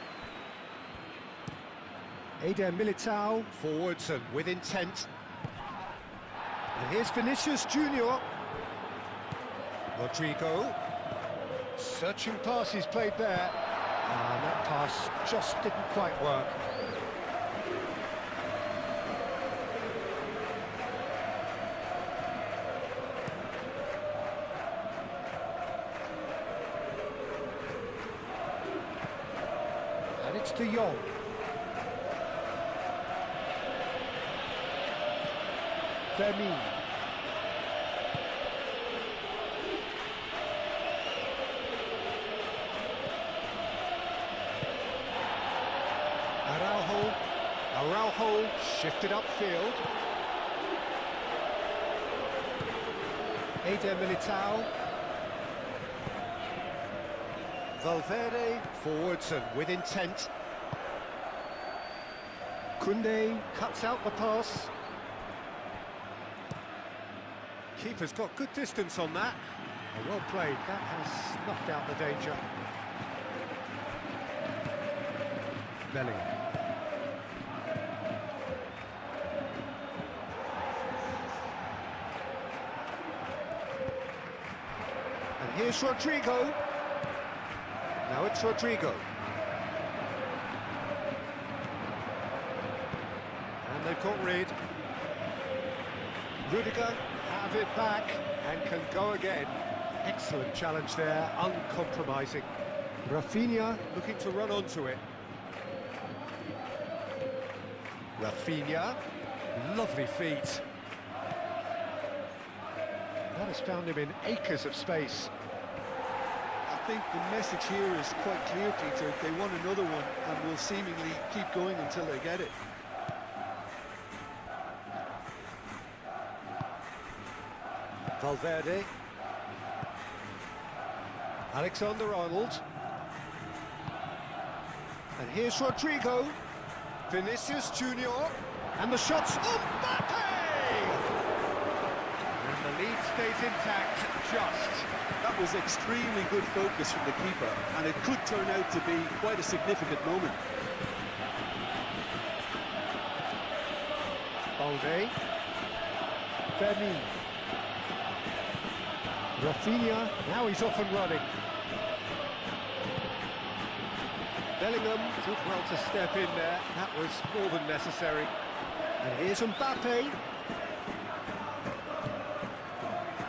Eder Militao, forwards and with intent. And here's Vinicius Junior. Rodrigo. Searching pass he's played there. And that pass just didn't quite work. And it's De Jong. Fermin. Araujo shifted upfield. Eder Militao. Valverde forwards and with intent. Koundé cuts out the pass. Keeper's got good distance on that. Well played, that has snuffed out the danger. Bellingham. And here's Rodrigo. Now it's Rodrigo. And they've got rid. Rudiger have it back and can go again. Excellent challenge there, uncompromising. Rafinha looking to run onto it. Rafinha, lovely feet. That has found him in acres of space. I think the message here is quite clear, Peter. They want another one and will seemingly keep going until they get it. Valverde. Alexander-Arnold. And here's Rodrigo. Vinicius Junior. And the shots. Mbappe! And the lead stays intact, just. That was extremely good focus from the keeper, and it could turn out to be quite a significant moment. Balde. Fermin. Rafinha, now he's off and running. Bellingham did well to step in there, that was more than necessary. And here's Mbappe.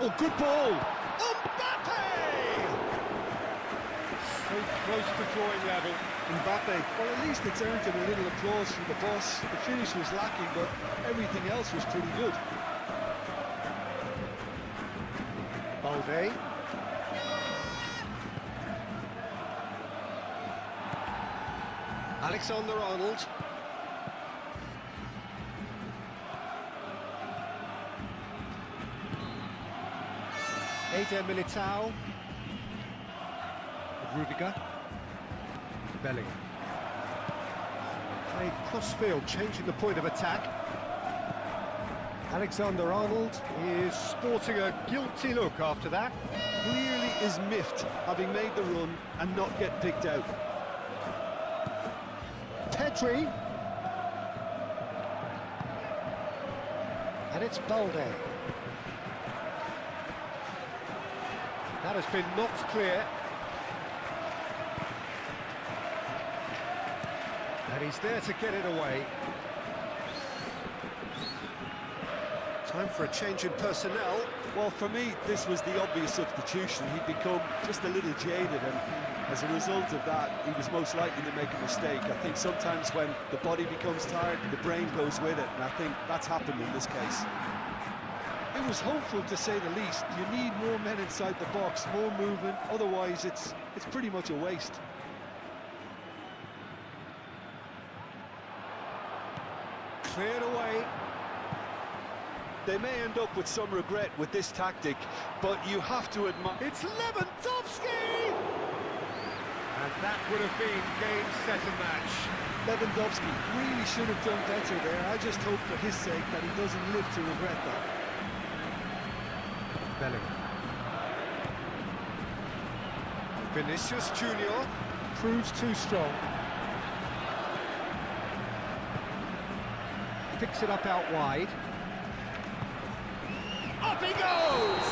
Oh, good ball! Mbappe! So close to drawing level. Mbappe, well, at least it's earned him a little applause from the boss. The finish was lacking, but everything else was pretty good. Balde. Alexander-Arnold. Eder Militao. Rudiger. Bellingham. Played cross-field, changing the point of attack. Alexander-Arnold is sporting a guilty look after that. Clearly is miffed, having made the run and not get picked out. Pedri. And it's Balde. That has been knocked clear. And he's there to get it away. Time for a change in personnel. Well, for me, this was the obvious substitution. He'd become just a little jaded, and as a result of that, he was most likely to make a mistake. I think sometimes when the body becomes tired, the brain goes with it, and I think that's happened in this case. It was hopeful, to say the least. You need more men inside the box, more movement, otherwise it's pretty much a waste. Cleared away. They may end up with some regret with this tactic, but you have to admire... It's Lewandowski! And that would have been game, set and match. Lewandowski really should have done better there. I just hope for his sake that he doesn't live to regret that. Bellingham. Vinicius Junior proves too strong. Picks it up out wide. Up he goes!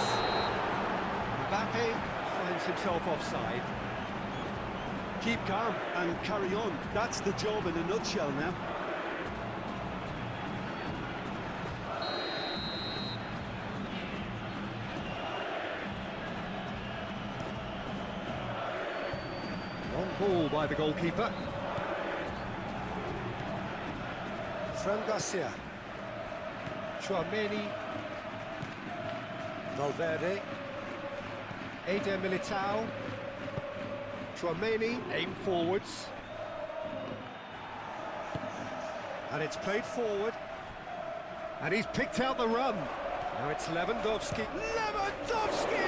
Mbappe finds himself offside. Keep calm and carry on. That's the job in a nutshell now. Long ball by the goalkeeper. Fran Garcia. Chouameni. Valverde. Eder Militao. Chouameni, aim forwards. And it's played forward. And he's picked out the run. Now it's Lewandowski. Lewandowski!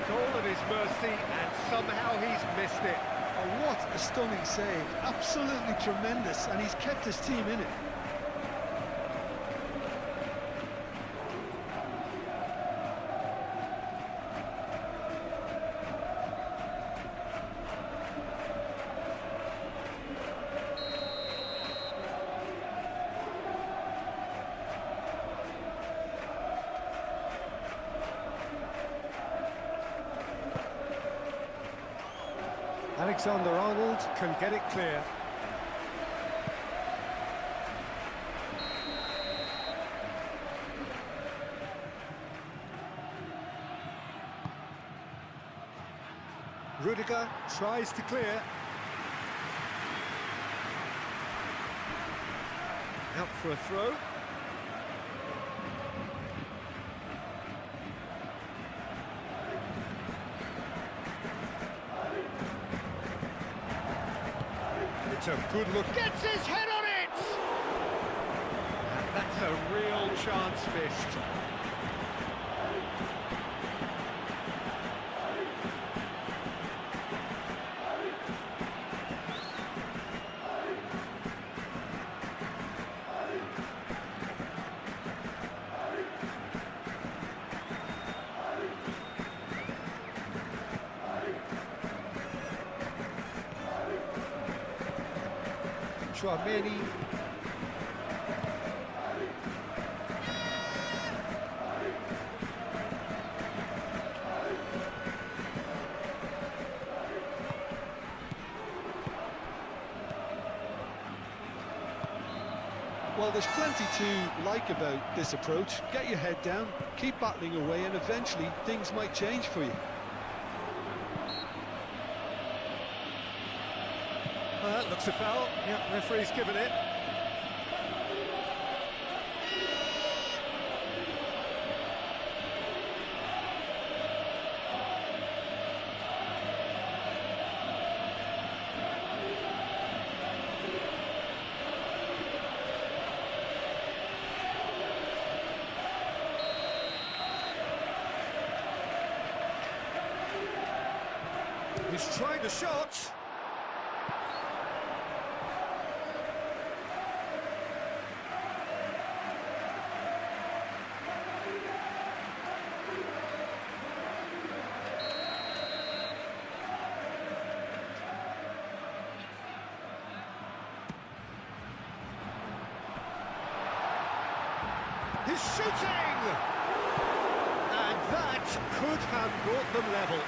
Goal at his mercy, and somehow he's missed it. Oh, what a stunning save. Absolutely tremendous, and he's kept his team in it. Alexander-Arnold can get it clear. Rudiger tries to clear. Out for a throw. It's a good look. Gets his head on it! And that's a real chance missed. Chouameni. Well, there's plenty to like about this approach. Get your head down, keep battling away, and eventually things might change for you. Well, that looks a foul. Yep, referee's given it. He's tried the shot. He's shooting! And that could have brought them level.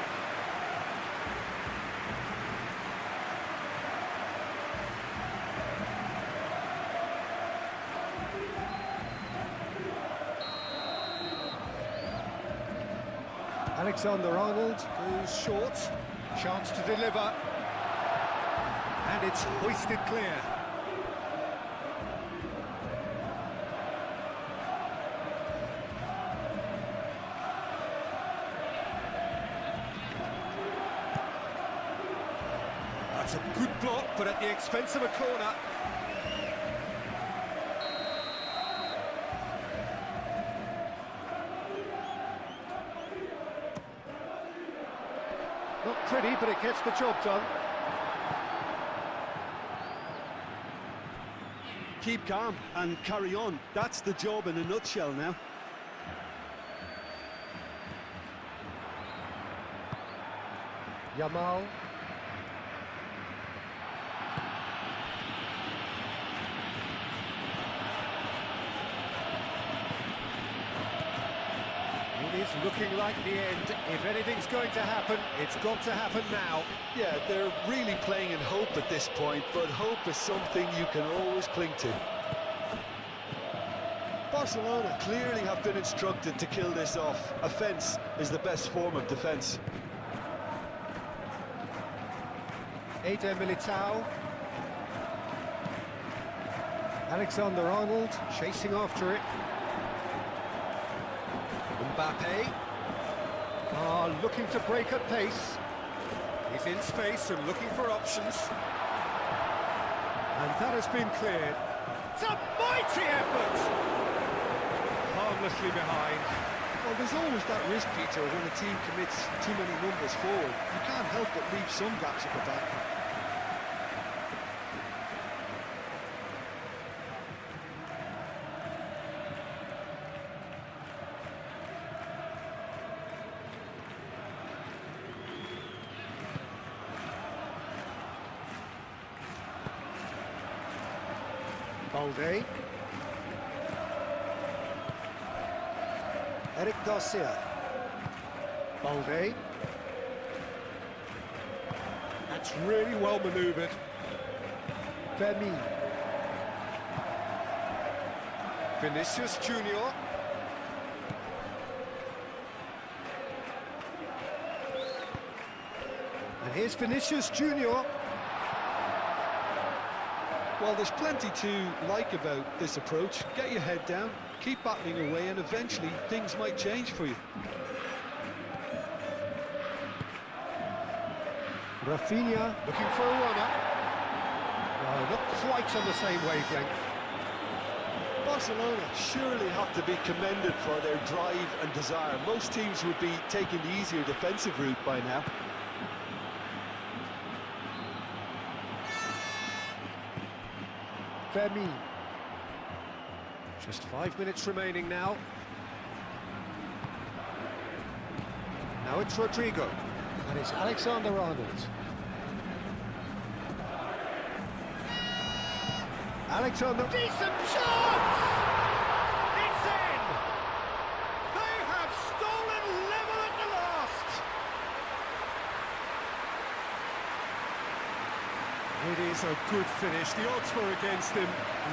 Alexander-Arnold goes short, chance to deliver, and it's hoisted clear. That's a good block, but at the expense of a corner. Not pretty, but it gets the job done. Keep calm and carry on. That's the job in a nutshell now. Yamal. It is looking like the end. If anything's going to happen, it's got to happen now. Yeah, they're really playing in hope at this point, but hope is something you can always cling to. Barcelona clearly have been instructed to kill this off. Offence is the best form of defence. Eder Militao. Alexander-Arnold chasing after it. Mbappe. Looking to break at pace. He's in space and looking for options. And that has been cleared. It's a mighty effort! Harmlessly behind. Well, there's always that risk, Peter, when a team commits too many numbers forward. You can't help but leave some gaps at the back. Balde. Eric Garcia. Balde. That's really well manoeuvred. Fermin. Vinicius Junior. And here's Vinicius Junior. Well, there's plenty to like about this approach. Get your head down, keep battling away, and eventually things might change for you. Rafinha looking for a runner. No, not quite on the same wavelength. Barcelona surely have to be commended for their drive and desire. Most teams would be taking the easier defensive route by now. Fermin. Just 5 minutes remaining now. Now it's Rodrigo. And it's Alexander-Arnold. Alexander... Decent chance! It's in! They have stolen level at the last! It is a good finish. The odds were against him.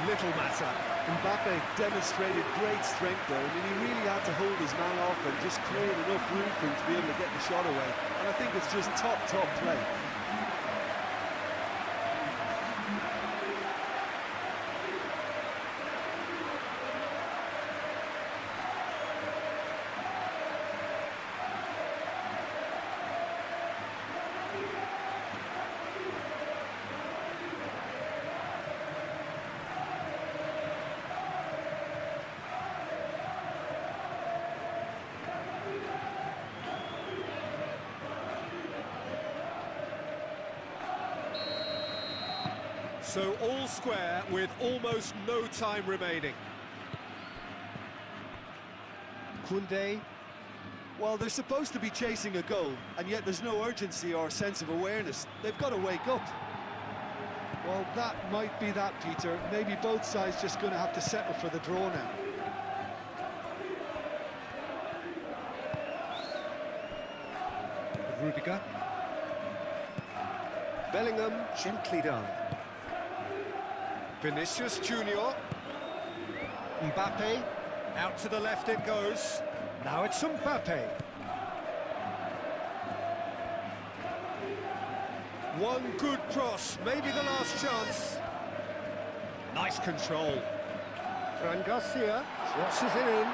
Little matter. Mbappe demonstrated great strength there. I mean, he really had to hold his man off and just create enough room for him to be able to get the shot away. And I think it's just top play. So all square with almost no time remaining. Koundé. Well, they're supposed to be chasing a goal, and yet there's no urgency or sense of awareness. They've got to wake up. Well, that might be that, Peter. Maybe both sides just going to have to settle for the draw now. Rudiger. Bellingham, gently done. Vinicius Junior. Mbappe, out to the left it goes. Now it's Mbappe. One good cross, maybe the last chance. Nice control. Fran Garcia crosses it in.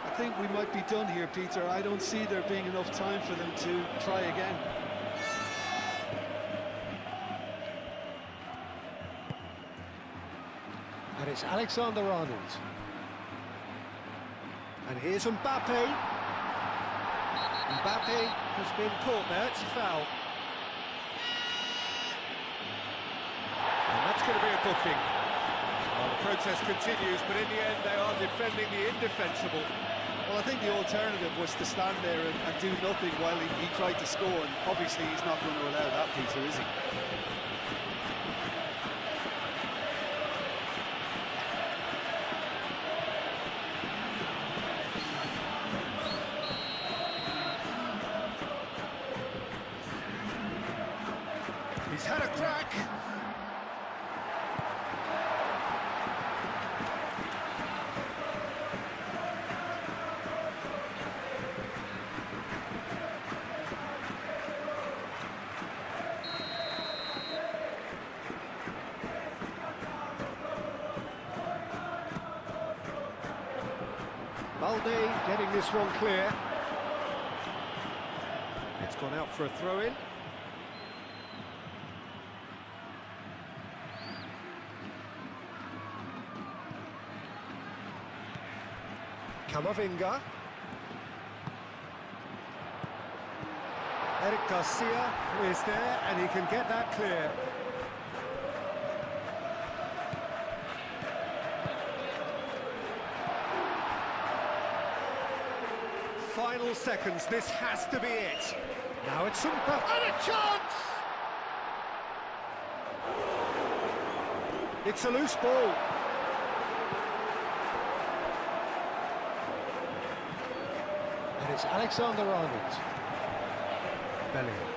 I think we might be done here, Peter. I don't see there being enough time for them to try again. And it's Alexander-Arnold. And here's Mbappe. Mbappe has been caught there, it's a foul. And that's going to be a booking. Well, the protest continues, but in the end they are defending the indefensible. Well, I think the alternative was to stand there and do nothing while he tried to score, and obviously he's not going to allow that, Peter, is he? He's had a crack. Balde getting this one clear. It's gone out for a throw-in. Camavinga. Eric Garcia is there, and he can get that clear. Final seconds, this has to be it. Now it's Sumpa, and a chance! It's a loose ball. And it's Alexander-Arnold. Bellingham.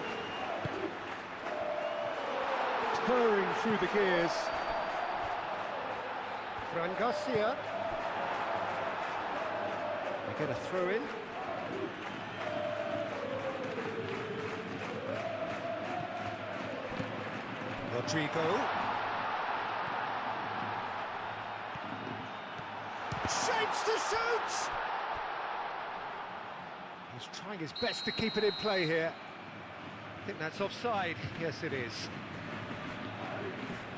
Purring through the gears. Fran Garcia. They get a throw-in. Rodrigo. Shapes to shoot! He's trying his best to keep it in play here. I think that's offside. Yes, it is.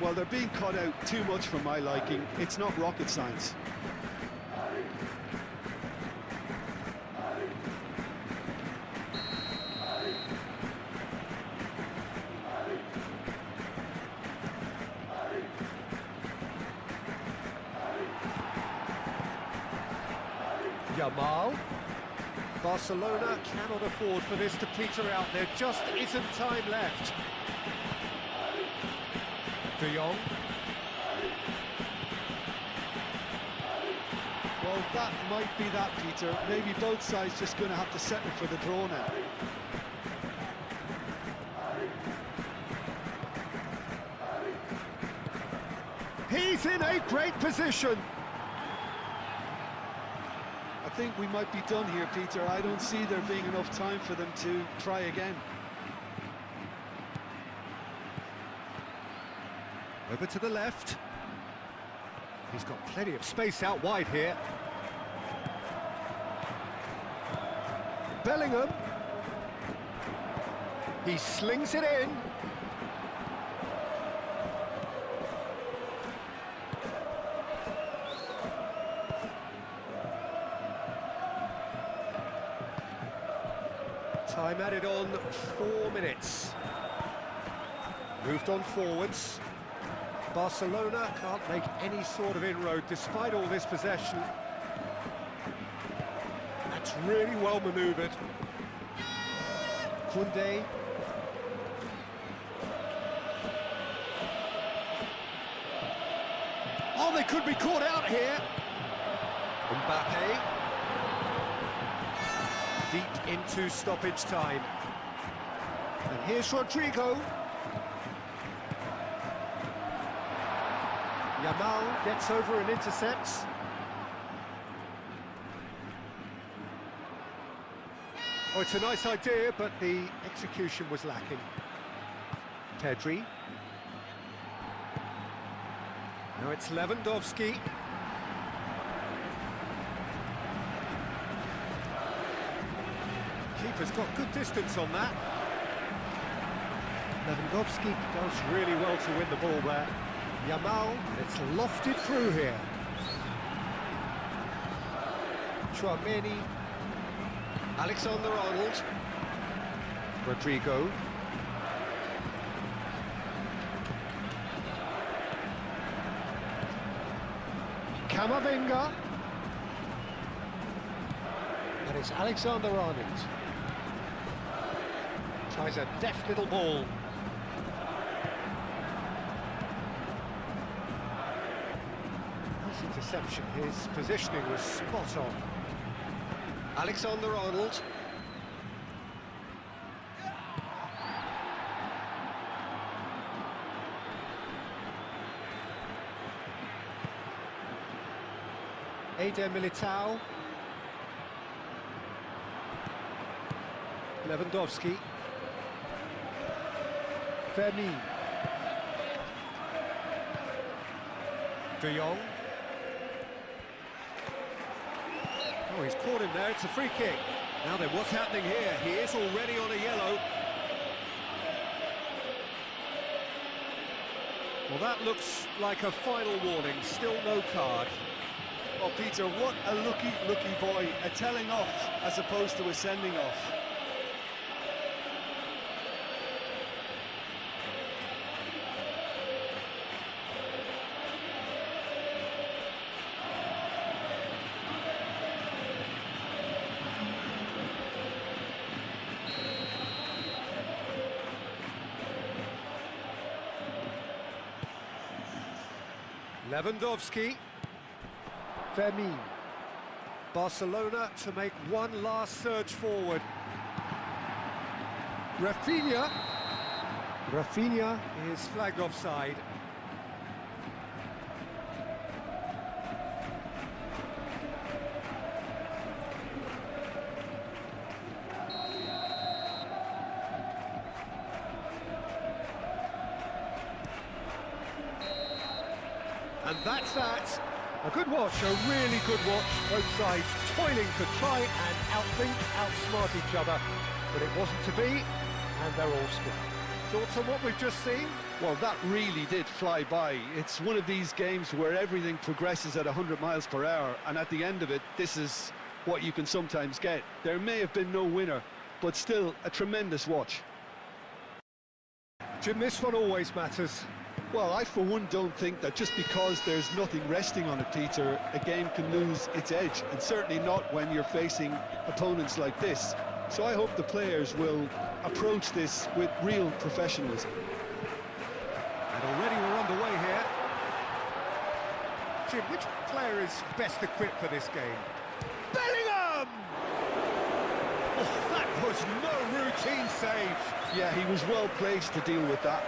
Well, they're being cut out too much for my liking. It's not rocket science. Yamal. Barcelona cannot afford for this to peter out. There just isn't time left. De Jong. Well, that might be that, Peter. Maybe both sides just going to have to settle for the draw now. He's in a great position. I think we might be done here, Peter. I don't see there being enough time for them to try again. Over to the left. He's got plenty of space out wide here. Bellingham. He slings it in. Time added on 4 minutes. Moved on forwards. Barcelona can't make any sort of inroad despite all this possession. That's really well manoeuvred. Koundé. Oh, they could be caught out here. Mbappe. deep into stoppage time. And here's Rodrigo. Yamal gets over and intercepts. Oh, it's a nice idea, but the execution was lacking. Pedri. Now it's Lewandowski. Keeper's got good distance on that. Lewandowski does really well to win the ball there. Yamal, it's lofted through here. Chouameni. Alexander-Arnold. Rodrigo. Camavinga. And it's Alexander-Arnold. Tries a deft little ball. Nice interception. His positioning was spot on. Alexander-Arnold. Eder Militao. Lewandowski. Fermin. De Jong. Oh, he's caught him there, it's a free kick. Now then, what's happening here? He is already on a yellow. Well, that looks like a final warning, still no card. Oh, Peter, what a lucky boy. A telling off as opposed to a sending off. Lewandowski. Fermin. Barcelona to make one last surge forward. Rafinha. Rafinha is flagged offside. And that's that. A good watch, a really good watch. Both sides toiling to try and outthink, outsmart each other. But it wasn't to be, and they're all square. Thoughts on what we've just seen? Well, that really did fly by. It's one of these games where everything progresses at 100 miles per hour, and at the end of it, this is what you can sometimes get. There may have been no winner, but still a tremendous watch. Jim, this one always matters. Well, I for one don't think that just because there's nothing resting on it, Peter, a game can lose its edge, and certainly not when you're facing opponents like this. So I hope the players will approach this with real professionalism. And already we're underway here. Jim, which player is best equipped for this game? Bellingham! Oh, that was no routine save. Yeah, he was well placed to deal with that.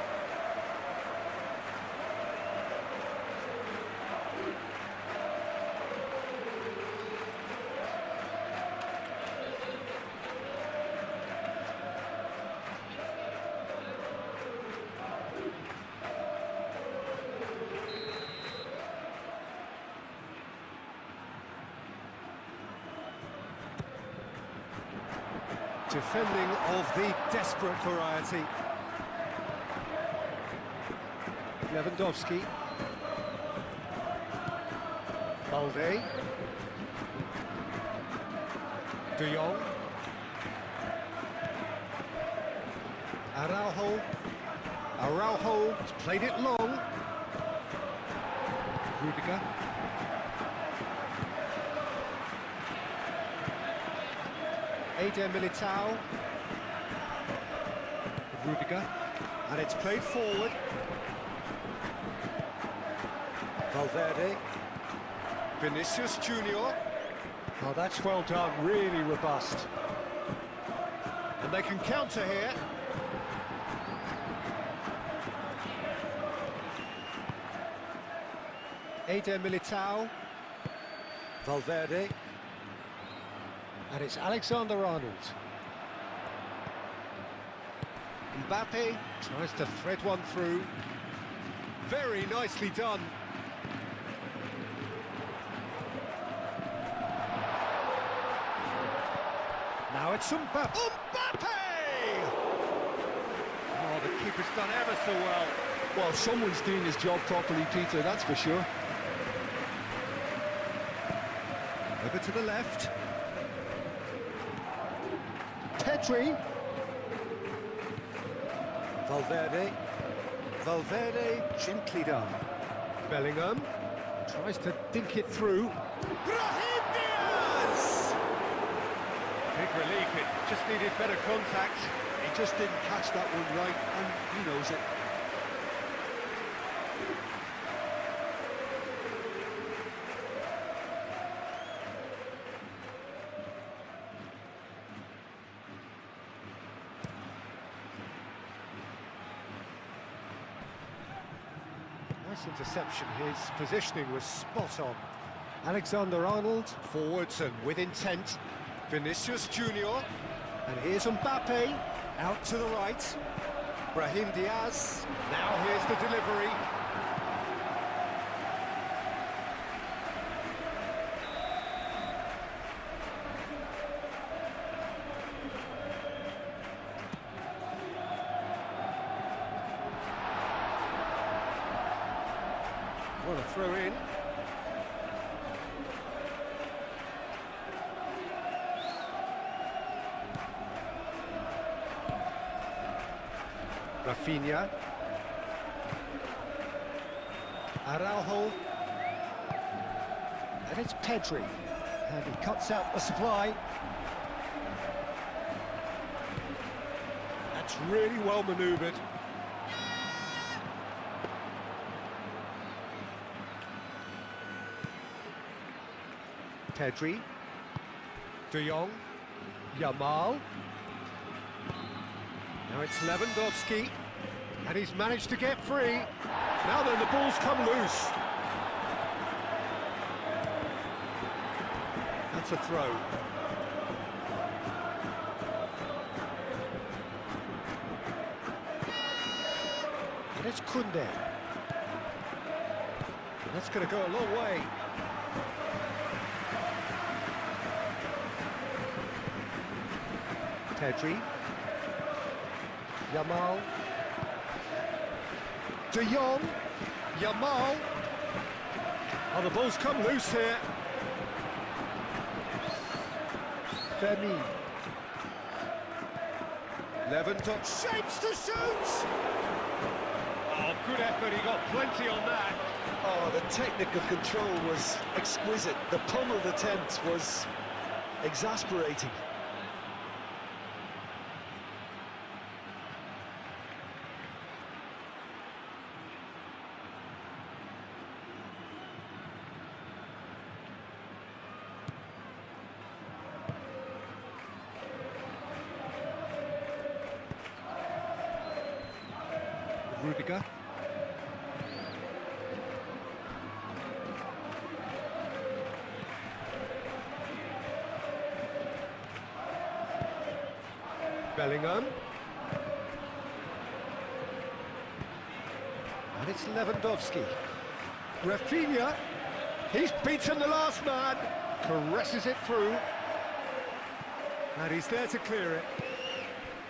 Defending of the desperate variety. Lewandowski. Balde. De Jong. Araujo. Araujo has played it long. Rudiger. Eder Militao. Rudiger. And it's played forward. Valverde. Vinicius Junior. Oh, that's well done, really robust. And they can counter here. Eder Militao. Valverde. And it's Alexander-Arnold. Mbappe tries to thread one through. Very nicely done. Now it's Mbappe. Oh, the keeper's done ever so well. Well, someone's doing his job properly, Peter, that's for sure. Over to the left. Pedri. Valverde. Valverde, gently done. Bellingham tries to dink it through. Brahim Diaz! Big relief, it just needed better contact. He just didn't catch that one right, and he knows it. Nice interception, his positioning was spot on. Alexander-Arnold, forwards and with intent. Vinicius Junior, and here's Mbappe, out to the right. Brahim Diaz, now here's the delivery. What a throw in. Rafinha. Araujo. And it's Pedri. And he cuts out the supply. That's really well manoeuvred. Pedri. De Jong. Yamal. Now it's Lewandowski, and he's managed to get free. Now then, the ball's come loose. That's a throw. And it's Koundé. That's going to go a long way. Pedri. Yamal. De Jong. Yamal. Oh, the ball's come loose here. Femi. Lewandowski shapes to shoot. Oh, good effort, he got plenty on that. Oh, the technical control was exquisite. The pummeled attempt was exasperating. Rudiger. Bellingham. And it's Lewandowski. Rafinha. He's beaten the last man. Caresses it through. And he's there to clear it.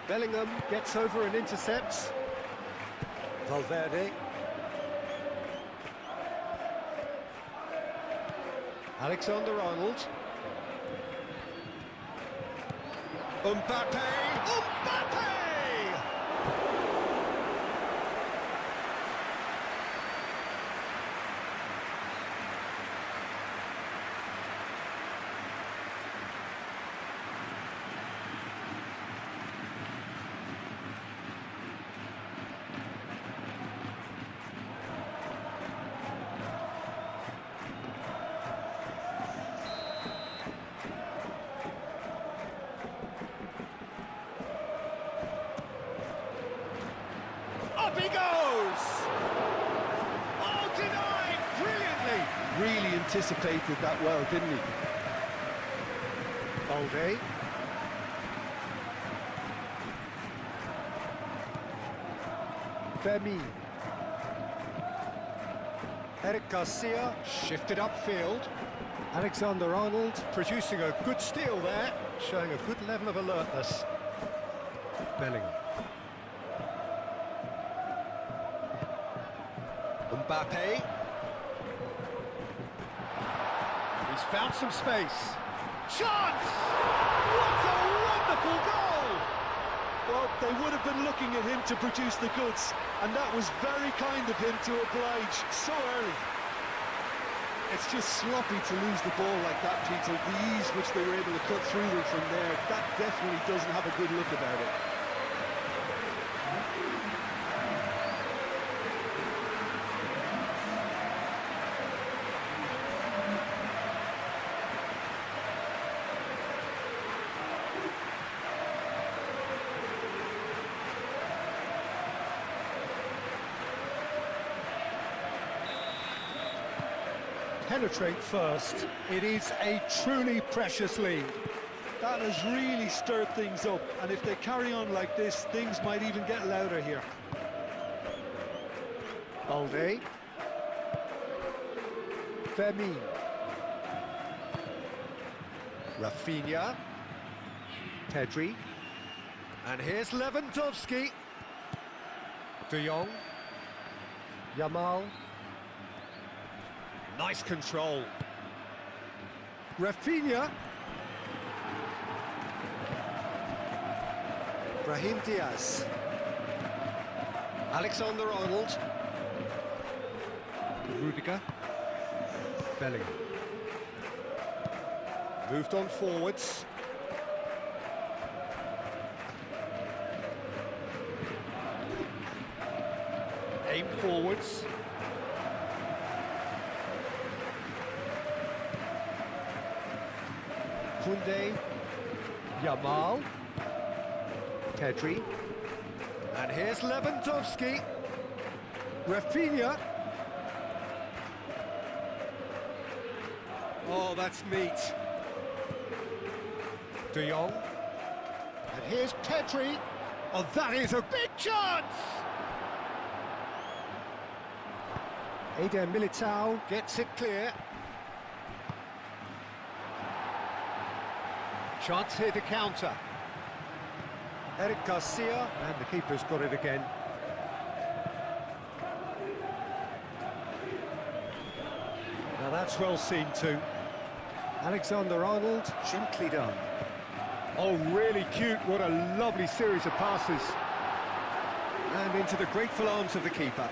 Bellingham gets over and intercepts. Valverde. Alexander-Arnold. Mbappe! Mbappe! anticipated that well, didn't he? Balde. Fermin. Eric Garcia shifted upfield. Alexander-Arnold producing a good steal there, showing a good level of alertness. Bellingham. Mbappe. He's found some space. Chance! What a wonderful goal! Well, they would have been looking at him to produce the goods, and that was very kind of him to oblige so early. It's just sloppy to lose the ball like that, Peter. The ease which they were able to cut through them from there, that definitely doesn't have a good look about it. Penetrate first. It is a truly precious lead. That has really stirred things up, and if they carry on like this, things might even get louder here. Balde. Fermin. Rafinha. Pedri. And here's Lewandowski. De Jong. Yamal. Nice control. Rafinha. Brahim Diaz. Alexander-Arnold. Rudiger. Bellingham. Moved on forwards. Aimed forwards. Koundé, Yamal, Pedri, and here's Lewandowski, Rafinha. Oh, that's neat. De Jong, and here's Pedri. Oh, that is a big chance! Eder Militao gets it clear. Chance here to counter. Eric Garcia, and the keeper's got it again. Now that's well seen too. Alexander-Arnold, gently done. Oh, really cute, what a lovely series of passes. And into the grateful arms of the keeper.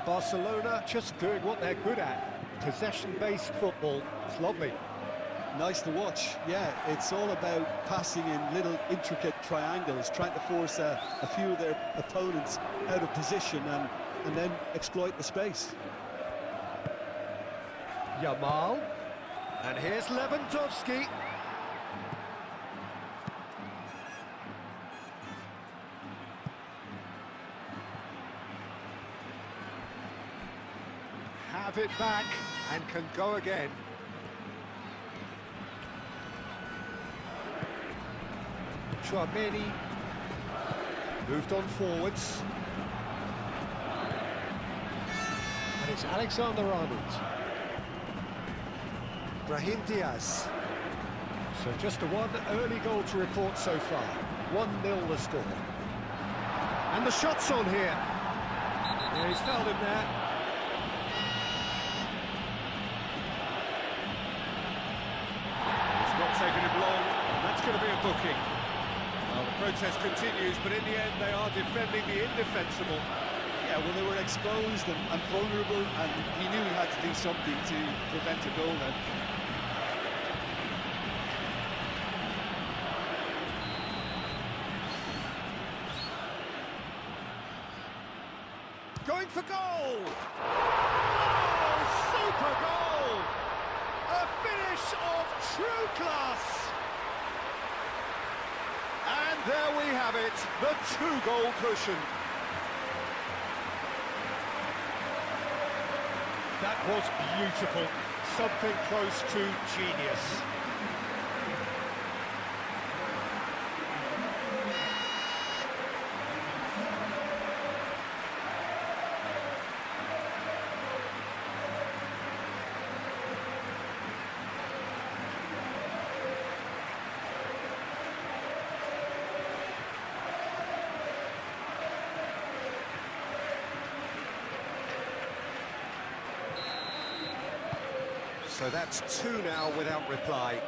Barcelona just doing what they're good at. Possession-based football. It's lovely. Nice to watch. Yeah, it's all about passing in little intricate triangles, trying to force a few of their opponents out of position and then exploit the space. Yamal. And here's Lewandowski. Have it back and can go again. Chouameni moved on forwards. And it's Alexander-Arnold. Brahim Diaz. So just the one early goal to report so far. 1-0 the score. And the shot's on here. Yeah, he's fouled him there. Taking him long, that's going to be a booking. Well, the protest continues, but in the end they are defending the indefensible. Yeah, well, they were exposed and vulnerable, and he knew he had to do something to prevent a goal then. Going for goal! Oh, super goal! A finish of true class! And there we have it, the two-goal cushion. That was beautiful. Something close to genius. So that's two now without reply.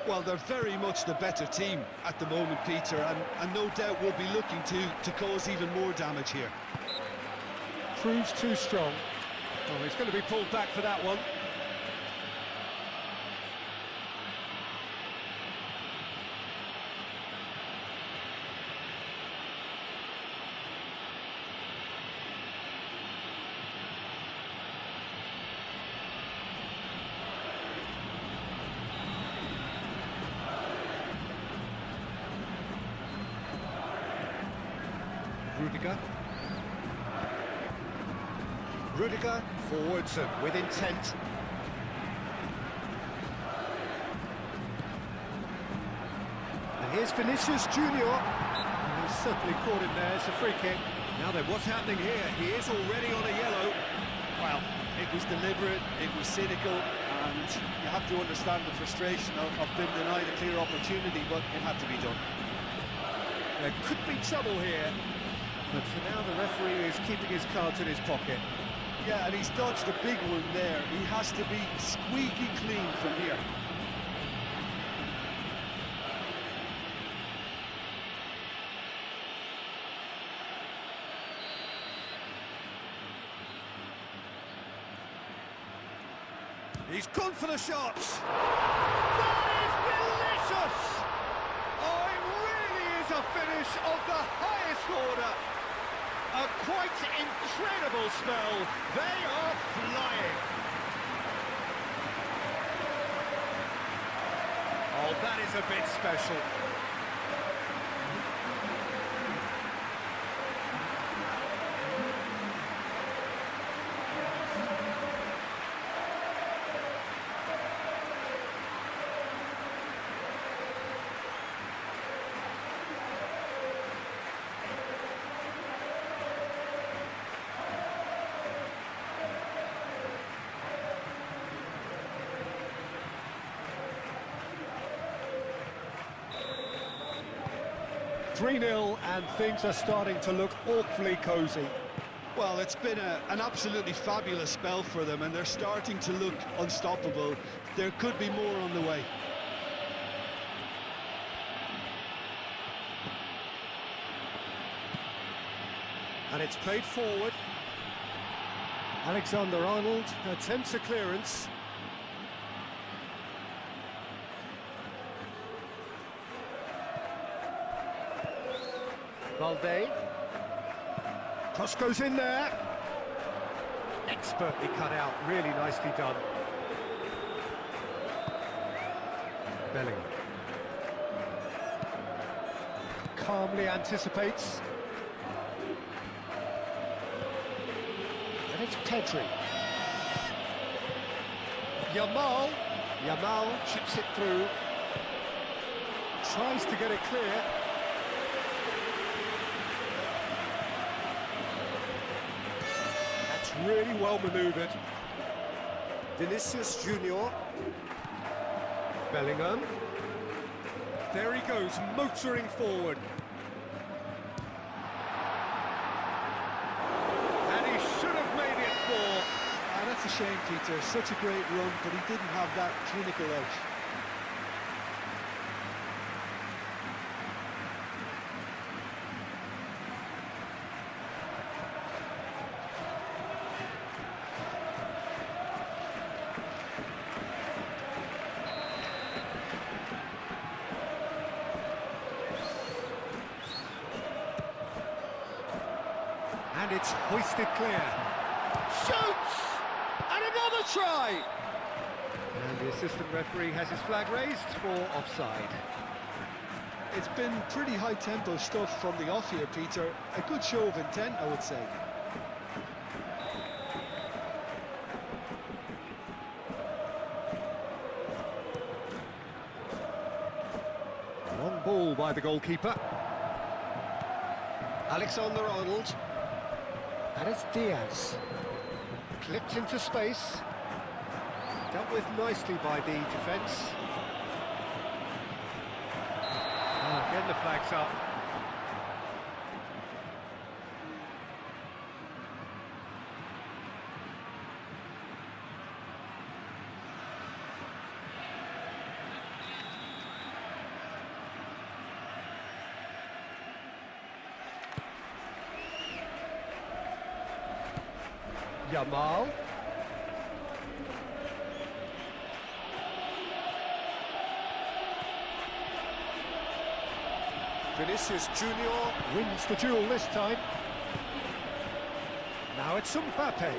Well, they're very much the better team at the moment, Peter, and no doubt will be looking to cause even more damage here. Proves too strong. Oh, he's going to be pulled back for that one. Rudiger forwards and with intent. And here's Vinicius Junior. He's certainly caught him there. It's a free kick. Now then, what's happening here? He is already on a yellow. Well, it was deliberate, it was cynical, and you have to understand the frustration of being denied a clear opportunity, but it had to be done. There could be trouble here, but for now the referee is keeping his cards in his pocket. Yeah, and he's dodged a big one there. He has to be squeaky clean from here. He's gone for the shots. That is delicious! Oh, it really is a finish of the highest order. A quite incredible spell. They are flying. Oh, that is a bit special. Three-0, and things are starting to look awfully cosy. Well, it's been an absolutely fabulous spell for them, and they're starting to look unstoppable. There could be more on the way. And it's played forward. Alexander-Arnold attempts a clearance. Balde. Cross goes in there. Expertly cut out, really nicely done. Bellingham. Calmly anticipates. And it's Pedri. Yamal. Yamal chips it through. Tries to get it clear. Really well manoeuvred. Vinicius Junior. Bellingham. There he goes, motoring forward. And he should have made it four. Ah, that's a shame, Peter. Such a great run, but he didn't have that clinical edge. And it's hoisted clear. Shoots! And another try! And the assistant referee has his flag raised for offside. It's been pretty high-tempo stuff from the off here, Peter. A good show of intent, I would say. ball by the goalkeeper. Alexander-Arnold. And it's Diaz. Clipped into space. Dealt with nicely by the defence. Getting the flags up. Yamal. Vinicius Junior wins the duel this time. Now it's Mbappe.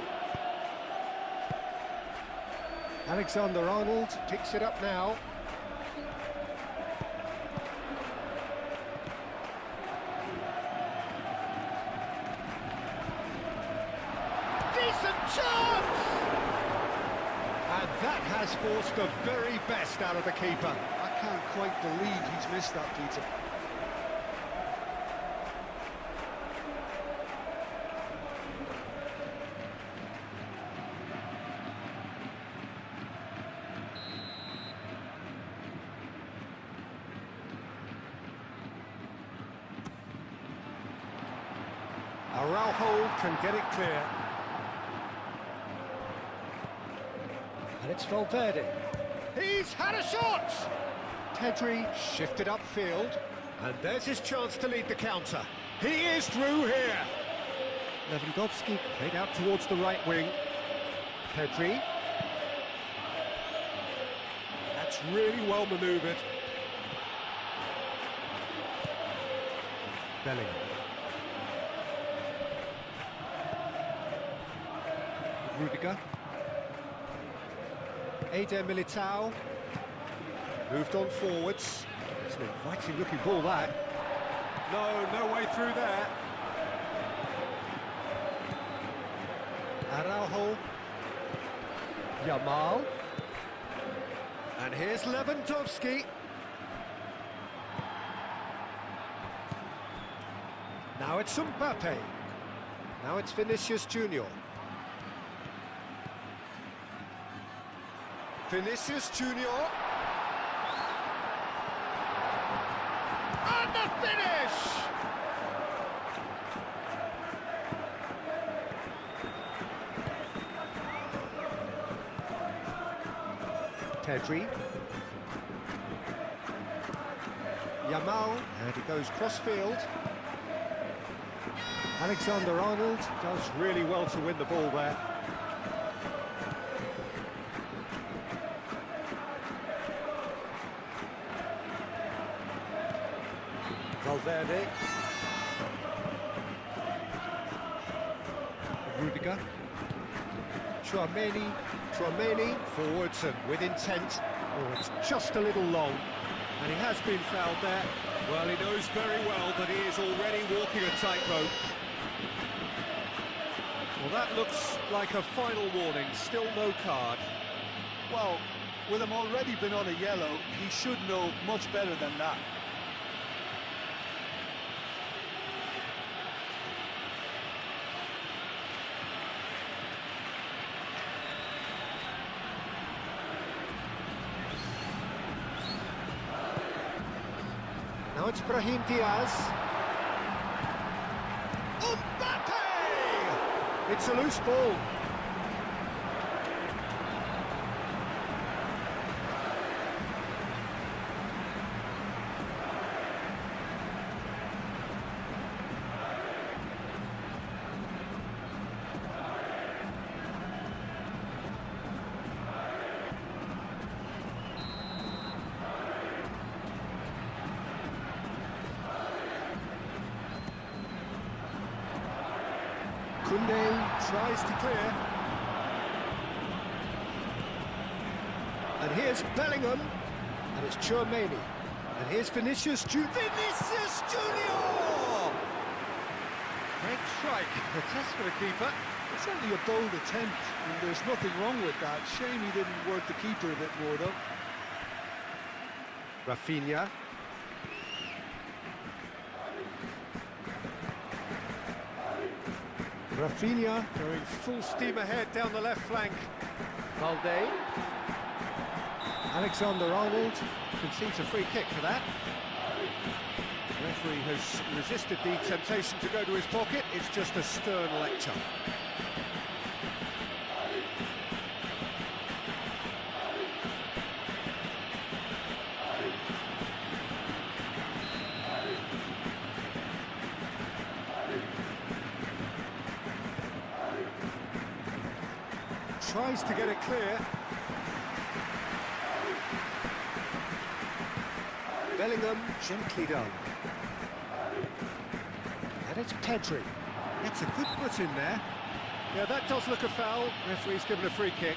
Alexander-Arnold picks it up now. Decent chance! And that has forced the very best out of the keeper. I can't quite believe he's missed that, Peter. Araujo can get it clear. And it's Valverde. He's had a shot! Pedri shifted upfield. And there's his chance to lead the counter. He is through here. Lewandowski played out towards the right wing. Pedri. That's really well manoeuvred. Bellingham. Rudiger. Eder Militao. Moved on forwards. It's an inviting looking ball, that. No way through there. Araujo. Yamal. And here's Lewandowski. Now it's Mbappe. Now it's Vinicius Junior. Vinicius Junior. And the finish! Pedri. Yamal, and he goes cross-field. Alexander-Arnold does really well to win the ball there. Valverde. Rudiger. Tchouaméni forwards and with intent. Oh, it's just a little long. And he has been fouled there. Well, he knows very well that he is already walking a tightrope. Well, that looks like a final warning. Still no card. Well, with him already been on a yellow, he should know much better than that. Now it's Brahim Diaz. Mbappe! It's a loose ball. Koundé tries to clear. And here's Bellingham. And it's Tchouaméni. And here's Vinicius Junior. Vinicius Junior! Great strike. The test for the keeper. It's certainly a bold attempt, and there's nothing wrong with that. Shame he didn't work the keeper a bit more, though. Rafinha. Rafinha going full steam ahead down the left flank. Balde. Alexander-Arnold concedes a free kick for that. The referee has resisted the temptation to go to his pocket. It's just a stern lecture. Tries to get it clear. Bellingham gently done. And it's Pedri. It's a good foot in there. Yeah, that does look a foul. Referee's given a free kick.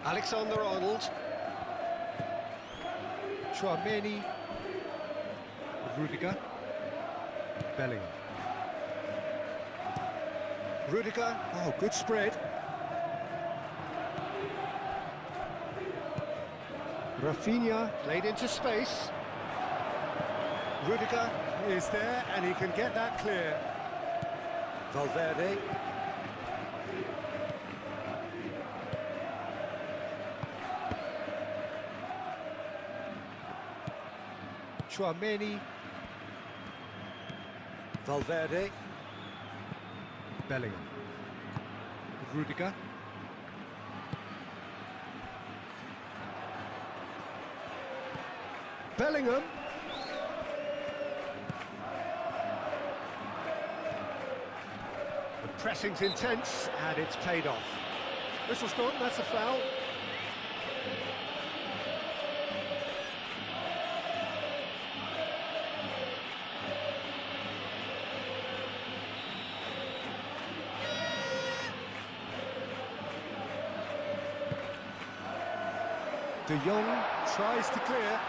Alexander-Arnold. Chouameni. Rudiger. Bellingham. Rudiger. Oh, good spread. Rafinha played into space. Rudiger is there and he can get that clear. Valverde. Chouameni. Valverde. Bellingham. Rudiger. Bellingham. The pressing's intense and it's paid off. Whistle's gone, that's a foul. De Jong tries to clear.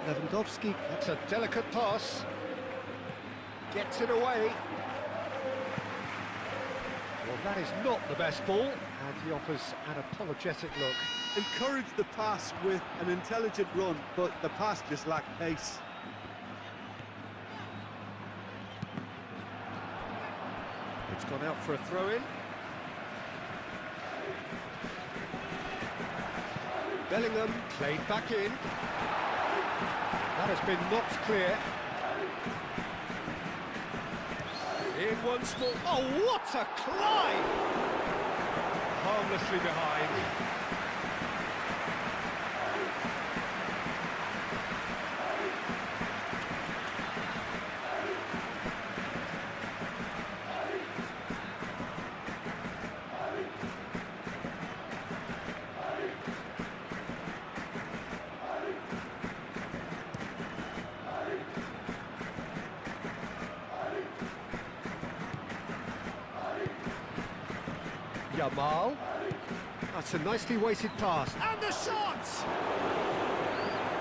Lewandowski, that's a delicate pass. Gets it away. Well, that is not the best ball, and he offers an apologetic look. Encouraged the pass with an intelligent run, but the pass just lacked pace. It's gone out for a throw-in. Bellingham played back in. That has been knocked clear. In once more. Oh, what a climb! Harmlessly behind. Yamal. That's a nicely weighted pass. And the shot!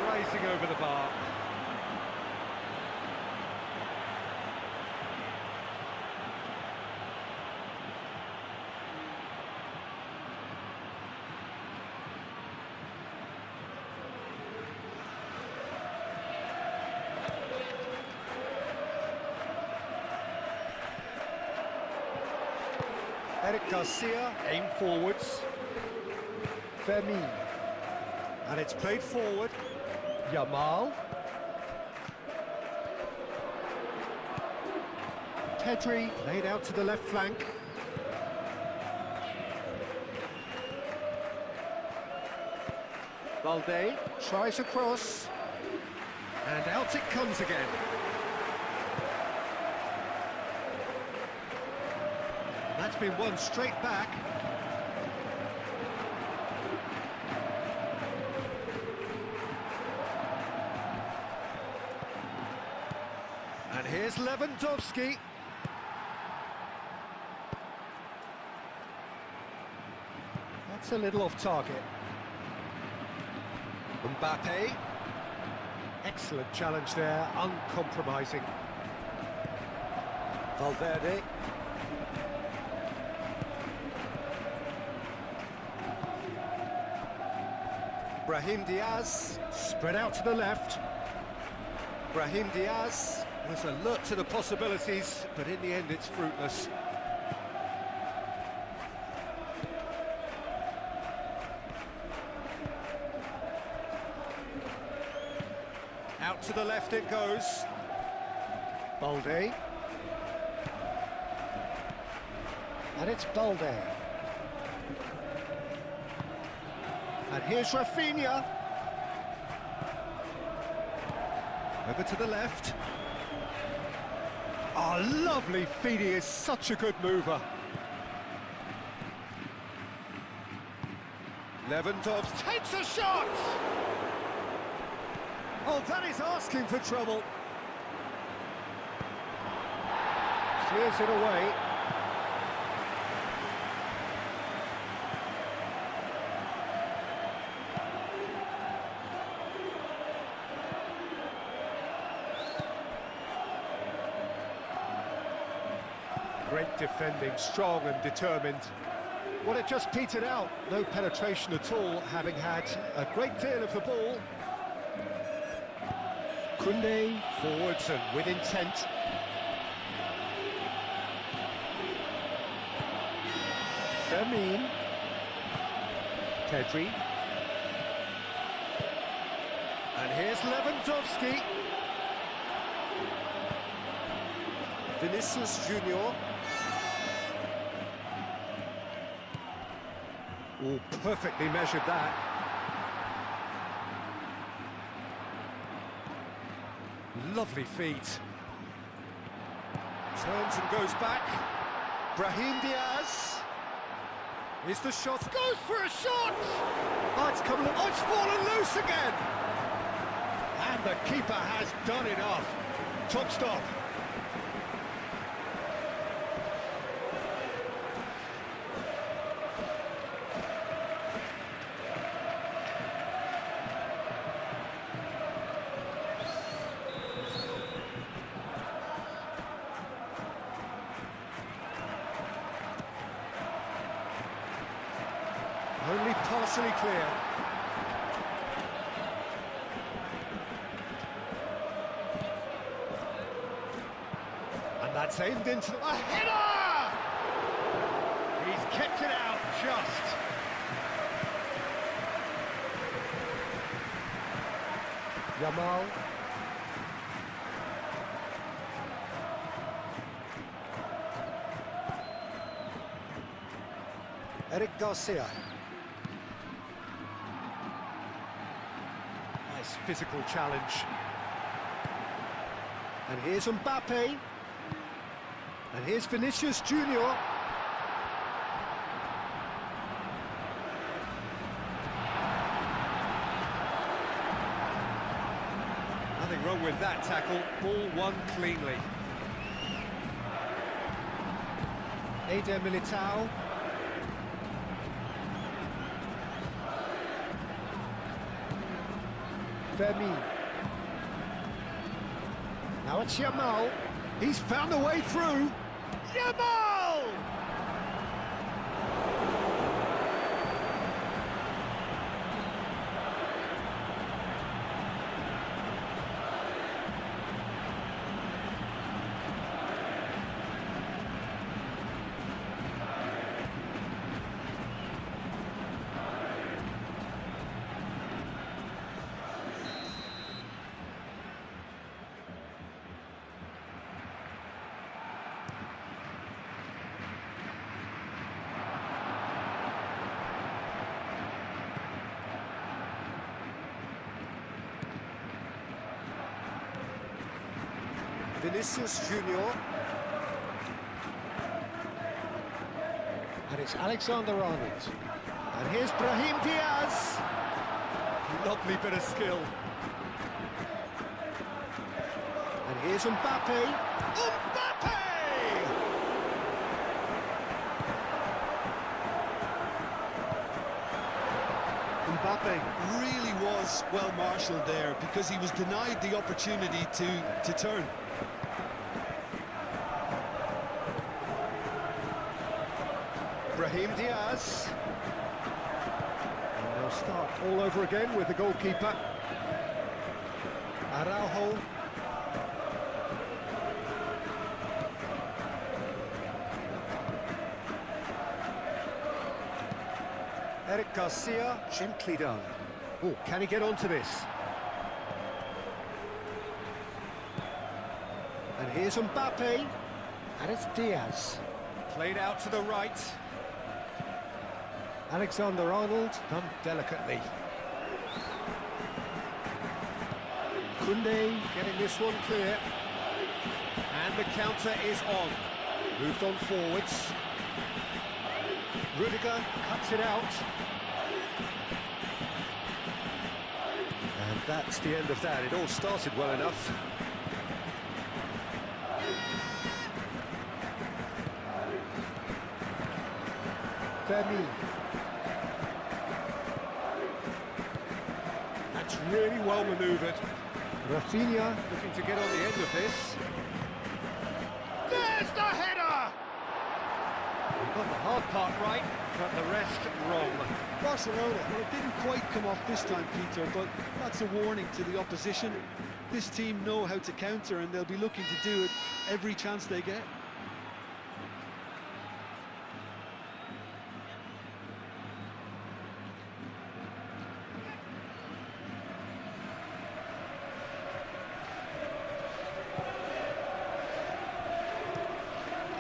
Rising over the bar. Eric Garcia, aim forwards. Fermin. And it's played forward. Yamal. Pedri played out to the left flank. Balde tries a cross. And out it comes again. That's been won straight back. here's Lewandowski. That's a little off target. Mbappe. Excellent challenge there, uncompromising. Valverde. Brahim Diaz, spread out to the left. Brahim Diaz was alert to the possibilities, but in the end it's fruitless. Out to the left it goes. Balde. And it's Balde. And here's Rafinha. Over to the left. Oh, lovely feed, he is such a good mover. Lewandowski takes a shot! Oh, that is asking for trouble. Clears it away. Great defending, strong and determined. Well, it just petered out. No penetration at all, having had a great deal of the ball. Koundé forwards and with intent. Fermin. Pedri. And here's Lewandowski. Vinicius Junior. Oh, perfectly measured that. Lovely feet. Turns and goes back. Brahim Diaz. Is the shot? Goes for a shot! Oh, it's coming. Oh, it's fallen loose again! And the keeper has done enough. Top stop. Only partially clear. And that's aimed into a header! He's kept it out just. Yamal. Eric Garcia. Nice physical challenge. And here's Mbappe. And here's Vinicius Junior. Nothing wrong with that tackle. Ball won cleanly. Eder Militao. Fermin. Now it's Yamal. He's found a way through. Yamal! Vinicius Junior. And it's Alexander-Arnold. And here's Brahim Diaz. Lovely bit of skill. And Here's Mbappe. Mbappe! Mbappe really was well marshalled there because he was denied the opportunity to turn. Brahim Diaz. And they'll start all over again with the goalkeeper. Araujo. Eric Garcia, gently done. Oh, can he get onto this? And here's Mbappe. And it's Diaz. Played out to the right. Alexander-Arnold, done delicately. Koundé getting this one clear. And the counter is on. Moved on forwards. Rudiger cuts it out. And that's the end of that. It all started well enough. Fermi. That's really well manoeuvred. Rafinha looking to get on the end of this. There's the header! He got the hard part right, but the rest wrong. Barcelona, well, it didn't quite come off this time, Peter, but that's a warning to the opposition. This team know how to counter, and they'll be looking to do it every chance they get.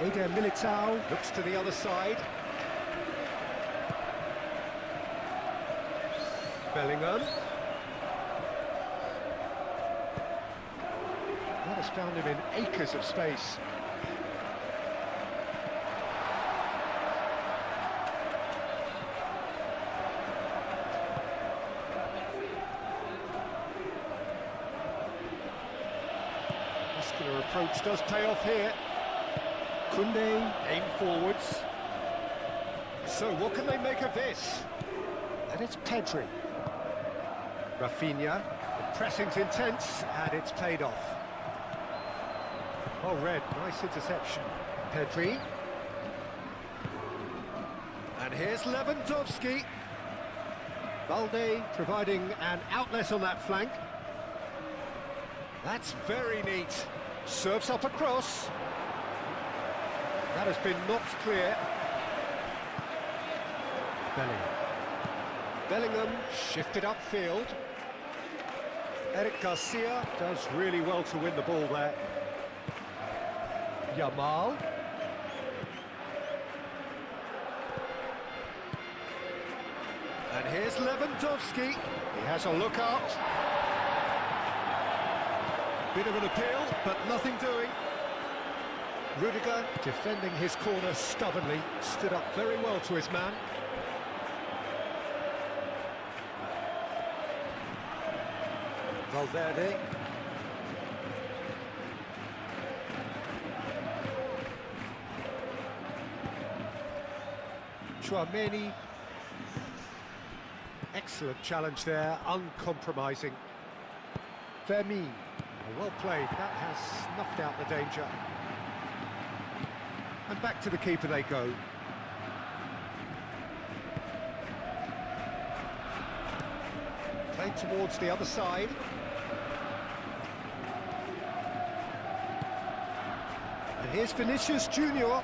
Eder Militao looks to the other side. Bellingham. That has found him in acres of space. Muscular approach does pay off here. Koundé aim forwards. So what can they make of this? And it's Pedri. Rafinha. The pressing's intense and it's paid off. Well read, nice interception. Pedri. And here's Lewandowski. Balde providing an outlet on that flank. That's very neat. Serves up across. That has been knocked clear. Bellingham shifted upfield. Eric Garcia does really well to win the ball there. Yamal. And here's Lewandowski. He has a look out. Bit of an appeal, but nothing doing. Rudiger, defending his corner stubbornly, stood up very well to his man. Valverde. Tchouaméni. Excellent challenge there, uncompromising. Fermi. Well played, that has snuffed out the danger. And back to the keeper they go. Played towards the other side. And here's Vinicius Junior.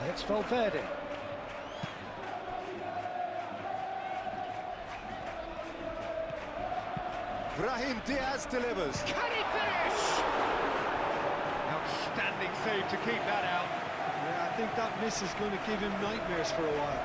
And it's Valverde. Brahim Diaz delivers. Can he finish? Outstanding save to keep that out. Yeah, I think that miss is going to give him nightmares for a while.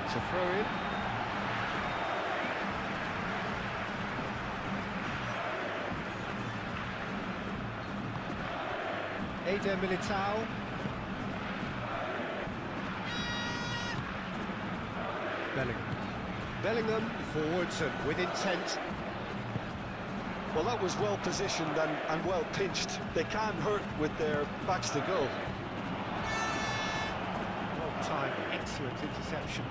It's a throw-in. Eder Militao. Bellingham forwards and with intent. Well, that was well positioned and well pinched. They can't hurt with their backs to goal. Long time, excellent interception.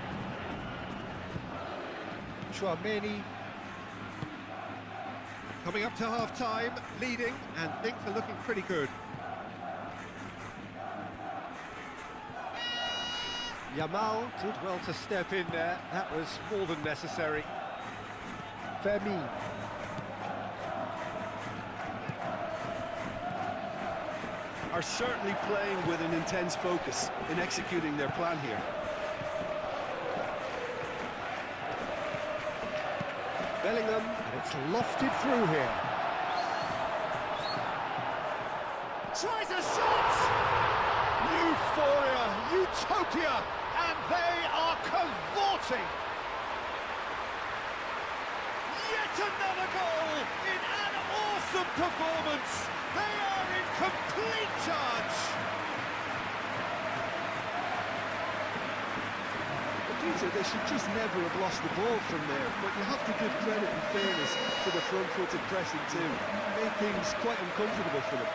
Chouameni. Coming up to half-time, leading, and things are looking pretty good. Yamal did well to step in there. That was more than necessary. Fermin. Are certainly playing with an intense focus in executing their plan here. Bellingham, and it's lofted through here. Tries a shot! Euphoria, utopia, and they are cavorting! Yet another goal in an awesome performance! They are in complete charge! Peter, they should just never have lost the ball from there, but you have to give credit and fairness to the front-footed pressing too. Made things quite uncomfortable for them.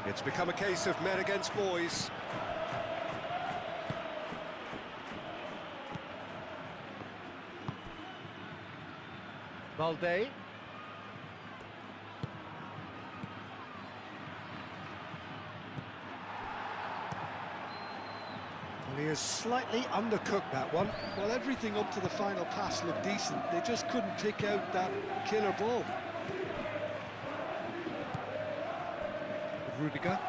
It's become a case of men against boys. Balde. Well, he has slightly undercooked that one. Well, everything up to the final pass looked decent. They just couldn't pick out that killer ball. Rudiger.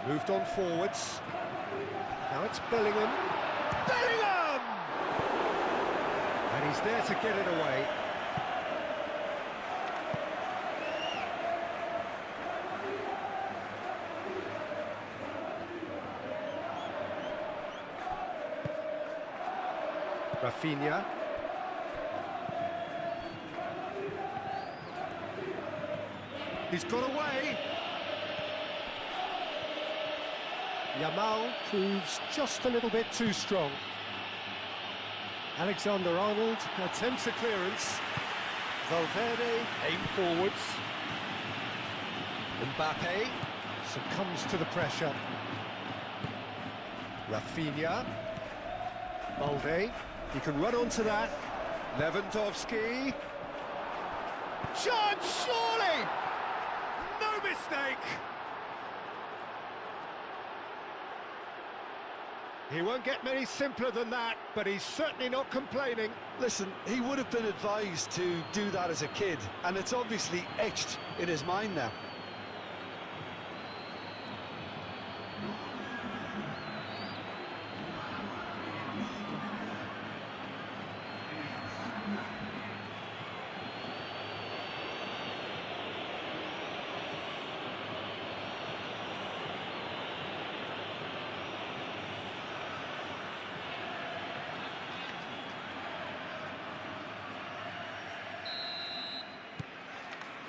Moved on forwards. Now it's Bellingham. Bellingham! And he's there to get it away. Rafinha. He's got away. Yamal proves just a little bit too strong. Alexander-Arnold attempts a clearance. Valverde aim forwards. Mbappe succumbs to the pressure. Rafinha. Balde. He can run onto that. Lewandowski. Chance, surely! No mistake! He won't get many simpler than that, but he's certainly not complaining. Listen, he would have been advised to do that as a kid, and it's obviously etched in his mind now.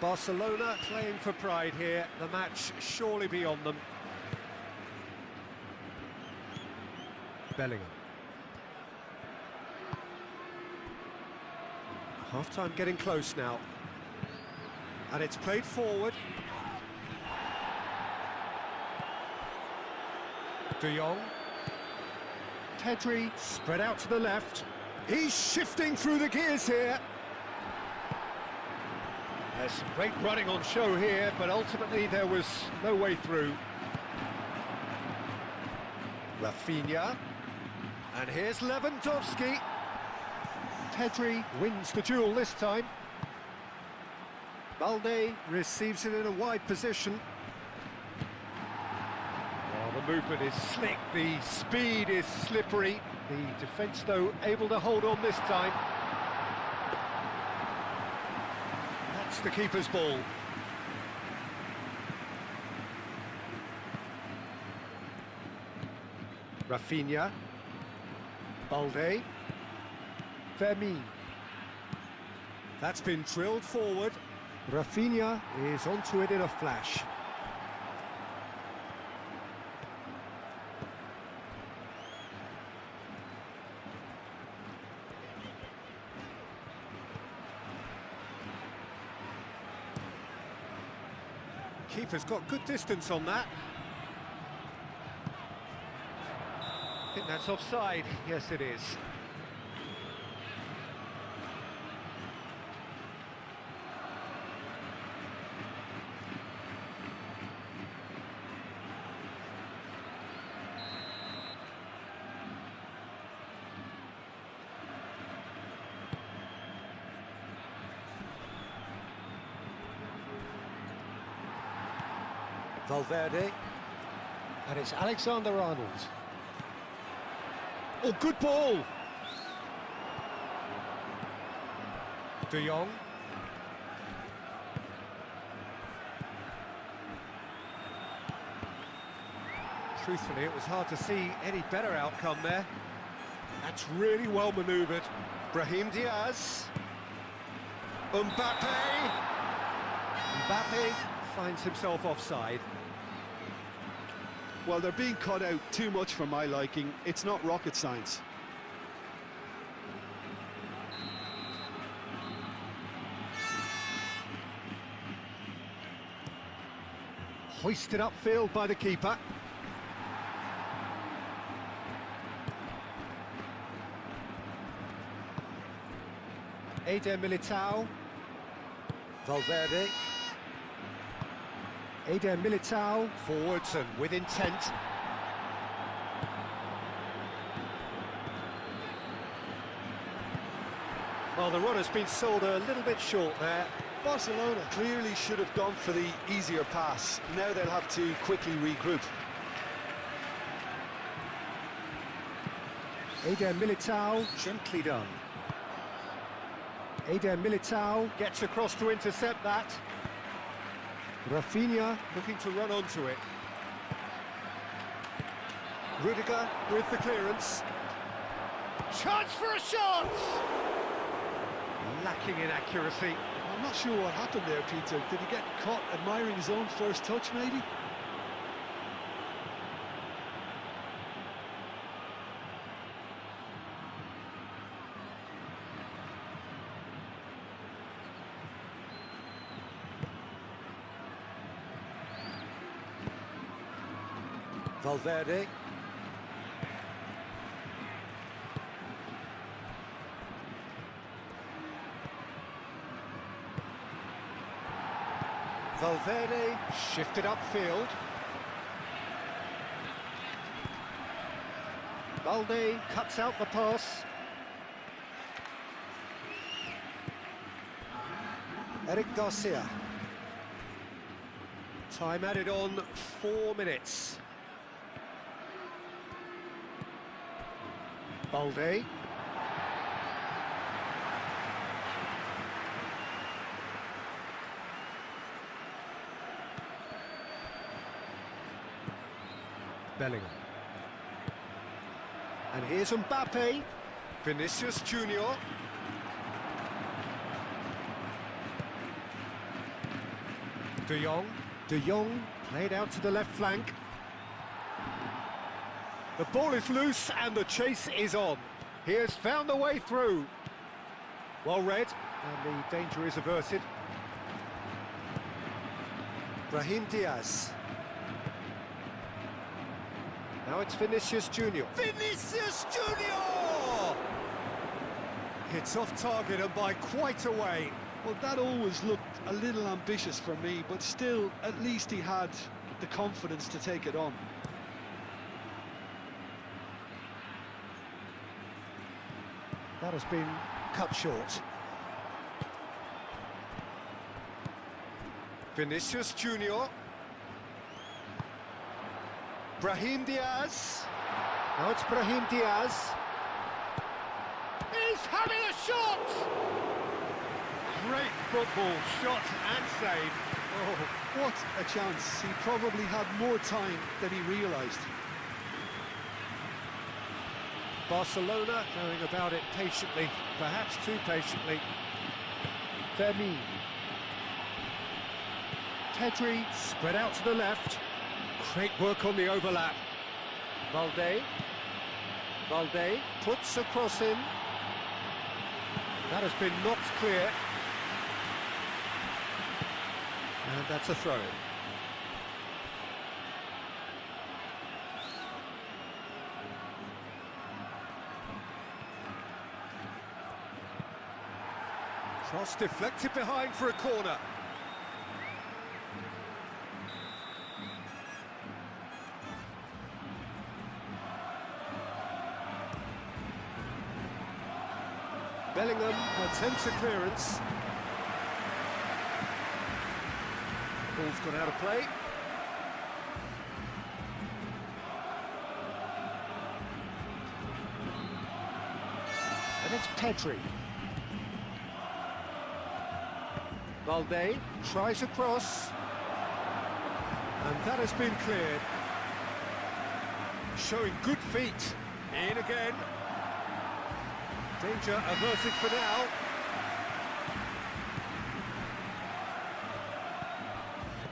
Barcelona playing for pride here. The match surely beyond them. Bellingham. Half-time getting close now. And it's played forward. De Jong. Pedri spread out to the left. He's shifting through the gears here. There's some great running on show here, but ultimately there was no way through. Rafinha. And here's Lewandowski. Pedri wins the duel this time. Balde receives it in a wide position. Well, the movement is slick, the speed is slippery. The defence, though, able to hold on this time. That's the keeper's ball. Rafinha. Balde. Fermin. That's been drilled forward. Rafinha is onto it in a flash. Keeper's got good distance on that. I think that's offside. Yes, it is. Valverde, and it's Alexander-Arnold. Oh, good ball! De Jong. Truthfully, it was hard to see any better outcome there. That's really well manoeuvred. Brahim Diaz. Mbappe! Mbappe finds himself offside. Well, they're being cut out too much for my liking. It's not rocket science. Hoisted upfield by the keeper. Eder Militao. Valverde. Eder Militao, forwards and with intent. Well, the run has been sold a little bit short there. Barcelona clearly should have gone for the easier pass. Now they'll have to quickly regroup. Eder Militao, gently done. Eder Militao gets across to intercept that. Rafinha looking to run onto it. Rudiger with the clearance. Chance for a shot! Lacking in accuracy. I'm not sure what happened there, Peter. Did he get caught admiring his own first touch, maybe? Valverde. Valverde shifted upfield. Balde cuts out the pass. Eric Garcia. Time added on 4 minutes. Balde. Bellingham. And here's Mbappe. Vinicius Junior. De Jong. De Jong played out to the left flank. The ball is loose and the chase is on. He has found a way through. Well read, and the danger is averted. Brahim Diaz. Now it's Vinicius Junior. Vinicius Junior! It's off target and by quite a way. Well, that always looked a little ambitious for me, but still, at least he had the confidence to take it on. That has been cut short. Vinicius Junior. Brahim Diaz. Now it's Brahim Diaz. He's having a shot! Great football, shot and save. Oh, what a chance. He probably had more time than he realised. Barcelona going about it patiently, perhaps too patiently. Fermin. Pedri spread out to the left. Great work on the overlap. Balde. Balde puts a cross in. That has been knocked clear. And that's a throw. Cross deflected behind for a corner. Bellingham attempts a clearance. Ball's gone out of play. And it's Pedri. Balde tries a cross. And that has been cleared. Showing good feet. In again. Danger averted for now.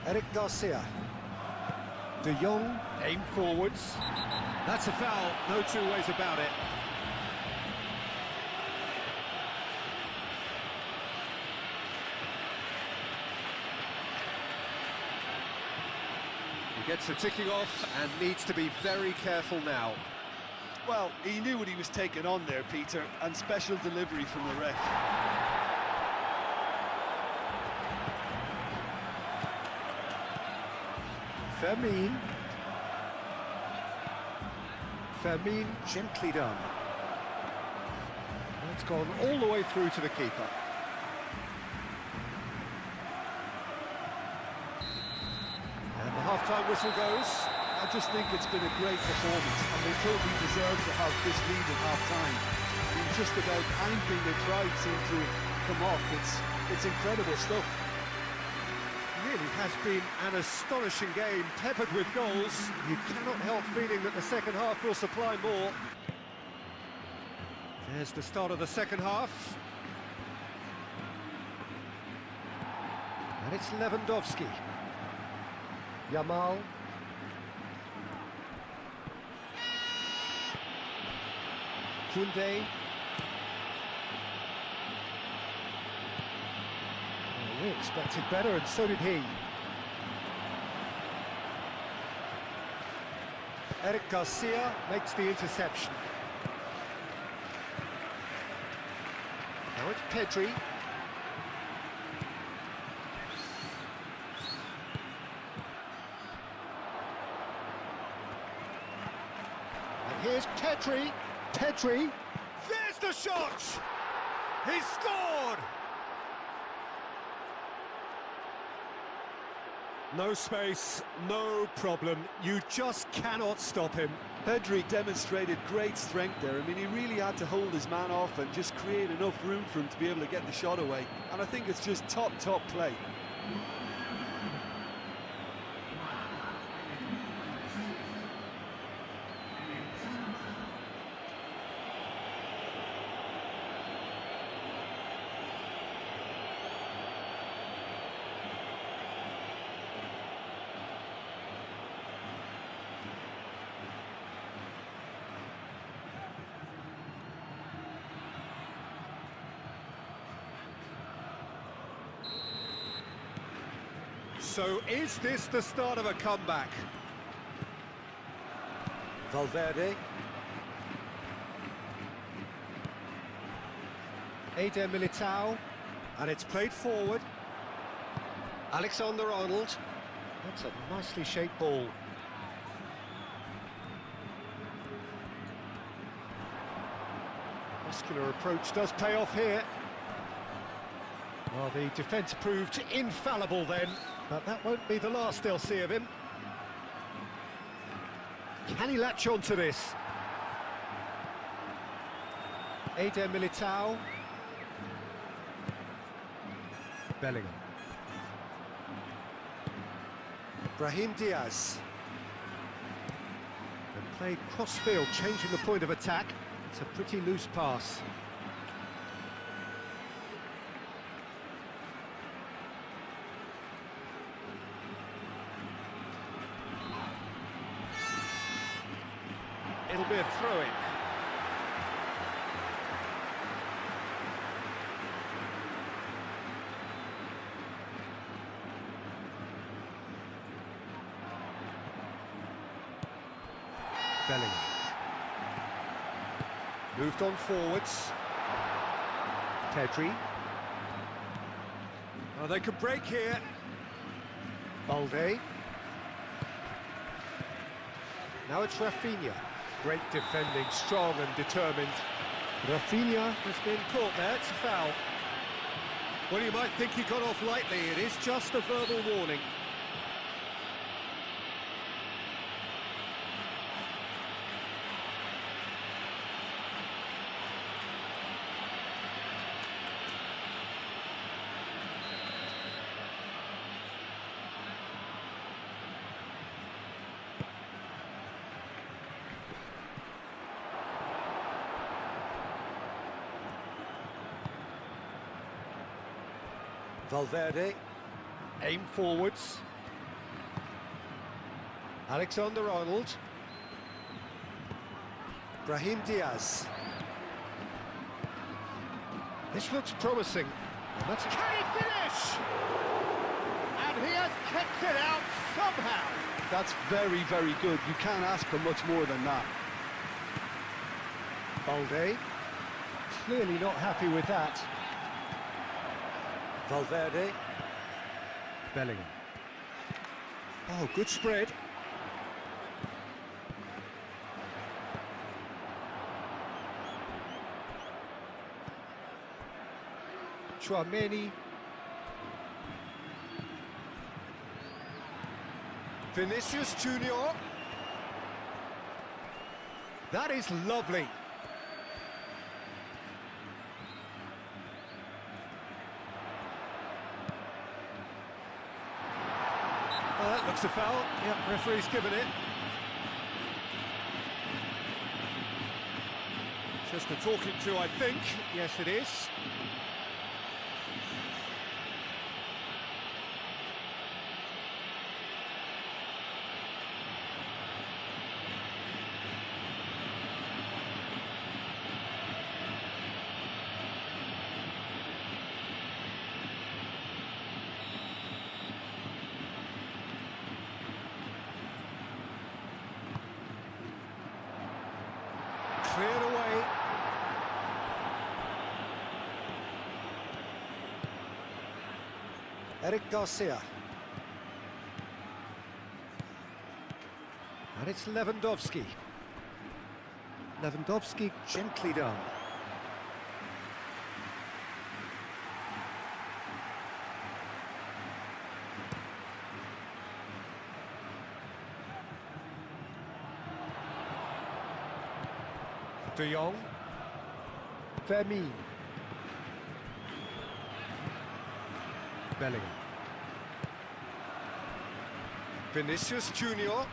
Eric Garcia. De Jong aimed forwards. That's a foul, no two ways about it. He gets the ticking off and needs to be very careful now. Well, he knew what he was taking on there, Peter, and special delivery from the ref. Fermin. Fermin gently done. It's gone all the way through to the keeper. And the half-time whistle goes. I just think it's been a great performance, and they totally deserve to have this lead at half-time. I mean, just about anything they tried seemed to come off. It's incredible stuff. Really has been an astonishing game, peppered with goals. You cannot help feeling that the second half will supply more. There's the start of the second half. And it's Lewandowski. Yamal. Koundé. We expected better, and so did he. Eric Garcia makes the interception. Now it's Pedri. And here's Pedri. Pedri. There's the shot! He's scored! No space, no problem. You just cannot stop him. Pedri demonstrated great strength there. I mean, he really had to hold his man off and just create enough room for him to be able to get the shot away. And I think it's just top play. So is this the start of a comeback? Valverde. Eder Militao. And it's played forward. Alexander-Arnold. That's a nicely shaped ball. Muscular approach does pay off here. Well, the defence proved infallible then, but that won't be the last they'll see of him. Can he latch on to this? Eder Militao. Bellingham. Brahim Diaz. And played cross-field, changing the point of attack. It's a pretty loose pass. It'll be a throw-in. Bellingham. Moved on forwards. Pedri. Oh, they could break here. Balde. Now it's Rafinha. Great defending, strong and determined. Rafinha has been caught there, it's a foul. Well, you might think he got off lightly. It is just a verbal warning. Valverde, aim forwards. Alexander-Arnold. Brahim Diaz. This looks promising. Can he finish? And he has kept it out somehow. That's very, very good. You can't ask for much more than that. Balde, clearly not happy with that. Valverde. Bellingham. Oh, good spread. Chouameni. Vinicius Junior. That is lovely. That looks a foul. Yep, referee's given it. Just a talking to, I think. Yes, it is. Cleared away. Eric Garcia. And it's Lewandowski. Lewandowski gently done. De Jong. Vermeer. Bellingham. Vinicius Junior.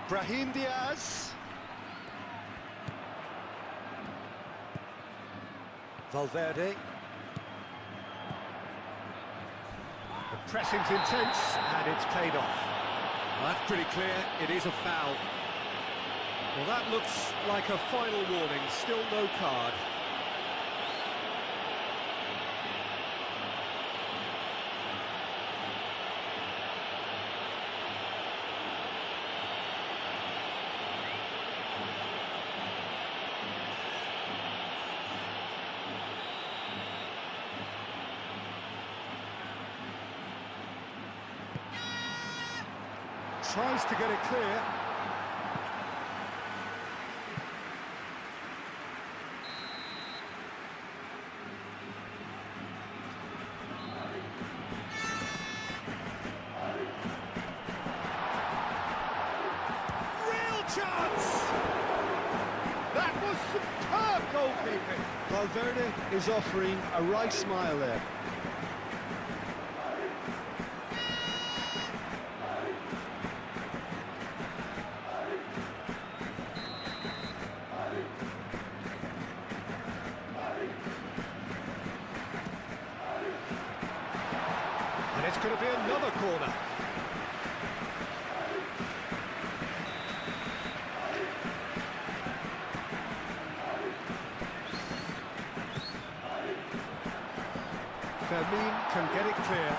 Brahim Diaz. Valverde. The pressing's intense and it's paid off. Well, that's pretty clear. It is a foul. Well, that looks like a final warning, still no card. tries to get it clear. Real chance! That was superb goalkeeping. Valverde is offering a right smile there. And it's going to be another corner. Fermin can get it clear.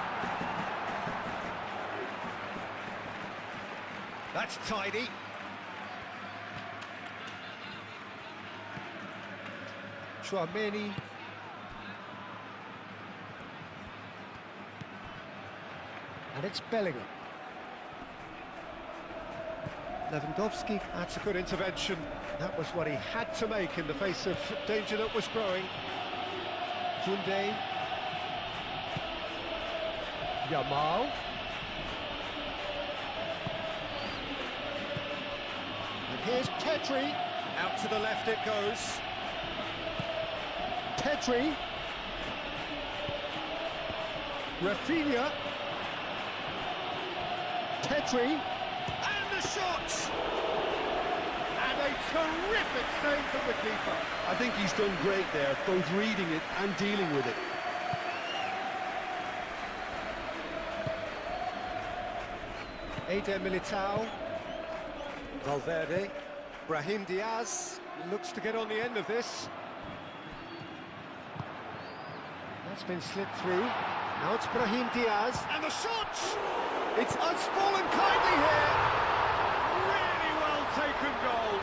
That's tidy. Chouameni. And it's Bellingham. Lewandowski, that's a good intervention. That was what he had to make in the face of danger that was growing. Koundé. Yamal. And here's Pedri. Out to the left it goes. Pedri. Rafinha. Pedri. And the shot! And a terrific save from the keeper. I think he's done great there, both reading it and dealing with it. Eder Militao. Valverde. Brahim Diaz looks to get on the end of this. That's been slid through. Now it's Brahim Diaz. And the shot! It's fallen kindly here. Really well taken goal.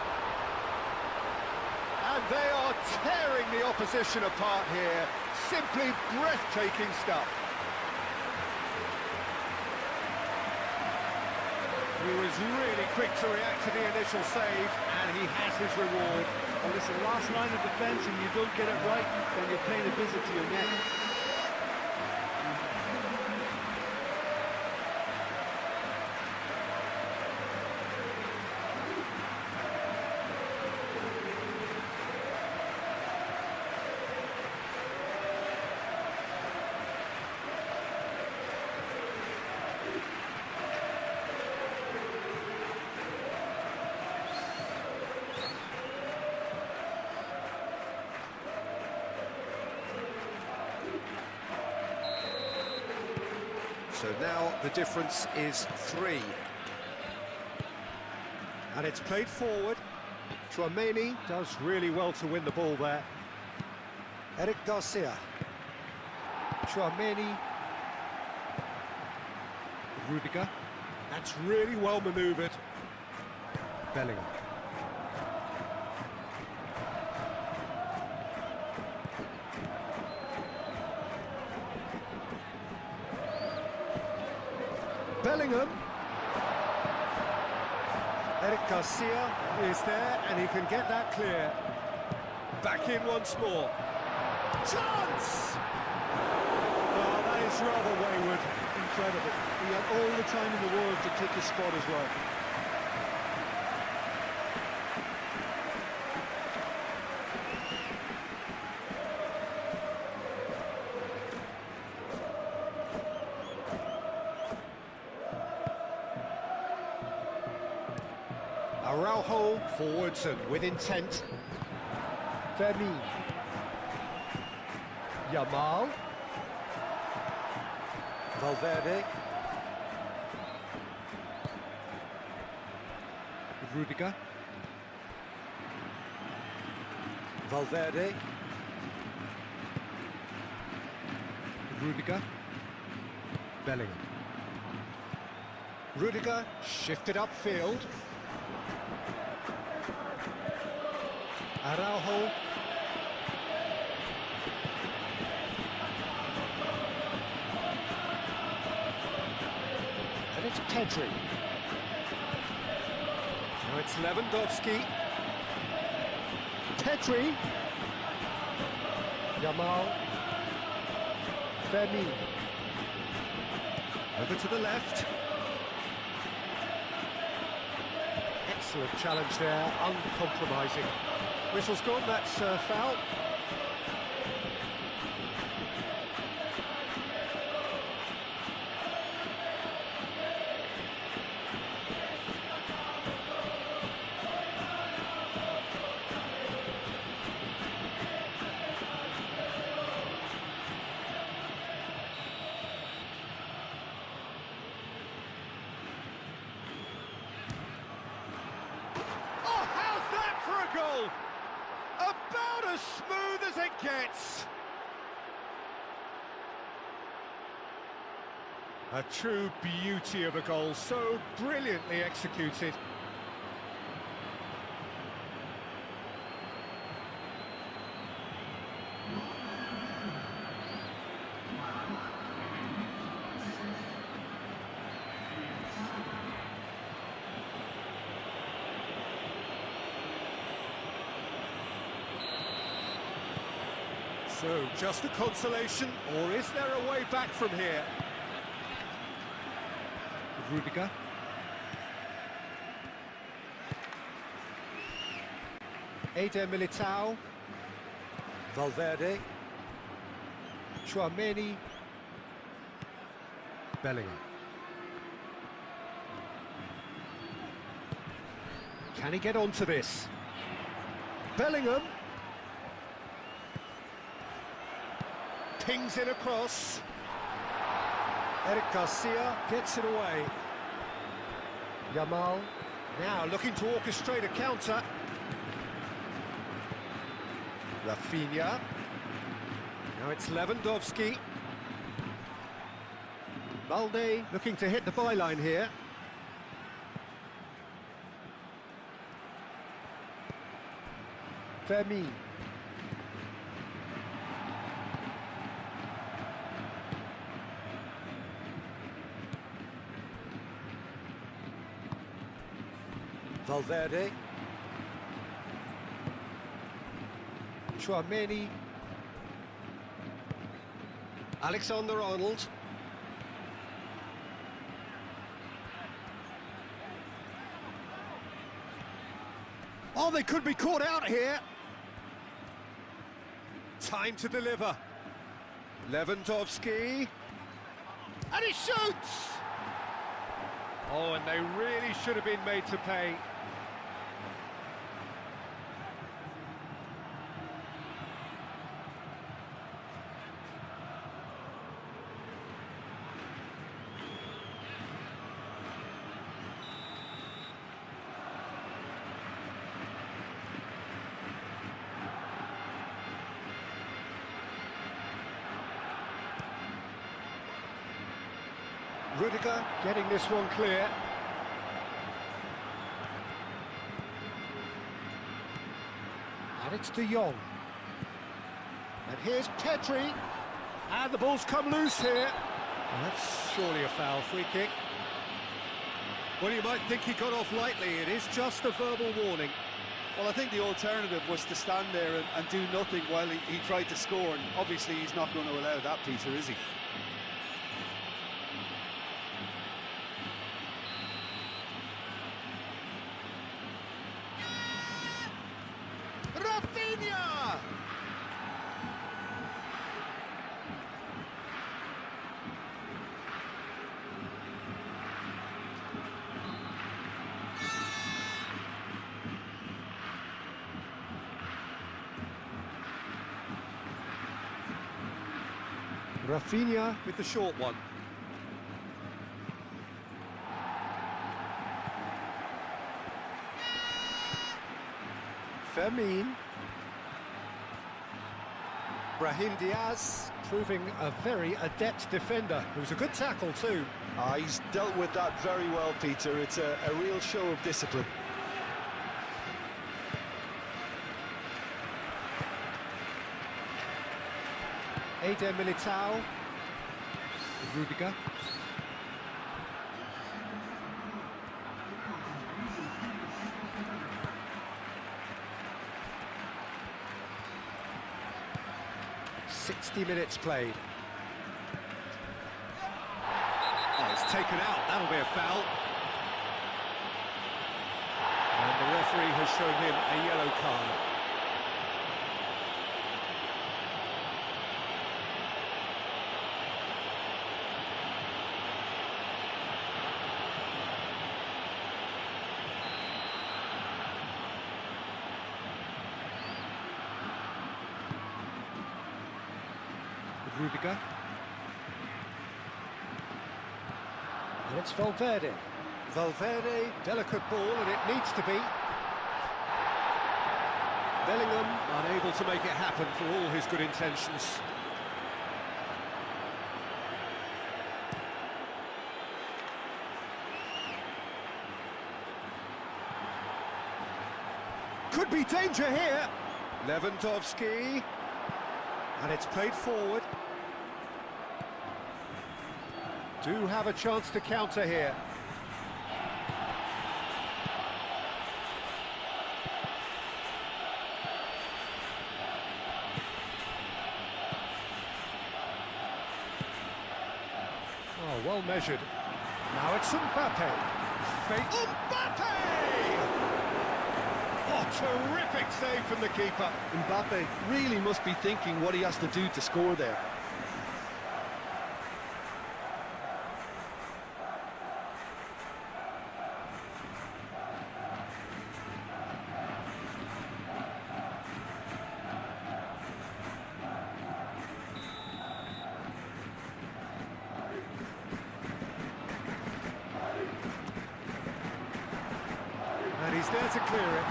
And they are tearing the opposition apart here. Simply breathtaking stuff. He was really quick to react to the initial save, and he has his reward. Well, listen, last line of defence, and you don't get it right, then you're paying a visit to your net. So now the difference is 3. And it's played forward. Chouameni does really well to win the ball there. Eric Garcia. Chouameni. Rudiger. That's really well manoeuvred. Bellingham. Bellingham. Eric Garcia is there, and he can get that clear. Back in once more. Chance! Oh, that is rather wayward. Incredible. He had all the time in the world to take his spot as well. Araujo forwards and with intent. Fermin. Yamal. Valverde. Rudiger. Valverde. Rudiger. Bellingham. Rudiger shifted upfield. Araujo. And it's Pedri. it's Lewandowski. Pedri. Yamal. Fermin. Over to the left. Excellent challenge there, uncompromising. Whistle's gone, that's foul. Goal! About as smooth as it gets. A true beauty of a goal, so brilliantly executed. So, just a consolation, or is there a way back from here? Rudiger. Eder Militao. Valverde. Tchouaméni. Bellingham. Can he get onto this? Bellingham. Pings it across. Eric Garcia gets it away. Yamal now looking to orchestrate a counter. Rafinha. Now it's Lewandowski. Balde looking to hit the byline here. Fermin. Valverde. Tchouaméni. Alexander-Arnold. Oh, they could be caught out here. Time to deliver. Lewandowski. And he shoots! Oh, and they really should have been made to pay. Rudiger getting this one clear. And it's De Jong. And here's Pedri. And the ball's come loose here. Well, that's surely a foul, free kick. Well, you might think he got off lightly. It is just a verbal warning. Well, I think the alternative was to stand there and do nothing while he tried to score, and obviously he's not going to allow that, Peter, is he? Rafinha! Rafinha with the short one. Fermin. Brahim Diaz proving a very adept defender. It was a good tackle too. He's dealt with that very well, Peter. It's a real show of discipline. Eder Militao. Rudiger. 60 minutes played. Oh, it's taken out. That'll be a foul. And the referee has shown him a yellow card. Rudiger. And it's Valverde. Valverde, delicate ball, and it needs to be. Bellingham unable to make it happen for all his good intentions. Could be danger here. Lewandowski. And it's played forward. Do have a chance to counter here. Oh, well measured. Now it's Mbappe. Mbappe! Oh, terrific save from the keeper. Mbappe really must be thinking what he has to do to score there. And he's there to clear it.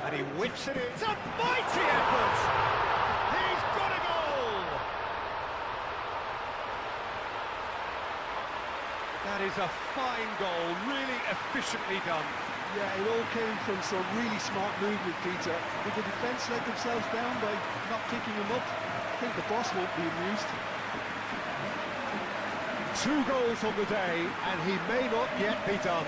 And he whips it in. It's a mighty effort! He's got a goal! That is a fine goal, really efficiently done. Yeah, it all came from some really smart movement, Peter. Did the defence let themselves down by not picking him up? I think the boss won't be amused. 2 goals on the day, and he may not yet be done.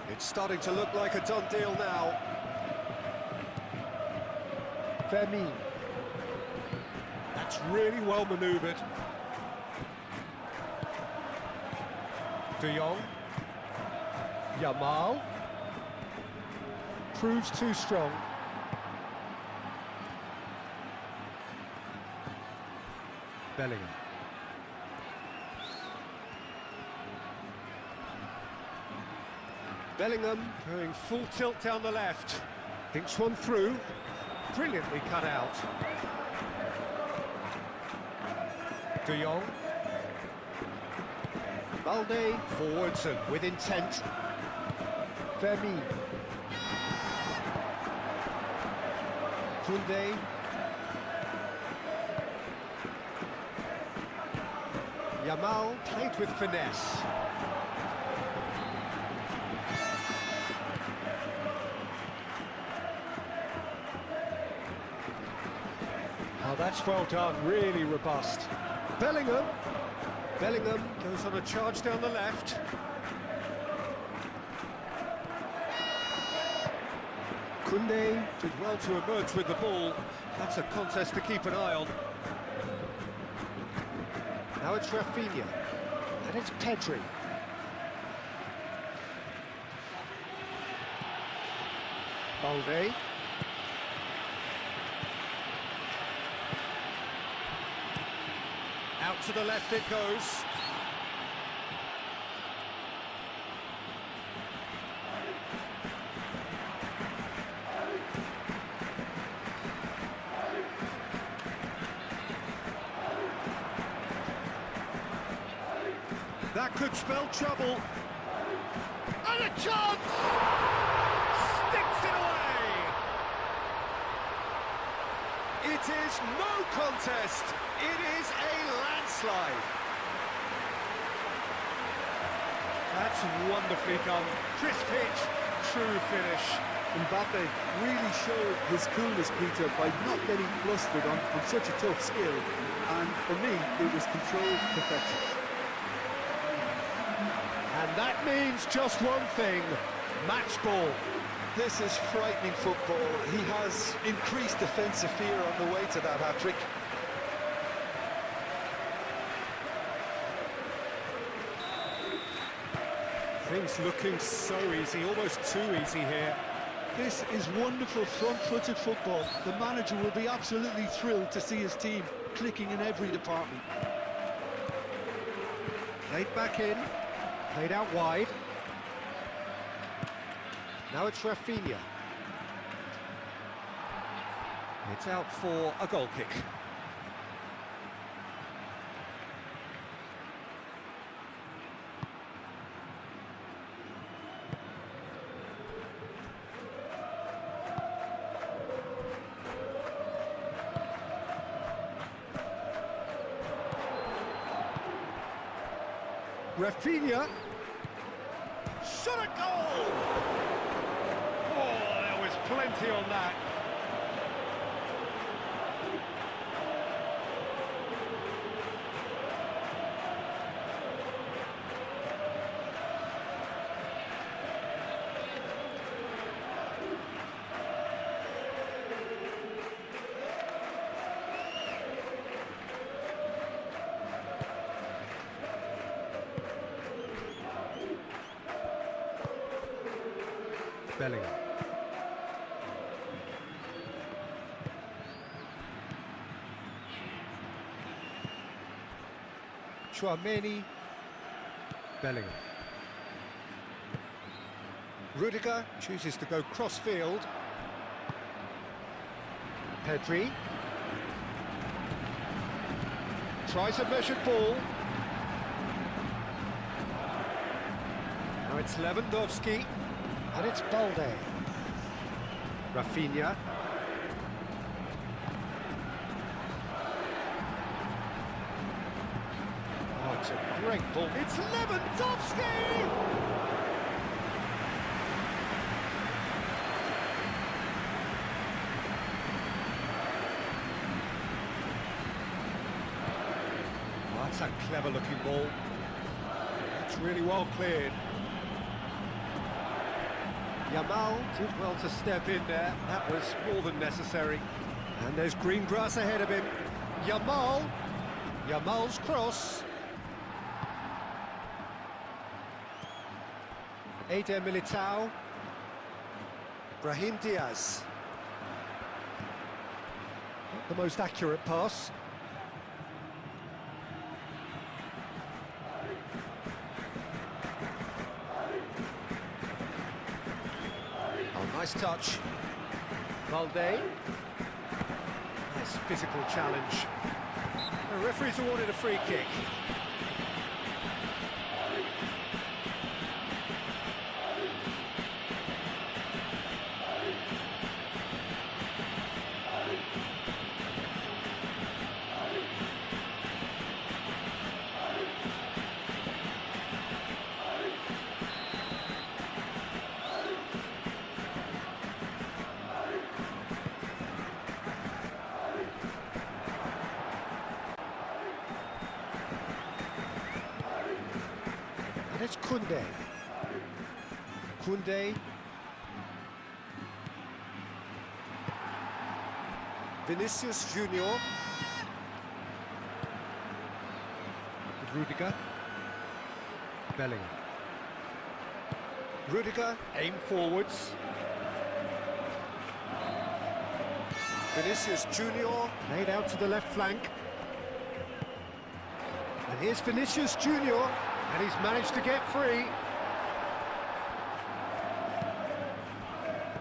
It's starting to look like a done deal now. Fermin. That's really well manoeuvred. De Jong. Yamal. Proves too strong. Bellingham. Bellingham going full tilt down the left. Thinks one through. Brilliantly cut out. De Jong. Balde forwards and with intent. Fermin. Koundé. Yamal played with finesse. Oh, that's well done, really robust. Bellingham. Bellingham goes on a charge down the left. Koundé did well to emerge with the ball. That's a contest to keep an eye on. Now it's Rafinha. And it's Pedri. Balde. Out to the left it goes. That could spell trouble. And a chance! Sticks it away! It is no contest. It is a landslide. That's wonderfully done. Crisp hit, true finish. Mbappe really showed his coolness, Peter, by not getting flustered on such a tough skill. And for me, it was controlled perfection. And that means just one thing, match ball. This is frightening football. He has increased defensive fear on the way to that hat-trick. Things looking so easy, almost too easy here. This is wonderful front-footed football. The manager will be absolutely thrilled to see his team clicking in every department. Played back in, played out wide. Now it's Rafinha. It's out for a goal kick. Rafinha. Shot a goal! Oh, there was plenty on that. Bellingham. Chouameni. Bellingham. Rudiger chooses to go cross-field. Pedri. Tries a measured ball. Now it's Lewandowski. And it's Balde. Rafinha. Oh, it's a great ball. It's Lewandowski! Oh, that's a clever-looking ball. It's really well cleared. Yamal did well to step in there. That was more than necessary. And there's green grass ahead of him. Yamal's cross. Eder Militao. Brahim Diaz. Not the most accurate pass. Nice touch. Balde. Nice physical challenge. The referee's awarded a free kick. And it's Koundé. Vinicius Junior. Rudiger. Bellingham. Rudiger, aim forwards. Vinicius Junior, played out to the left flank. And here's Vinicius Junior, and he's managed to get free.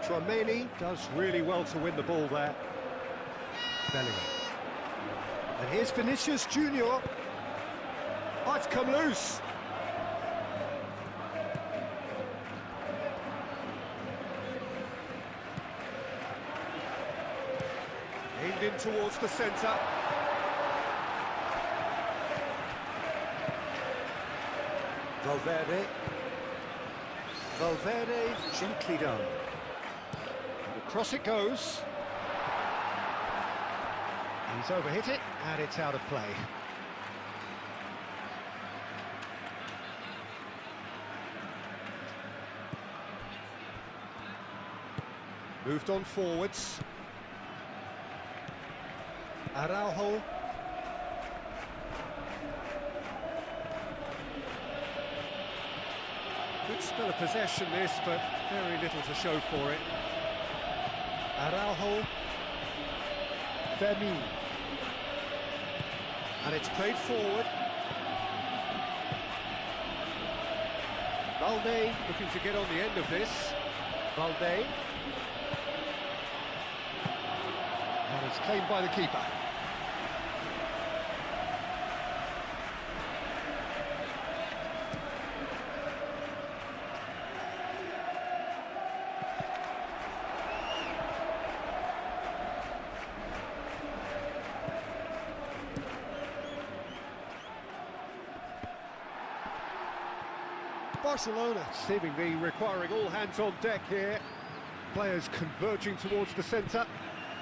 Chouameni does really well to win the ball there. Bellingham. And here's Vinicius Junior. Oh, it's come loose. Pinged in towards the centre. Valverde. Valverde, gently done. Across it goes. He's overhit it, and it's out of play. Moved on forwards. Araujo. Good spell of possession this, but very little to show for it. Araujo. Fermin. And it's played forward. Balde looking to get on the end of this. Balde. And it's claimed by the keeper. Barcelona seemingly requiring all hands on deck here. Players converging towards the centre.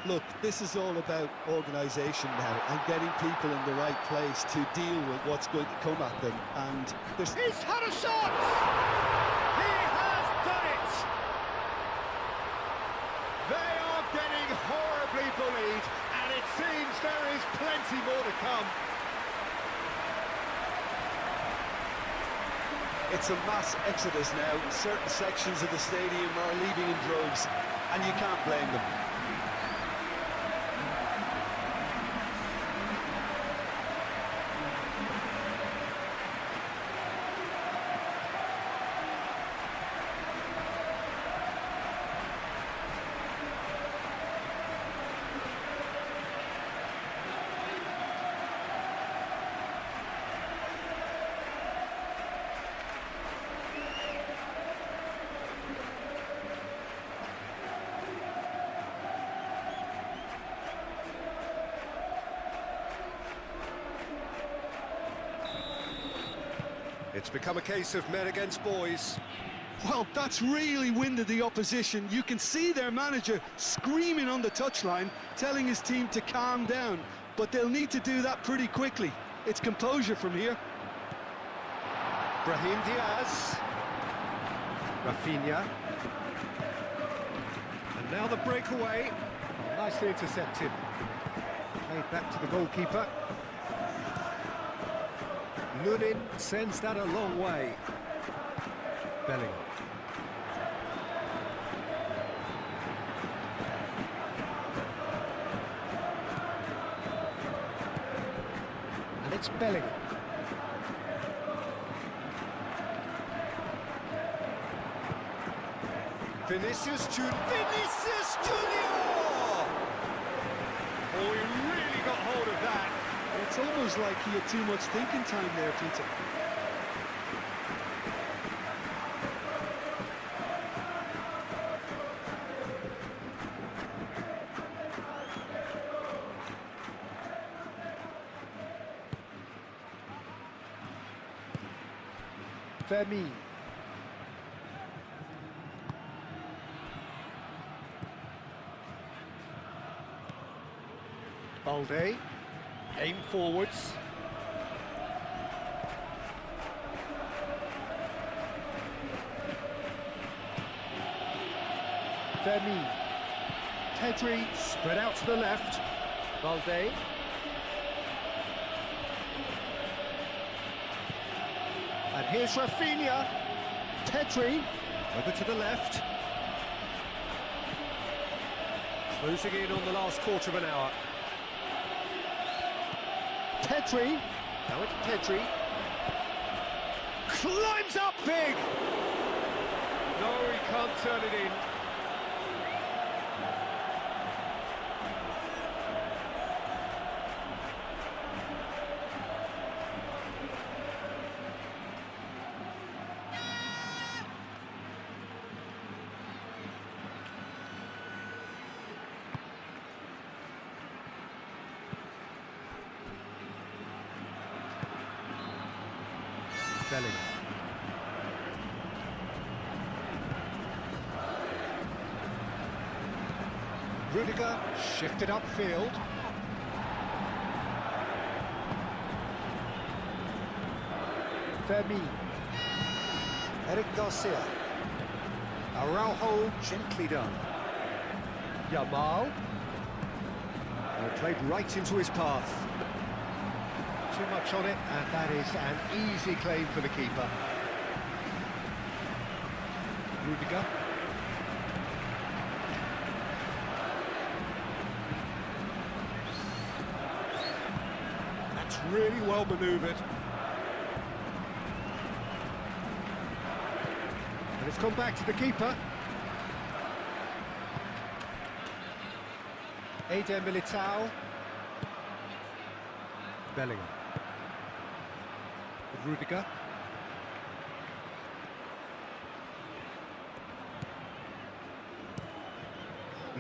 Look, this is all about organisation now and getting people in the right place to deal with what's going to come at them. And there's... He's had a shot! He has done it! They are getting horribly bullied, and it seems there is plenty more to come. It's a mass exodus now. Certain sections of the stadium are leaving in droves, and you can't blame them. It's become a case of men against boys. Well, that's really winded the opposition. You can see their manager screaming on the touchline, telling his team to calm down. But they'll need to do that pretty quickly. It's composure from here. Brahim Diaz. Rafinha. And now the breakaway. Oh, nicely intercepted. Played back to the goalkeeper. Lunin sends that a long way. Bellingham. And it's Bellingham. Vinicius Junior! Vinicius Junior! Oh, he really got hold of that. It's almost like he had too much thinking time there, Peter. Fermin. Balde. Aim forwards. Fermin. Pedri spread out to the left. Balde. And here's Rafinha. Pedri over to the left. Closing in on the last quarter of an hour. Pedri, now it's Pedri, climbs up big! No, he can't turn it in. Bellingham. Rudiger shifted upfield. Fermin. Eric Garcia. Araujo, gently done. Yamal. Played right into his path. Too much on it, and that is an easy claim for the keeper. Rudiger. That's really well manoeuvred. And it's come back to the keeper. Eder Militao. Bellingham. With Rudiger.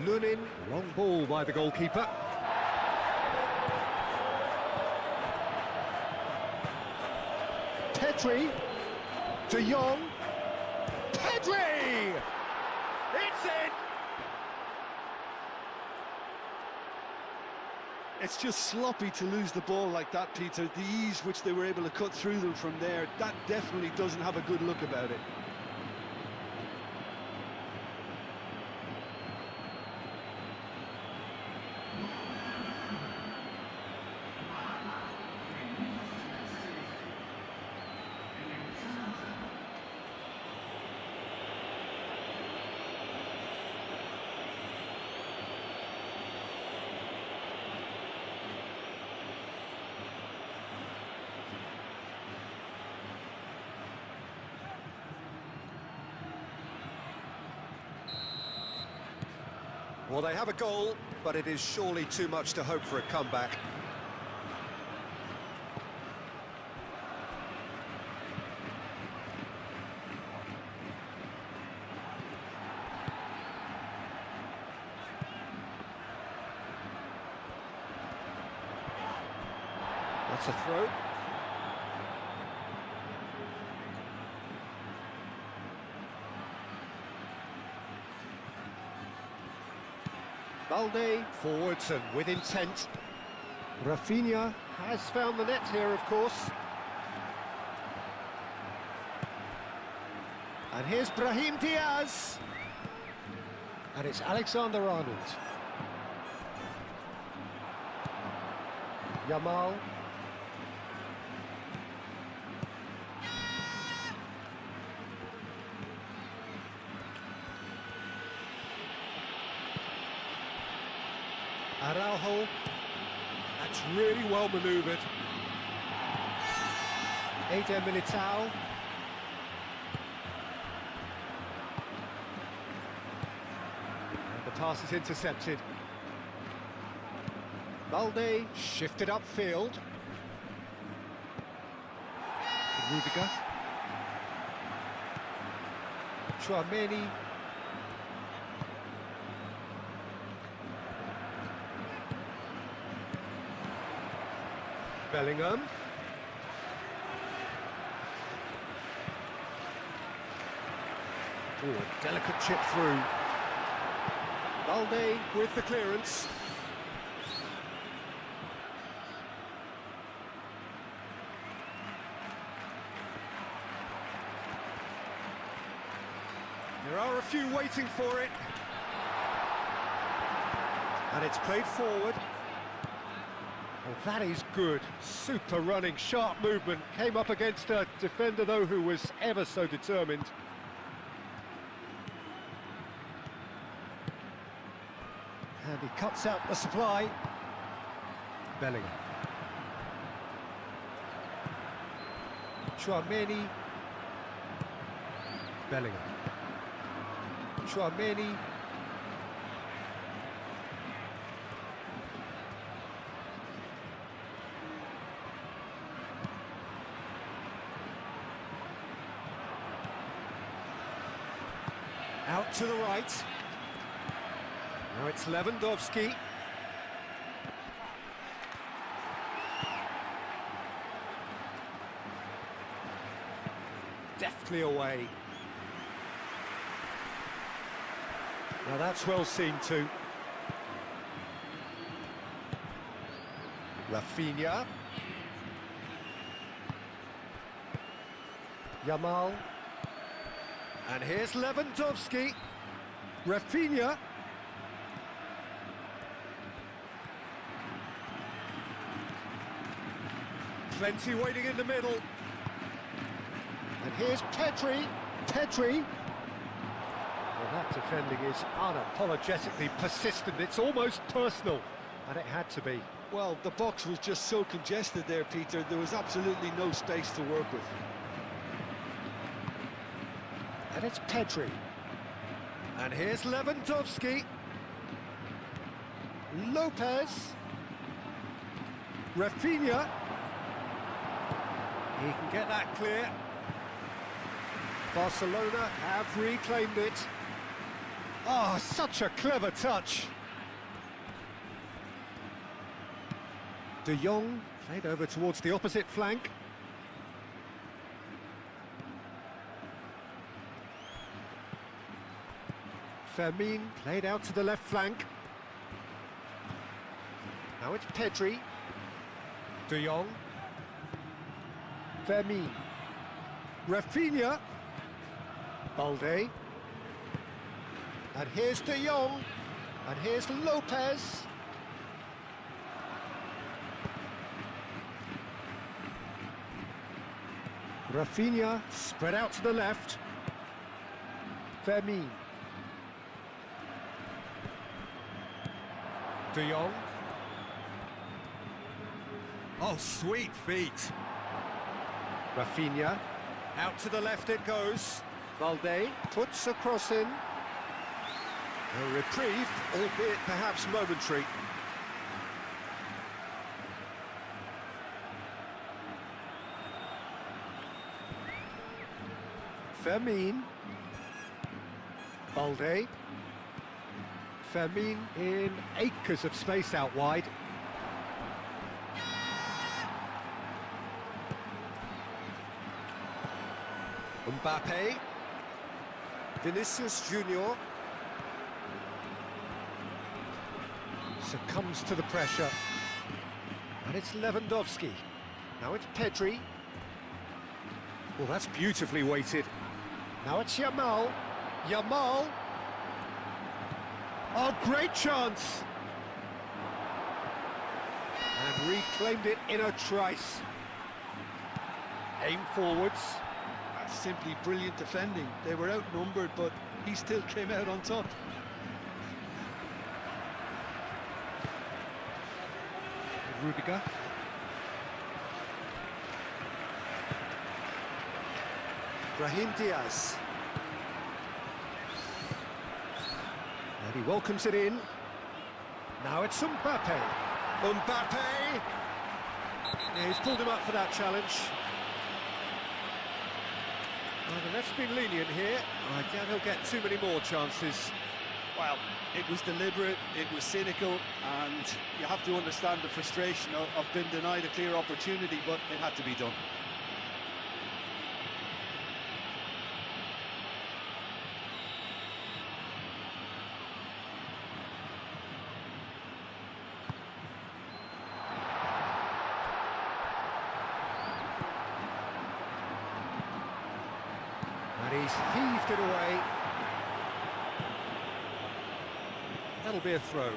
Lunin, long ball by the goalkeeper. Pedri. De Jong. Pedri! It's in! It's just sloppy to lose the ball like that, Peter. The ease which they were able to cut through them from there, that definitely doesn't have a good look about it. Well, they have a goal, but it is surely too much to hope for a comeback. That's a throw. Balde forwards and with intent. Rafinha has found the net here, of course. And here's Brahim Diaz. And it's Alexander-Arnold. Yamal. Araujo. That's really well manoeuvred. Eder Militao. And the pass is intercepted. Balde shifted upfield. Rudiger. Tchouaméni. Bellingham. Oh, a delicate chip through. Balde with the clearance. There are a few waiting for it. And it's played forward. Well, that is good. Super running, sharp movement. Came up against a defender, though, who was ever so determined. And he cuts out the supply. Bellingham. Tchouaméni. Bellingham. Tchouaméni. Out to the right. Now it's Lewandowski. swiftly away. Now that's well seen too. Rafinha. Yamal. And here's Lewandowski. Rafinha. Plenty waiting in the middle. And here's Pedri. Pedri. Well, that defending is unapologetically persistent. It's almost personal. And it had to be. Well, the box was just so congested there, Peter. There was absolutely no space to work with. And it's Pedri. And here's Lewandowski. Lopez. Rafinha. He can get that clear. Barcelona have reclaimed it. Oh, such a clever touch. De Jong played over towards the opposite flank. Fermin played out to the left flank. Now it's Pedri. De Jong. Fermin. Rafinha. Balde. And here's De Jong. And here's Lopez. Rafinha spread out to the left. Fermin. De Jong. Oh, sweet feet. Rafinha. Out to the left it goes. Balde puts a cross in. A reprieve, albeit perhaps momentary. Fermin. Balde. Fermin in acres of space out wide. Mbappe. Vinicius Junior. Succumbs to the pressure. And it's Lewandowski. Now it's Pedri. Well, that's beautifully weighted. Now it's Yamal. Yamal. Oh, great chance! And reclaimed it in a trice. Aim forwards. That's simply brilliant defending. They were outnumbered, but he still came out on top. Rudiger. Brahim Diaz. And he welcomes it in. Now it's Mbappe. Mbappe! Yeah, he's pulled him up for that challenge. Well, the ref's been lenient here. I doubt he'll get too many more chances. Well, it was deliberate, it was cynical, and you have to understand the frustration of being denied a clear opportunity, but it had to be done. And he's heaved it away. That'll be a throw.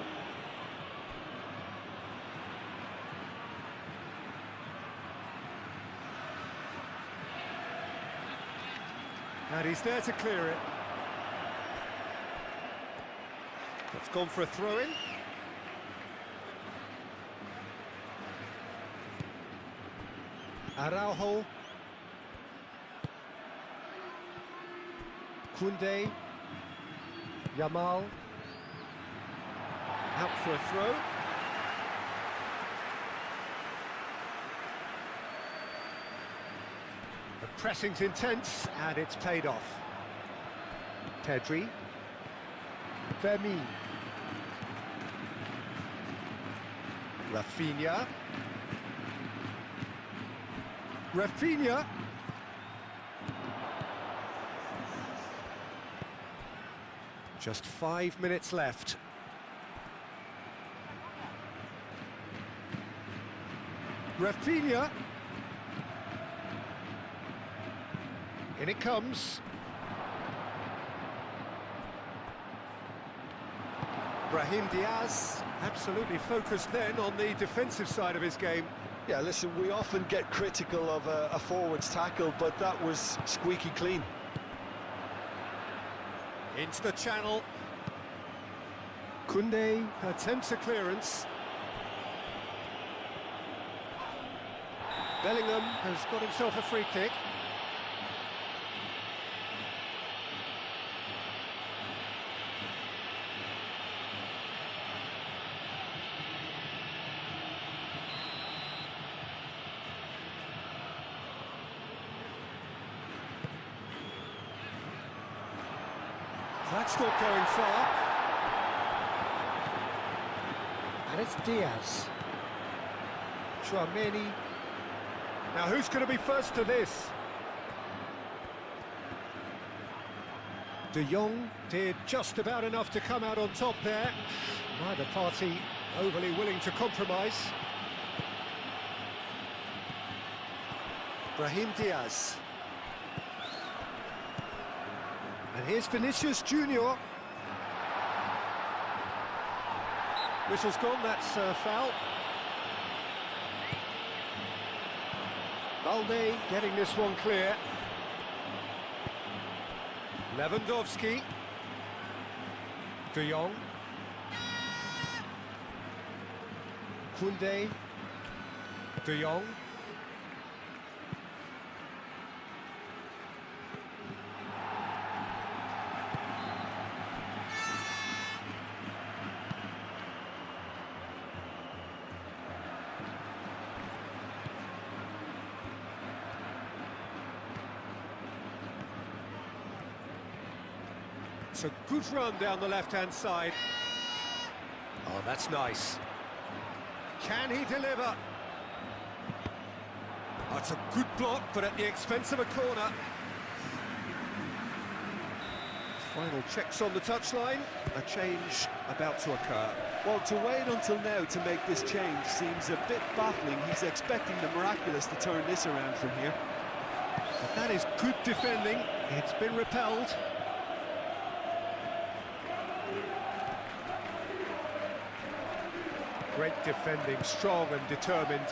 And he's there to clear it. It's gone for a throw-in. Araujo. Koundé. Yamal. Out for a throw. The pressing's intense, and it's paid off. Pedri. Fermin. Rafinha. Just 5 minutes left. Rafinha. In it comes. Brahim Diaz, absolutely focused then on the defensive side of his game. Yeah, listen, we often get critical of a forward's tackle, but that was squeaky clean. Into the channel. Koundé attempts a clearance. Bellingham has got himself a free kick. That's not going far. And it's Diaz. Chouameni. Now who's going to be first to this? De Jong did just about enough to come out on top there. Neither party overly willing to compromise. Brahim Diaz. And here's Vinicius Junior. Whistle's gone, that's a foul. Balde getting this one clear. Lewandowski. De Jong. Koundé. De Jong. It's a good run down the left-hand side. Oh, that's nice. Can he deliver? That's a good block, but at the expense of a corner. Final checks on the touchline. A change about to occur. Well, to wait until now to make this change seems a bit baffling. He's expecting the miraculous to turn this around from here. But that is good defending. It's been repelled. Great defending, strong and determined.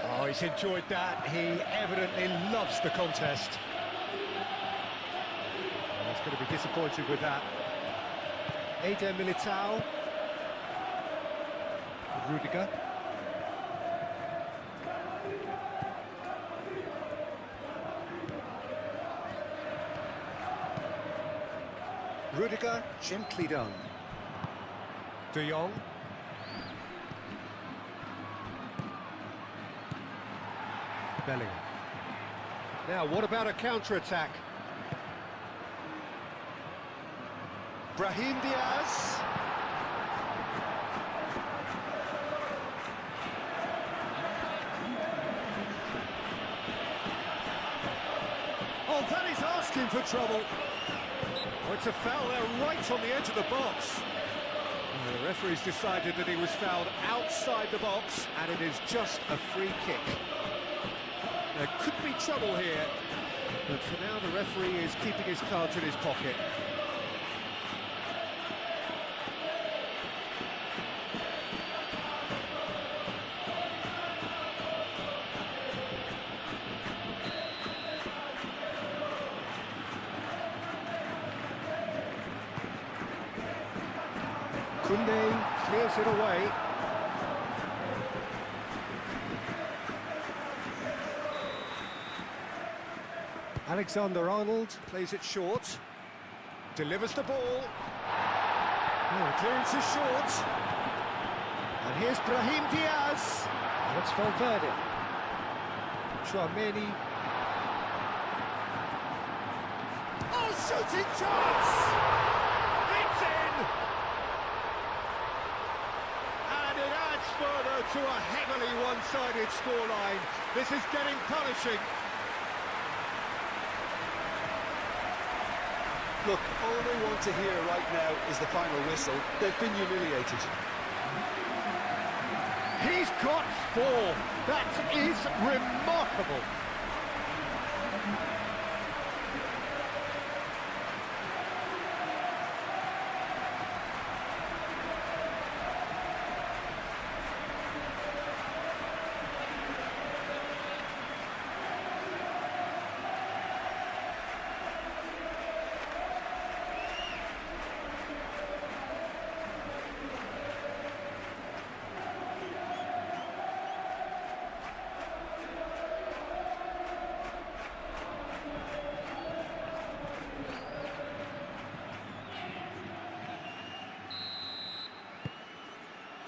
Oh, he's enjoyed that. He evidently loves the contest. Oh, he's going to be disappointed with that. Eder Militao. Rudiger. Rudiger, gently done. De Jong. Bellingham. Now, what about a counter-attack? Brahim Diaz. Oh, that is asking for trouble. Oh, it's a foul there right on the edge of the box. The referee's decided that he was fouled outside the box, and it is just a free kick. There could be trouble here, but for now the referee is keeping his cards in his pocket. Koundé clears it away. Alexander-Arnold plays it short, delivers the ball. Oh, the clearance is short. And here's Brahim Diaz. And it's Valverde. Chouameni. Oh, shooting chance! It's in! And it adds further to a heavily one-sided scoreline. This is getting punishing. Look, all they want to hear right now is the final whistle. They've been humiliated. He's got 4. That is remarkable.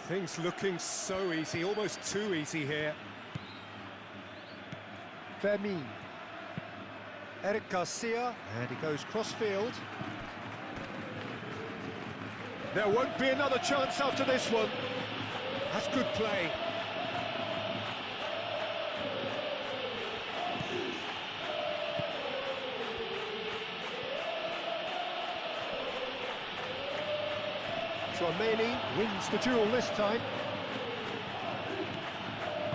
Things looking so easy, almost too easy here. Fermin. Eric Garcia, and he goes cross-field. There won't be another chance after this one. That's good play. Tchouameni wins the duel this time.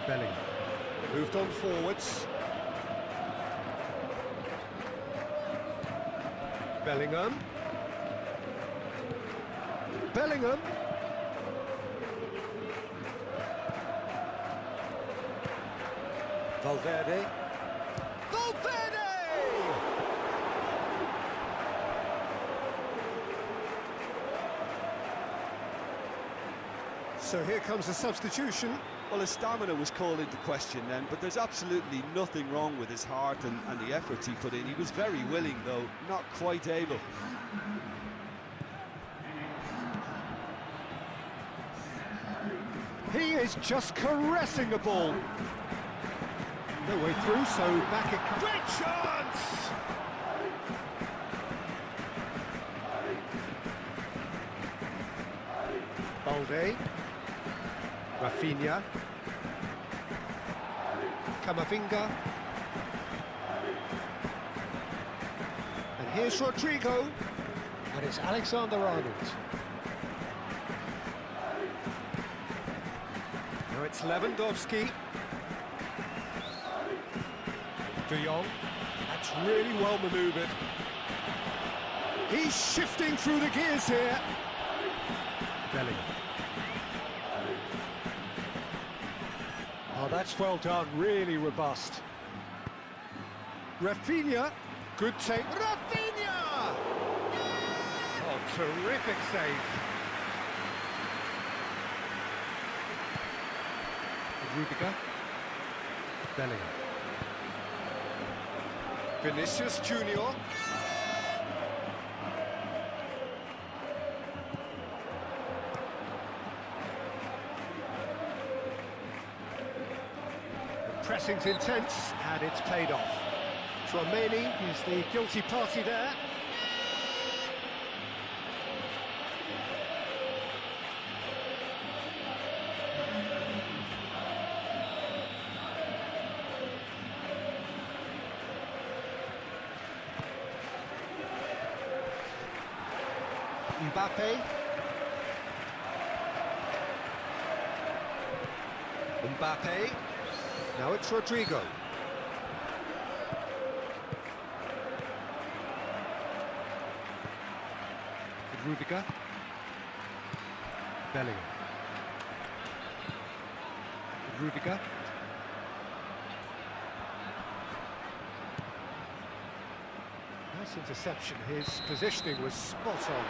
Bellingham moved on forwards. Bellingham. Bellingham. Valverde. Valverde! So here comes a substitution. Well, his stamina was called into question then, but there's absolutely nothing wrong with his heart and the efforts he put in. He was very willing, though, not quite able. He is just caressing the ball. No way through, so back it comes. Great chance! Balde. Rafinha. Camavinga. And here's Rodrigo. And it's Alexander-Arnold. Now it's Lewandowski. De Jong. That's really well manoeuvred. He's shifting through the gears here. Bellingham. Oh, that's well done, really robust. Rafinha, good take. Rafinha! Oh, terrific save. Rudiger. Bellingham. Vinicius Junior. Pressing's intense, and it's paid off. Tchouameni is the guilty party there. Mbappe. Mbappe. Now it's Rodrigo. Rudiger. Bellingham. Rudiger. Nice interception. His positioning was spot on.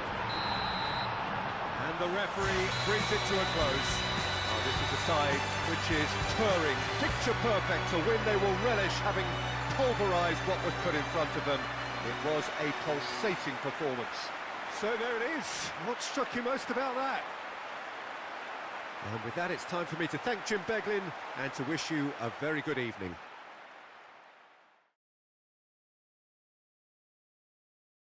And the referee brings it to a close. Oh, this is a side which is purring, picture perfect, a win they will relish, having pulverised what was put in front of them. It was a pulsating performance. So there it is. What struck you most about that? And with that, it's time for me to thank Jim Beglin and to wish you a very good evening.